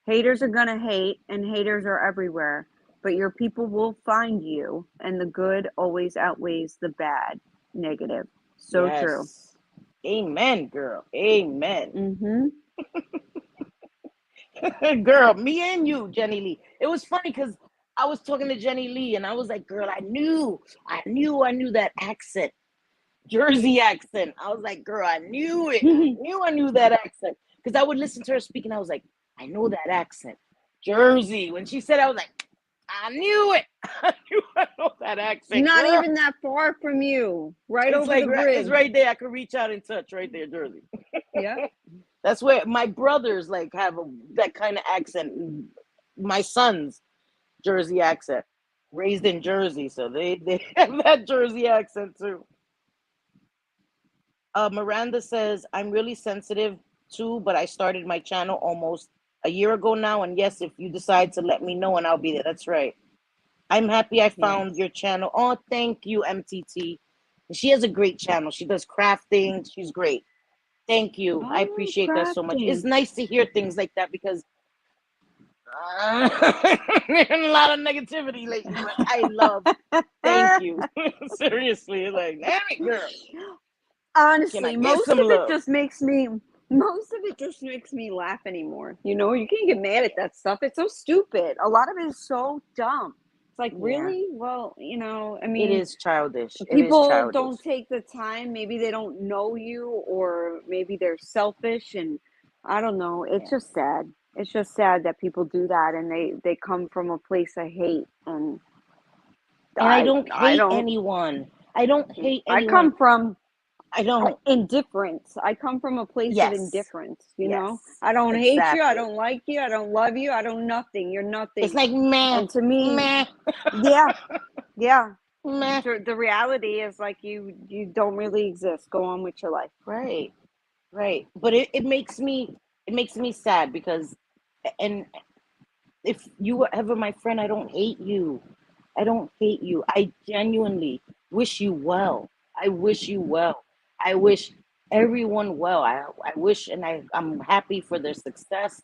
C: Haters are going to hate, and haters are everywhere. But your people will find you, and the good always outweighs the bad, negative. So true.
B: Yes. Amen, girl. Amen.
C: Mm-hmm.
B: Girl, me and you, Jenny Lee. It was funny because I was talking to Jenny Lee and I was like, girl, I knew that accent, Jersey accent. I was like, girl, I knew it. I knew that accent. Because I would listen to her speak and I was like, I know that accent. Jersey. When she said, I was like, I knew it. I know that accent.
C: Not
B: girl.
C: even that far from you. Right
B: It's
C: over
B: like
C: the bridge.
B: it's right there. I could reach out and touch right there, Jersey.
C: Yeah.
B: That's where my brothers like have that kind of accent. My son's Jersey accent, raised in Jersey, so they have that Jersey accent too. Miranda says, I'm really sensitive too, but I started my channel almost a year ago now. And yes, if you decide to let me know, and I'll be there. That's right. I'm happy I found
C: Yes.
B: your channel. Oh, thank you, MTT. She has a great channel. She does crafting. She's great. Thank you. I
C: Oh,
B: appreciate that so much. It's
C: crafting.
B: nice to hear things like that because there's a lot of negativity lately, but I love. Thank you. Seriously, like, damn it, girl. Can I
C: Honestly,
B: get some love?
C: most of it just makes me laugh anymore. You know, you can't get mad at that stuff. It's so stupid. A lot of it is so dumb. It's like,
B: Yeah,
C: really? Well, you know, I
B: it
C: mean,
B: is childish. It is
C: people
B: childish.
C: don't take the time. Maybe they don't know you, or maybe they're selfish, and I don't know. It's
B: Yeah.
C: just sad. It's just sad that people do that, and they come from a place of hate. And
B: And I
C: I
B: don't
C: I
B: hate
C: don't.
B: anyone. I don't hate
C: I
B: anyone.
C: come from
B: I don't.
C: indifference. I come from a place of
B: Yes.
C: indifference, you know?
B: Yes.
C: I don't hate you, I
B: Exactly.
C: don't like you, I don't love you, I don't nothing. You're
B: It's
C: nothing.
B: like meh,
C: And to me,
B: meh,
C: yeah, yeah.
B: meh.
C: The reality is like you don't really exist. Go on with your life.
B: Right. Right. But it makes me sad because and if you were ever my friend, I don't hate you. I don't hate you. I genuinely wish you well. I wish you well. I wish everyone well. I wish and I'm happy for their success.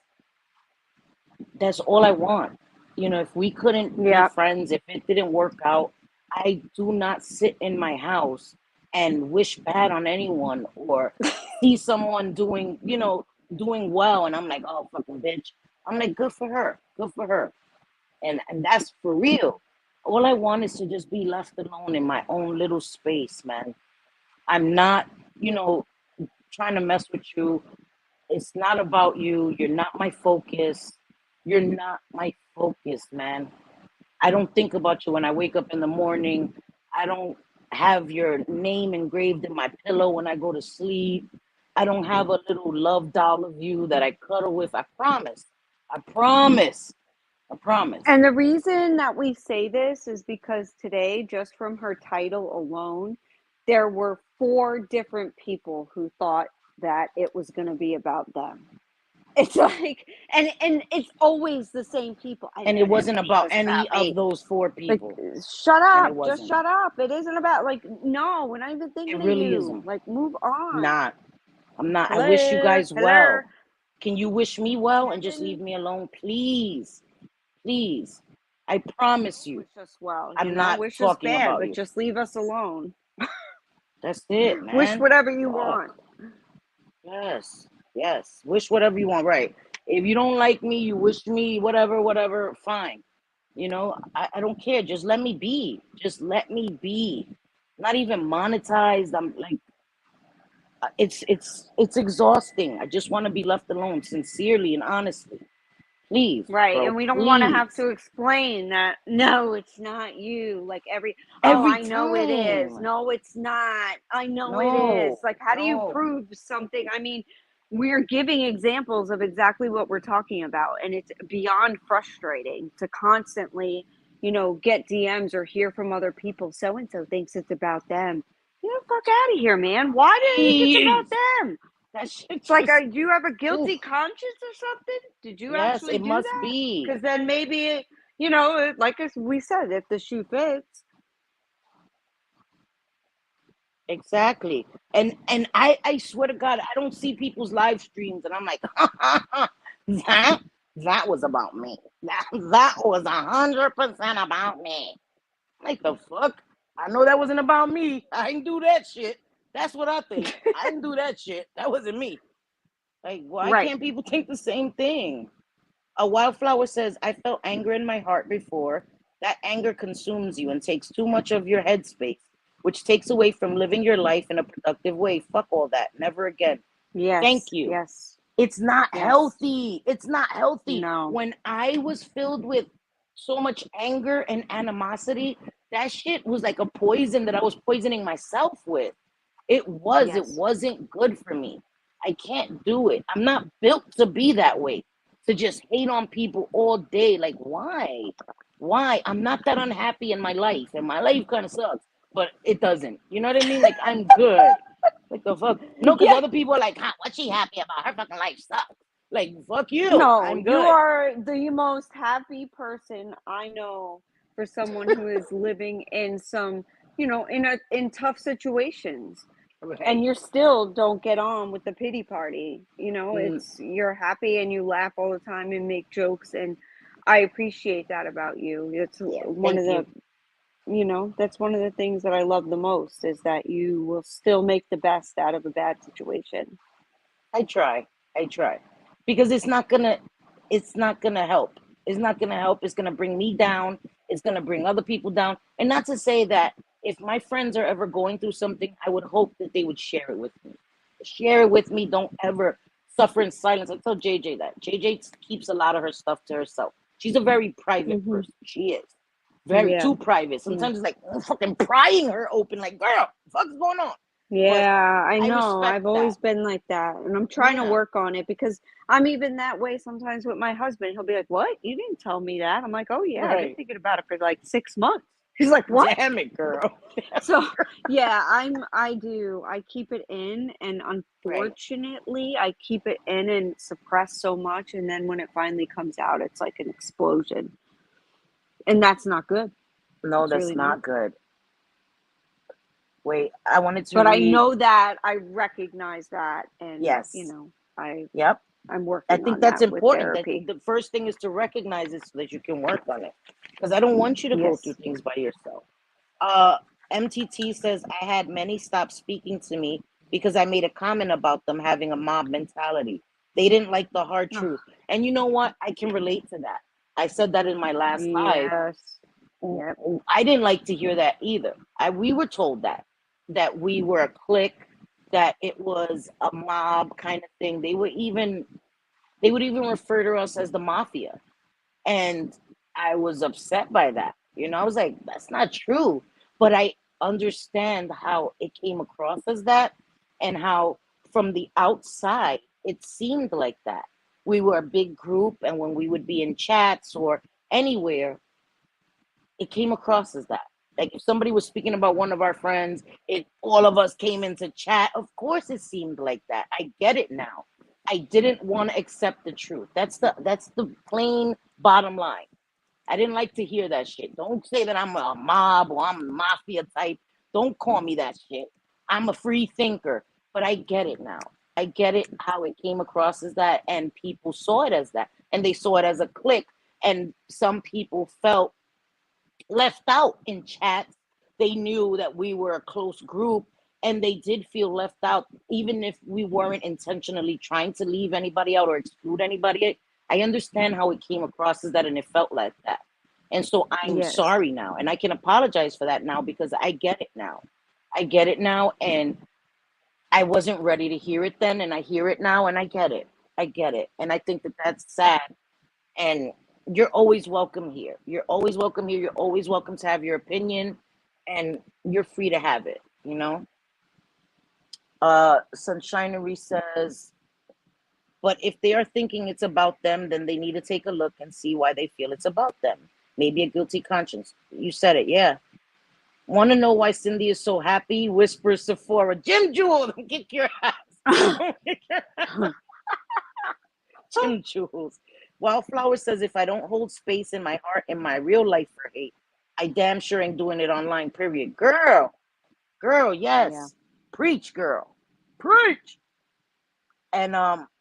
B: That's all I want. You know, if we couldn't be
C: Yeah.
B: friends, if it didn't work out, I do not sit in my house and wish bad on anyone or see someone doing, doing well and I'm like, oh fucking bitch. I'm like, good for her. Good for her. And that's for real. All I want is to just be left alone in my own little space, man. I'm not, trying to mess with you. It's not about you. You're not my focus. You're not my focus, man. I don't think about you when I wake up in the morning. I don't have your name engraved in my pillow when I go to sleep. I don't have a little love doll of you that I cuddle with. I promise. I promise. I promise.
C: And the reason that we say this is because today, just from her title alone, there were 4 different people who thought that it was going to be about them. It's like, and it's always the same people.
B: And it wasn't about any of those 4
C: Like,
B: people.
C: shut
B: And
C: up,
B: it
C: just
B: wasn't.
C: shut up. It isn't about, like, no, we're not even
B: It
C: thinking of
B: really
C: you.
B: isn't.
C: Like, move on.
B: Not. I'm not. I wish you
C: Hello,
B: guys
C: hello.
B: well. Can you wish me well and just
C: Kevin,
B: leave me alone, please? Please. I promise you.
C: wish us well,
B: I'm not
C: wish us
B: talking
C: bad,
B: about
C: but
B: you.
C: just leave us alone.
B: That's it,
C: Wish
B: man.
C: whatever you
B: Fuck.
C: want.
B: Yes. Yes. Wish whatever you want. Right. If you don't like me, you wish me whatever, fine. I don't care. Just let me be. Just let me be. Not even monetized. I'm like, it's exhausting. I just want to be left alone, sincerely and honestly. Please,
C: Right.
B: bro.
C: And we don't want to have
B: Please.
C: to explain that, no, it's not you. Like oh,
B: Every
C: I know it is.
B: time.
C: No, it's not. I know it is.
B: No.
C: Like, how do you
B: No.
C: prove something? I mean, we're giving examples of exactly what we're talking about. And it's beyond frustrating to constantly, get DMs or hear from other people. So and so thinks it's about them. Get the fuck out of here, man. Why do you think it's about
B: Please.
C: them?
B: That shit
C: It's like,
B: just.
C: do you have a
B: Oof.
C: guilty conscience or something? Did you
B: Yes,
C: actually
B: it
C: do
B: must
C: that?
B: be.
C: Because then maybe, like we said, if the shoe fits.
B: Exactly. And I swear to God, I don't see people's live streams and I'm like, that that was about me. That was 100% about me. Like the fuck? I know that wasn't about me. I didn't do that shit. That's what I think. I didn't do that shit. That wasn't me. Like, why
C: Right.
B: can't people think the same thing? A wildflower says, I felt anger in my heart before. That anger consumes you and takes too much of your headspace, which takes away from living your life in a productive way. Fuck all that. Never again. Thank
C: Yes.
B: you.
C: Yes.
B: It's not
C: Yes.
B: healthy. It's not healthy.
C: No.
B: When I was filled with so much anger and animosity, that shit was like a poison that I was poisoning myself with. It
C: Yes.
B: wasn't good for me. I can't do it. I'm not built to be that way, to just hate on people all day. Like, why? Why? I'm not that unhappy in my life, and my life kind of sucks, but it doesn't. You know what I mean? Like, I'm good. Like, the fuck? No, because
C: Yeah.
B: other people are like, huh, what's she happy about? Her fucking life sucks. Like, fuck you.
C: No,
B: I'm
C: you
B: good.
C: are the most happy person I know for someone who is living in some, in tough situations. And
B: Right.
C: you still don't get on with the pity party.
B: Mm,
C: It's you're happy and you laugh all the time and make jokes, and I appreciate that about you. It's
B: yeah,
C: one
B: thank
C: of the,
B: you.
C: that's one of the things that I love the most is that you will still make the best out of a bad situation.
B: I try. I try. Because it's not gonna help. It's not gonna help. It's gonna bring me down. It's gonna bring other people down. And not to say that if my friends are ever going through something, I would hope that they would share it with me. Share it with me. Don't ever suffer in silence. I tell JJ that. JJ keeps a lot of her stuff to herself. She's a very private
C: Hmm.
B: person. She is. Very
C: Yeah.
B: too private.
C: Yeah.
B: Sometimes it's like I'm fucking prying her open, like, girl, what the fuck's going on? But
C: Yeah, I
B: I
C: know.
B: respect
C: I've
B: that.
C: always been like that, and I'm trying to
B: Yeah.
C: work on it because I'm even that way sometimes with my husband. He'll be like, "What? You didn't tell me that." I'm like, "Oh yeah, I've been
B: Right.
C: thinking about it for like 6 months." He's like, "What?"
B: Damn it, girl.
C: So, yeah, I do. I keep it in, and
B: Right.
C: unfortunately, I keep it in and suppress so much, and then when it finally comes out, it's like an explosion, and that's not good.
B: No,
C: It's
B: that's
C: really not.
B: not good. Wait, I wanted to
C: But I
B: read.
C: know that, I recognize that, and
B: Yes.
C: I
B: Yep.
C: I'm
B: I
C: working
B: think
C: on
B: that's
C: that with
B: important. That
C: therapy.
B: the first thing is to recognize it so that you can work on it. Because I don't want you to go through
C: Yes.
B: things by yourself. Uh, MTT says I had many stop speaking to me because I made a comment about them having a mob mentality. They didn't like the hard
C: Oh,
B: truth. And you know what? I can relate to that. I said that in my last live.
C: yes. Yep.
B: I didn't like to hear that either. We were told that we were a clique, that it was a mob kind of thing. They would even refer to us as the mafia, and I was upset by that. I was like, that's not true. But I understand how it came across as that, and how from the outside it seemed like that. We were a big group, and when we would be in chats or anywhere, it came across as that. Like if somebody was speaking about one of our friends, it all of us came into chat. Of course, it seemed like that. I get it now. I didn't want to accept the truth. That's the plain bottom line. I didn't like to hear that shit. Don't say that I'm a mob or I'm a mafia type. Don't call me that shit. I'm a free thinker. But I get it now. I get it how it came across as that, and people saw it as that, and they saw it as a clique, and some people felt left out in chats. They knew that we were a close group, and they did feel left out, even if we weren't intentionally trying to leave anybody out or exclude anybody. I understand how it came across as that, and it felt like that. And so I'm
C: Yes.
B: sorry now, and I can apologize for that now because I get it now. I get it now, and I wasn't ready to hear it then, and I hear it now, and I get it. I get it, and I think that that's sad, and you're always welcome here. You're always welcome here. You're always welcome to have your opinion, and you're free to have it. Sunshinery says, but if they are thinking it's about them, then they need to take a look and see why they feel it's about them. Maybe a guilty conscience. You said it, yeah. Want to know why Cindy is so happy? Whispers Sephora. Jim Jewel, don't kick your ass. Don't kick your Jim Jules. Wildflower says, if I don't hold space in my heart in my real life for hate, I damn sure ain't doing it online, period. Girl,
C: Yeah.
B: yes. Preach, girl. Preach. And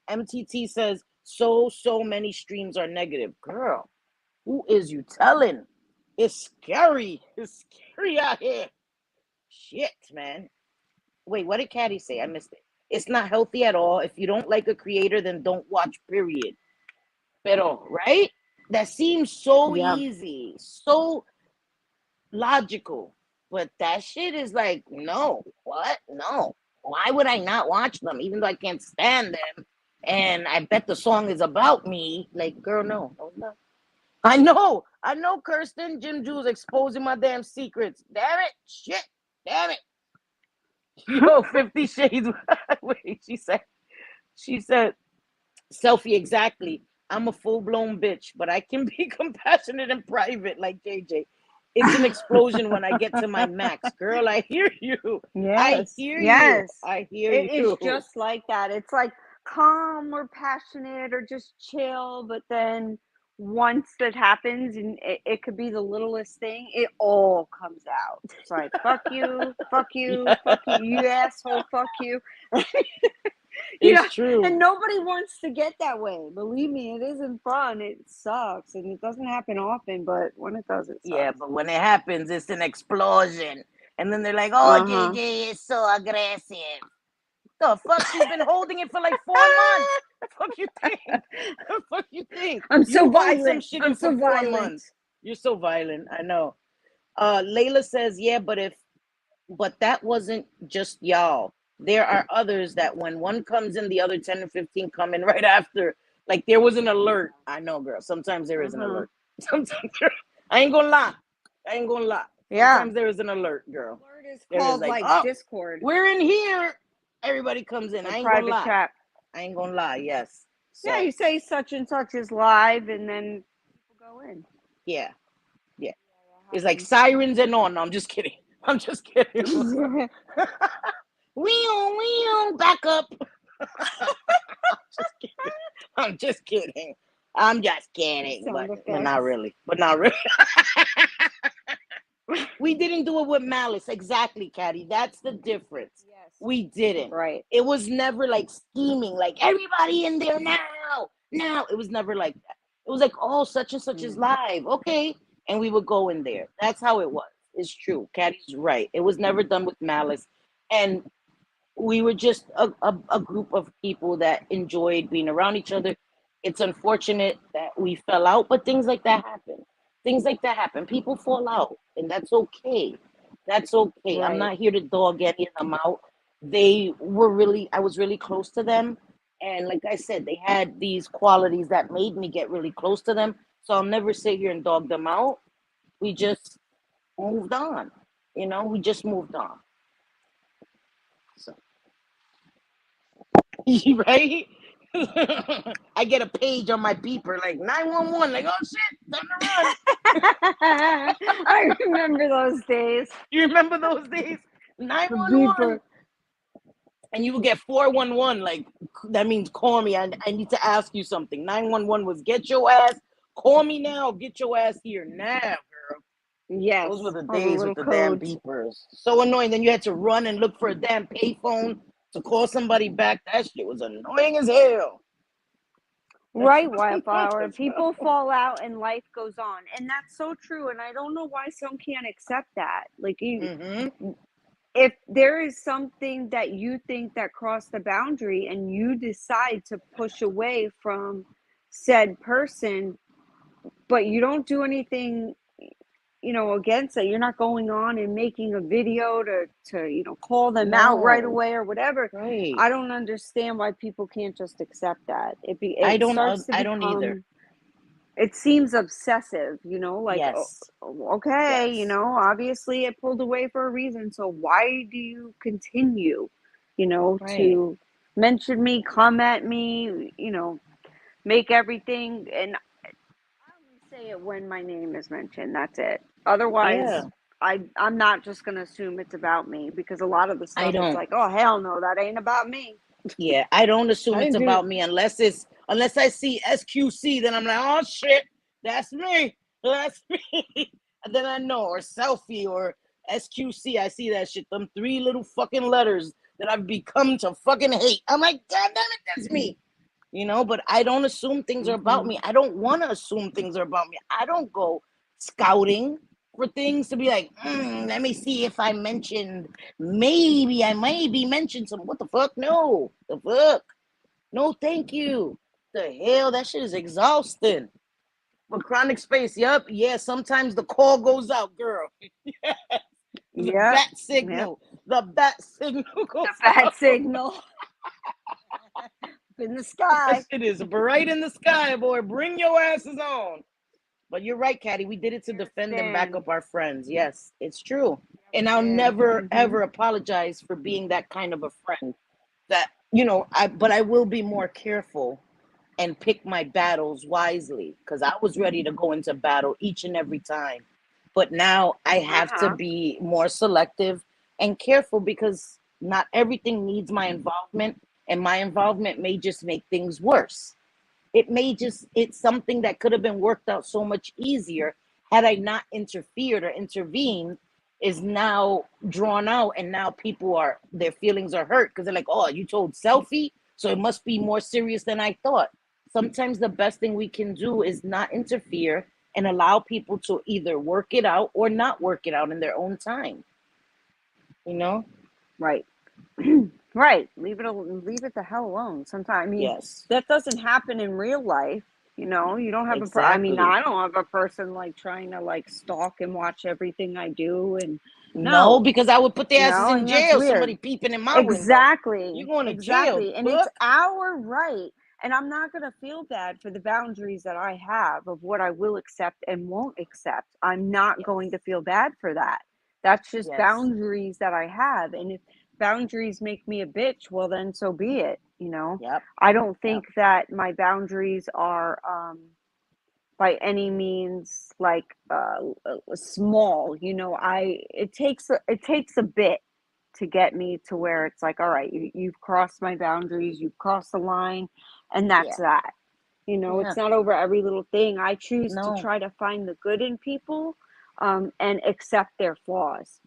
B: MTT says, so many streams are negative. Girl, who is you telling? It's scary. It's scary out here. Shit, man. Wait, what did Caddy say? I missed it. It's not healthy at all. If you don't like a creator, then don't watch, period. Pero, right? That seems so easy, so logical. But that shit is like, no. What? No. Why would I not watch them, even though I can't stand them? And I bet the song is about me. Like, girl, no. I know, Kirsten. Jim Jules exposing my damn secrets. Damn it. Shit. Damn it. Yo, 50 Shades. Wait, she said, selfie, exactly. I'm a full-blown bitch, but I can be compassionate in private, like JJ. It's an explosion when I get to my max. Girl, I hear you.
C: Yes.
B: I hear you.
C: It is just like that. It's like calm or passionate or just chill, but then once that happens, and it could be the littlest thing, it all comes out. It's like, fuck you, fuck you, fuck you, you asshole, fuck you.
B: It's true.
C: And nobody wants to get that way. Believe me, it isn't fun. It sucks. And it doesn't happen often, but when it does, it sucks.
B: Yeah, but when it happens, it's an explosion. And then they're like, oh, JJ is so aggressive. The fuck? She's been holding it for like 4 months. The fuck you think?
C: I'm so violent.
B: I'm so violent. 4 months. You're so violent. I know. Layla says, yeah, but that wasn't just y'all. There are others that when one comes in, the other 10 or 15 come in right after. Like there was an alert. I know, girl. Sometimes there is an alert. Sometimes I ain't gonna lie.
C: Yeah.
B: Sometimes there is an alert, girl.
C: Alert is called like Discord.
B: We're in here. Everybody comes in. I ain't gonna lie. Chat. I ain't gonna lie. Yes.
C: So, yeah, you say such and such is live, and then people go in.
B: Yeah. It's like sirens and on. No, I'm just kidding. Wheel, back up. I'm just kidding. But not really. We didn't do it with Malice. Exactly, Caddy. That's the difference. Yes. We didn't.
C: Right.
B: It was never like scheming, like everybody in there now. It was never like that. It was like, oh, such and such is live. Okay. And we would go in there. That's how it was. It's true. Caddy's right. It was never done with Malice. And we were just a group of people that enjoyed being around each other. It's unfortunate that we fell out, but things like that happen. People fall out, and that's okay. Right. I'm not here to dog any of them out. I was really close to them. And like I said, they had these qualities that made me get really close to them. So I'll never sit here and dog them out. We just moved on. We just moved on. So, right? I get a page on my beeper like 911, like, oh shit, time to run.
C: I remember those days.
B: You remember those days? 911. And you would get 411, like that means call me. I need to ask you something. 911 was get your ass, call me now, get your ass here now, girl.
C: Yes.
B: Those were the days with the damn beepers. So annoying. Then you had to run and look for a damn payphone to call somebody back. That shit was annoying as hell.
C: Right, Wildflower. People fall out and life goes on. And that's so true. And I don't know why some can't accept that. Like, if there is something that you think that crossed the boundary and you decide to push away from said person, but you don't do anything, against it. You're not going on and making a video to call them out right away or whatever.
B: Right.
C: I don't understand why people can't just accept that.
B: I don't either.
C: It seems obsessive, like,
B: yes.
C: Okay,
B: yes.
C: Obviously it pulled away for a reason. So why do you continue, to mention me, come at me, make everything, and I only say it when my name is mentioned. That's it. Otherwise, I'm not just going to assume it's about me, because a lot of the stuff is like, oh, hell no, that ain't about me.
B: Yeah, I don't assume it's about me unless I see SQC, then I'm like, oh shit, that's me. And then I know, or selfie or SQC, I see that shit, them 3 little fucking letters that I've become to fucking hate. I'm like, God damn it, that's me. You know, but I don't assume things are about me. I don't want to assume things are about me. I don't go scouting for things to be like, let me see if I mentioned, maybe I might be mentioned some. What the fuck? No, the fuck. No, thank you. The hell, that shit is exhausting. But chronic space, yep, yeah. Sometimes the call goes out, girl. The
C: Yeah.
B: bat signal. The bat signal goes
C: The bat
B: out.
C: signal. In the sky.
B: It is bright in the sky, boy. Bring your asses on. But you're right, Caddy. We did it to defend and back up our friends. Yes, it's true. And I'll never, ever apologize for being that kind of a friend. That, you know, but I will be more careful and pick my battles wisely, because I was ready to go into battle each and every time. But now I have to be more selective and careful, because not everything needs my involvement, and my involvement may just make things worse. It's something that could have been worked out so much easier had I not interfered or intervened, is now drawn out, and now their feelings are hurt, because they're like, oh, you told Selfie, so it must be more serious than I thought. Sometimes the best thing we can do is not interfere and allow people to either work it out or not work it out in their own time. You know?
C: Right. Right. Leave it the hell alone. Sometimes, I mean,
B: yes,
C: that doesn't happen in real life. You know, you don't have I mean, I don't have a person like trying to like stalk and watch everything I do. And
B: no, because I would put their asses in jail. Somebody peeping in my
C: exactly.
B: window. You're going to jail.
C: And it's our right. And I'm not going to feel bad for the boundaries that I have of what I will accept and won't accept. I'm not going to feel bad for that. That's just boundaries that I have. And if boundaries make me a bitch, well, then so be it. You know, I don't think that my boundaries are by any means like small. You know, it takes a bit to get me to where it's like, all right, you've crossed my boundaries, you've crossed the line, and that's that. You know, it's not over every little thing. I choose to try to find the good in people and accept their flaws.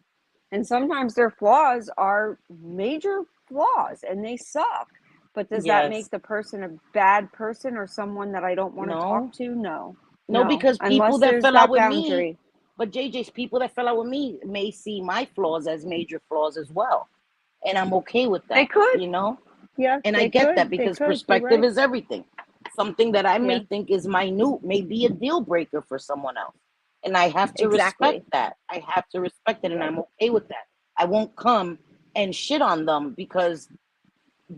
C: And sometimes their flaws are major flaws and they suck. But does that make the person a bad person or someone that I don't want to talk to? No.
B: No, because people that fell out with me, but JJ's people that fell out with me may see my flaws as major flaws as well. And I'm okay with that.
C: They could.
B: You know?
C: Yeah.
B: And I get that, because perspective is everything. Something that I may think is minute may be a deal breaker for someone else. And I have to respect that. I have to respect it, and I'm okay with that. I won't come and shit on them because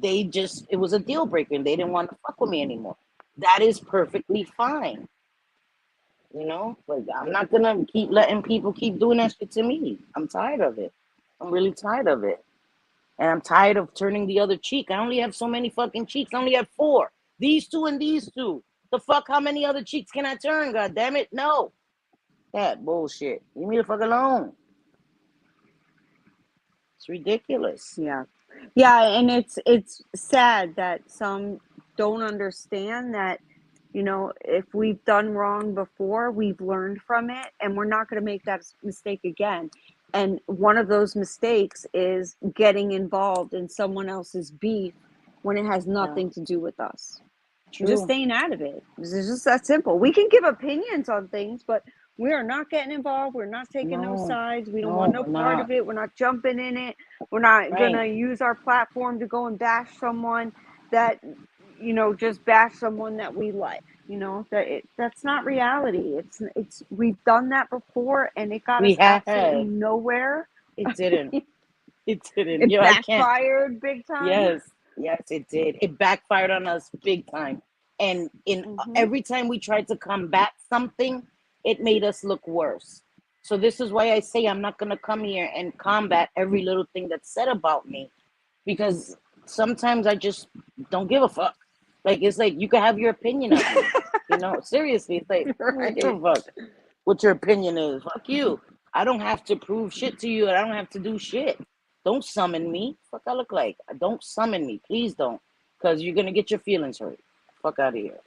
B: it was a deal breaker and they didn't want to fuck with me anymore. That is perfectly fine. You know, like, I'm not gonna keep letting people keep doing that shit to me. I'm tired of it. I'm really tired of it. And I'm tired of turning the other cheek. I only have so many fucking cheeks. I only have 4. These 2 and these 2. The fuck, how many other cheeks can I turn? God damn it. No. That bullshit. Leave me the fuck alone. It's ridiculous.
C: Yeah. Yeah, and it's sad that some don't understand that, you know, if we've done wrong before, we've learned from it, and we're not going to make that mistake again. And one of those mistakes is getting involved in someone else's beef when it has nothing to do with us.
B: True.
C: Just staying out of it. It's just that simple. We can give opinions on things, but we are not getting involved. We're not taking no sides. We don't want no part of it. We're not jumping in it. We're not going to use our platform to go and bash someone that, you know, just bash someone that we like. You know, that's not reality. It's we've done that before, and it got us absolutely nowhere.
B: It didn't. It didn't.
C: It backfired big time.
B: Yes, it did. It backfired on us big time. And every time we tried to combat something, it made us look worse. So this is why I say I'm not going to come here and combat every little thing that's said about me, because sometimes I just don't give a fuck. Like, it's like, you can have your opinion of me. You know, seriously, it's like, I don't give a fuck what your opinion is. Fuck you. I don't have to prove shit to you, and I don't have to do shit. Don't summon me. Fuck I look like. Don't summon me. Please don't. Because you're going to get your feelings hurt. Fuck out of here.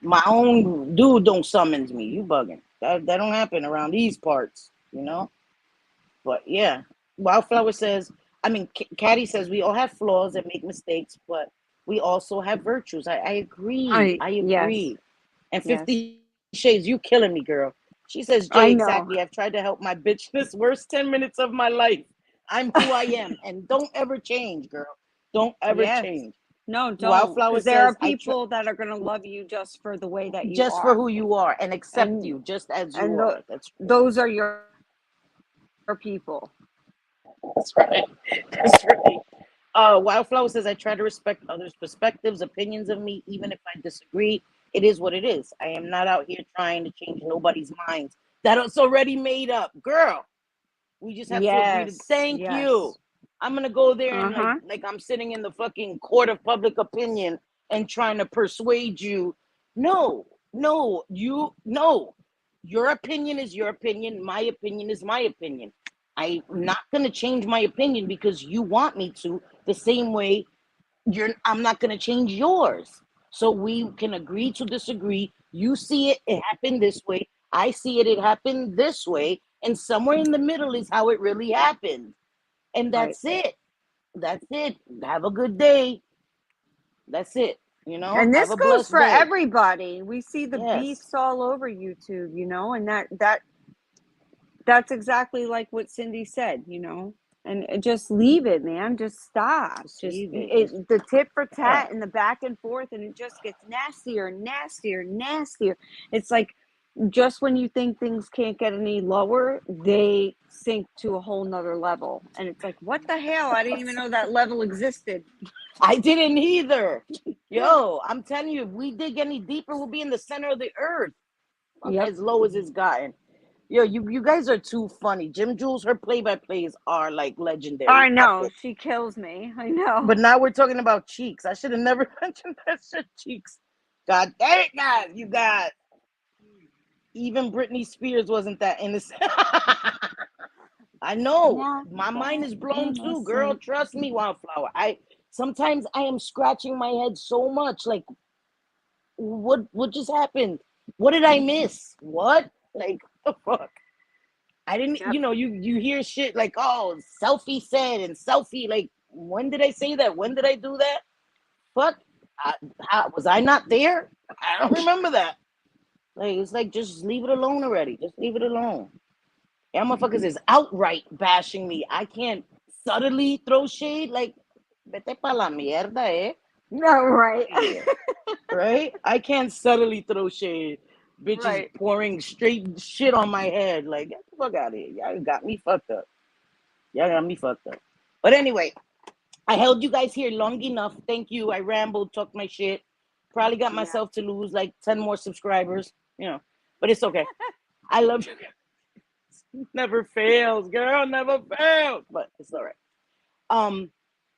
B: My own dude don't summons me. You bugging. That don't happen around these parts, you know? But yeah. Wildflower says, I mean, Caddy says we all have flaws and make mistakes, but we also have virtues. I agree. I
C: Yes,
B: agree. And
C: yes,
B: 50 Shades, you killing me, girl. She says,
C: I
B: Jay,
C: know.
B: exactly. I've tried to help my bitch this worst 10 minutes of my life. I'm who I am. And don't ever change, girl. Don't ever
C: Yes.
B: change.
C: No, don't.
B: Wildflower
C: Because there are
B: says, I try
C: people that are going to love you just for the way that you
B: just for
C: are.
B: who you are and accept
C: And
B: you just as you
C: and
B: are. That's right.
C: those are your people.
B: That's right. That's right. Wildflower says, I try to respect others' perspectives, opinions of me, even if I disagree. It is what it is. I am not out here trying to change nobody's minds that it's already made up. Girl, we just have to agree to
C: Yes,
B: thank you.
C: yes.
B: I'm gonna go there and
C: Uh-huh.
B: like I'm sitting in the fucking court of public opinion and trying to persuade you. No, no, you no. Your opinion is your opinion. My opinion is my opinion. I'm not gonna change my opinion because you want me to. The same way I'm not gonna change yours. So we can agree to disagree. You see it, it happened this way. I see it, it happened this way. And somewhere in the middle is how it really happened. And
C: Right.
B: that's it. That's it. Have a good day. That's it.
C: And
B: Have
C: this
B: a
C: goes
B: blessed
C: for
B: day.
C: everybody. We see the
B: Yes.
C: beefs all over YouTube, and that's exactly like what Cindy said, and just leave it, man. Just stop.
B: Just
C: Just
B: leave it. Just
C: the tit for
B: yeah.
C: tat and the back and forth, and it just gets nastier and nastier and nastier. It's like just when you think things can't get any lower, they sink to a whole nother level. And it's like, what the hell? I didn't even know that level existed.
B: I didn't either. Yo, I'm telling you, if we dig any deeper, we'll be in the center of the earth.
C: Yep.
B: As low as it's gotten. Yo, you guys are too funny. Jim Jules, her play-by-plays are like legendary.
C: I know. She kills me. I know.
B: But now we're talking about cheeks. I should have never mentioned that shit, cheeks. God damn it, guys. You guys. Even Britney Spears wasn't that innocent. I know.
C: Not
B: My mind
C: that
B: is blown too, girl.
C: innocent.
B: Trust me, Wildflower. I sometimes I am scratching my head so much. Like, what just happened? What did I miss? What? Like, what the fuck? I didn't,
C: Yep.
B: you hear shit like, oh, selfie said and selfie, like, when did I say that? When did I do that? Fuck. Was I not there? I don't remember that. Like, it's like, just leave it alone already. Just leave it alone. Yeah, motherfuckers is outright bashing me. I can't subtly throw shade. Like, vete pa la mierda, eh?
C: No, right.
B: Yeah. Right? I can't subtly throw shade. Bitches
C: Right.
B: pouring straight shit on my head. Like, get the fuck out of here. Y'all got me fucked up. Y'all got me fucked up. But anyway, I held you guys here long enough. Thank you. I rambled, talked my shit. Probably got
C: Yeah.
B: myself to lose like 10 more subscribers, but it's okay. I love you. Never fails, girl. Never fails. But it's all right.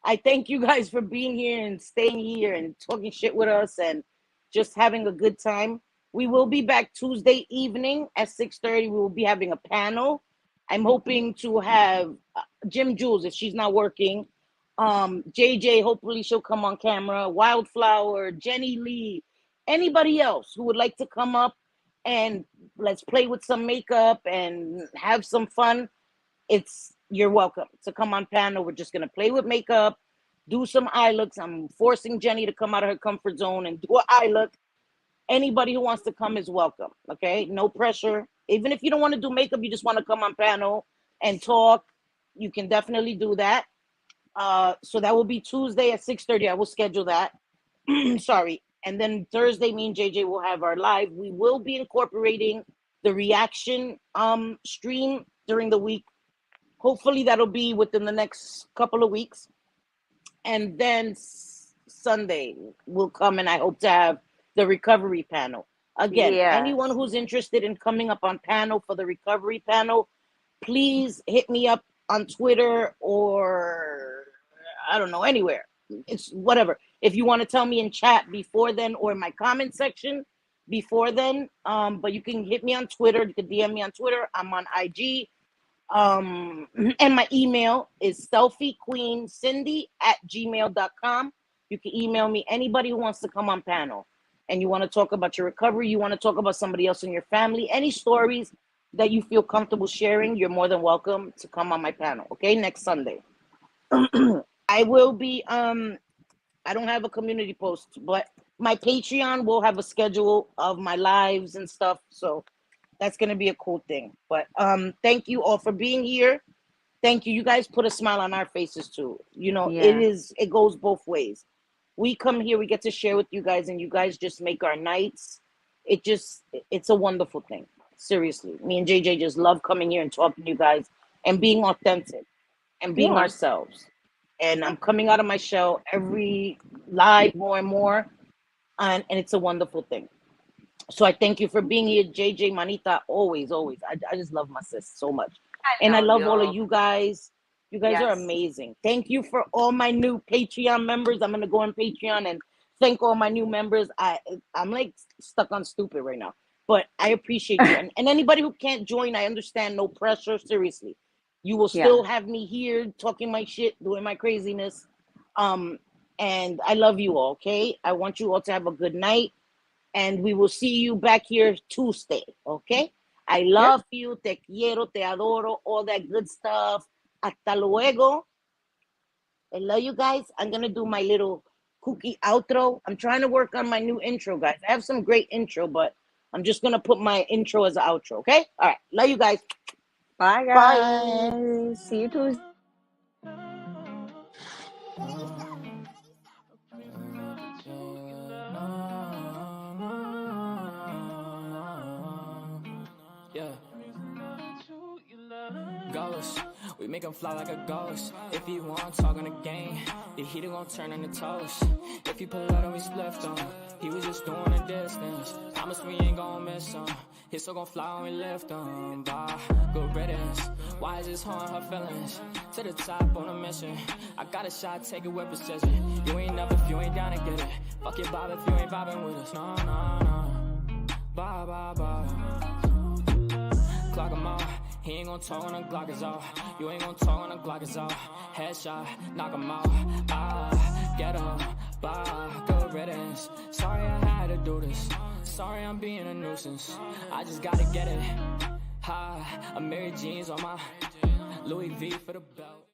B: I thank you guys for being here and staying here and talking shit with us and just having a good time. We will be back Tuesday evening at 6:30. We will be having a panel. I'm hoping to have Jim Jules if she's not working. JJ, hopefully she'll come on camera. Wildflower, Jenny Lee, anybody else who would like to come up and let's play with some makeup and have some fun. You're welcome to come on panel. We're just gonna play with makeup, do some eye looks. I'm forcing Jenny to come out of her comfort zone and do an eye look. Anybody who wants to come is welcome. Okay, no pressure. Even if you don't want to do makeup, you just want to come on panel and talk, you can definitely do that. So that will be Tuesday at 6:30. I will schedule that. Sorry. And then Thursday, me and JJ will have our live. We will be incorporating the reaction stream during the week. Hopefully that'll be within the next couple of weeks. And then Sunday will come and I hope to have the recovery panel. Again, anyone who's interested in coming up on panel for the recovery panel, please hit me up on Twitter or I don't know, anywhere. It's whatever. If you want to tell me in chat before then or in my comment section before then, but you can hit me on Twitter. You can DM me on Twitter. I'm on IG. And my email is selfiequeencindy@gmail.com. You can email me anybody who wants to come on panel and you want to talk about your recovery, you want to talk about somebody else in your family, any stories that you feel comfortable sharing, you're more than welcome to come on my panel. Okay, next Sunday. I will be I don't have a community post, but my Patreon will have a schedule of my lives and stuff. So that's gonna be a cool thing. But thank you all for being here. Thank you. You guys put a smile on our faces too. You know,
C: Yeah.
B: it goes both ways. We come here, we get to share with you guys, and you guys just make our nights. It's a wonderful thing. Seriously. Me and JJ just love coming here and talking to you guys and being authentic and being
C: Yeah.
B: ourselves. And I'm coming out of my shell every live more and more. And it's a wonderful thing. So I thank you for being here, JJ, Manita, always, always. I just love my sis so much. And I love all of you guys. You guys are
C: Yes.
B: amazing. Thank you for all my new Patreon members. I'm gonna go on Patreon and thank all my new members. I'm like stuck on stupid right now, but I appreciate you. And anybody who can't join, I understand. No pressure. Seriously, you will still have me here talking my shit, doing my craziness. And I love you all. Okay, I want you all to have a good night, and we will see you back here Tuesday. Okay. I love you, te quiero, te adoro, all that good stuff. Hasta luego. I love you guys. I'm going to do my little kooky outro. I'm trying to work on my new intro, guys. I have some great intro, but I'm just going to put my intro as an outro, okay? All right. Love you guys.
C: Bye, guys.
B: Bye.
C: See you Tuesday.
A: Yeah. Ghost, we make him fly like a ghost. If he want talk on the game, the heater gon' turn into toast. If he pull out and we split on, he was just doing a distance. Promise we ain't gon' miss him. His soul gon' fly when we lift him. Bye, good riddance. Why is this harm her feelings? To the top on a mission. I got a shot, take it with precision. You ain't up if you ain't down to get it. Fuck your bob if you ain't vibing with us. No, no, no. Bye, bye, bye. Clock him out. He ain't gon' talk when the Glock is off. You ain't gon' talk when the Glock is off. Headshot, knock him out. Ah, get him. Bye, good riddance. Sorry I had to do this. Sorry I'm being a nuisance. I just gotta get it. Ha, I'm Mary Jeans on my Louis V for the belt.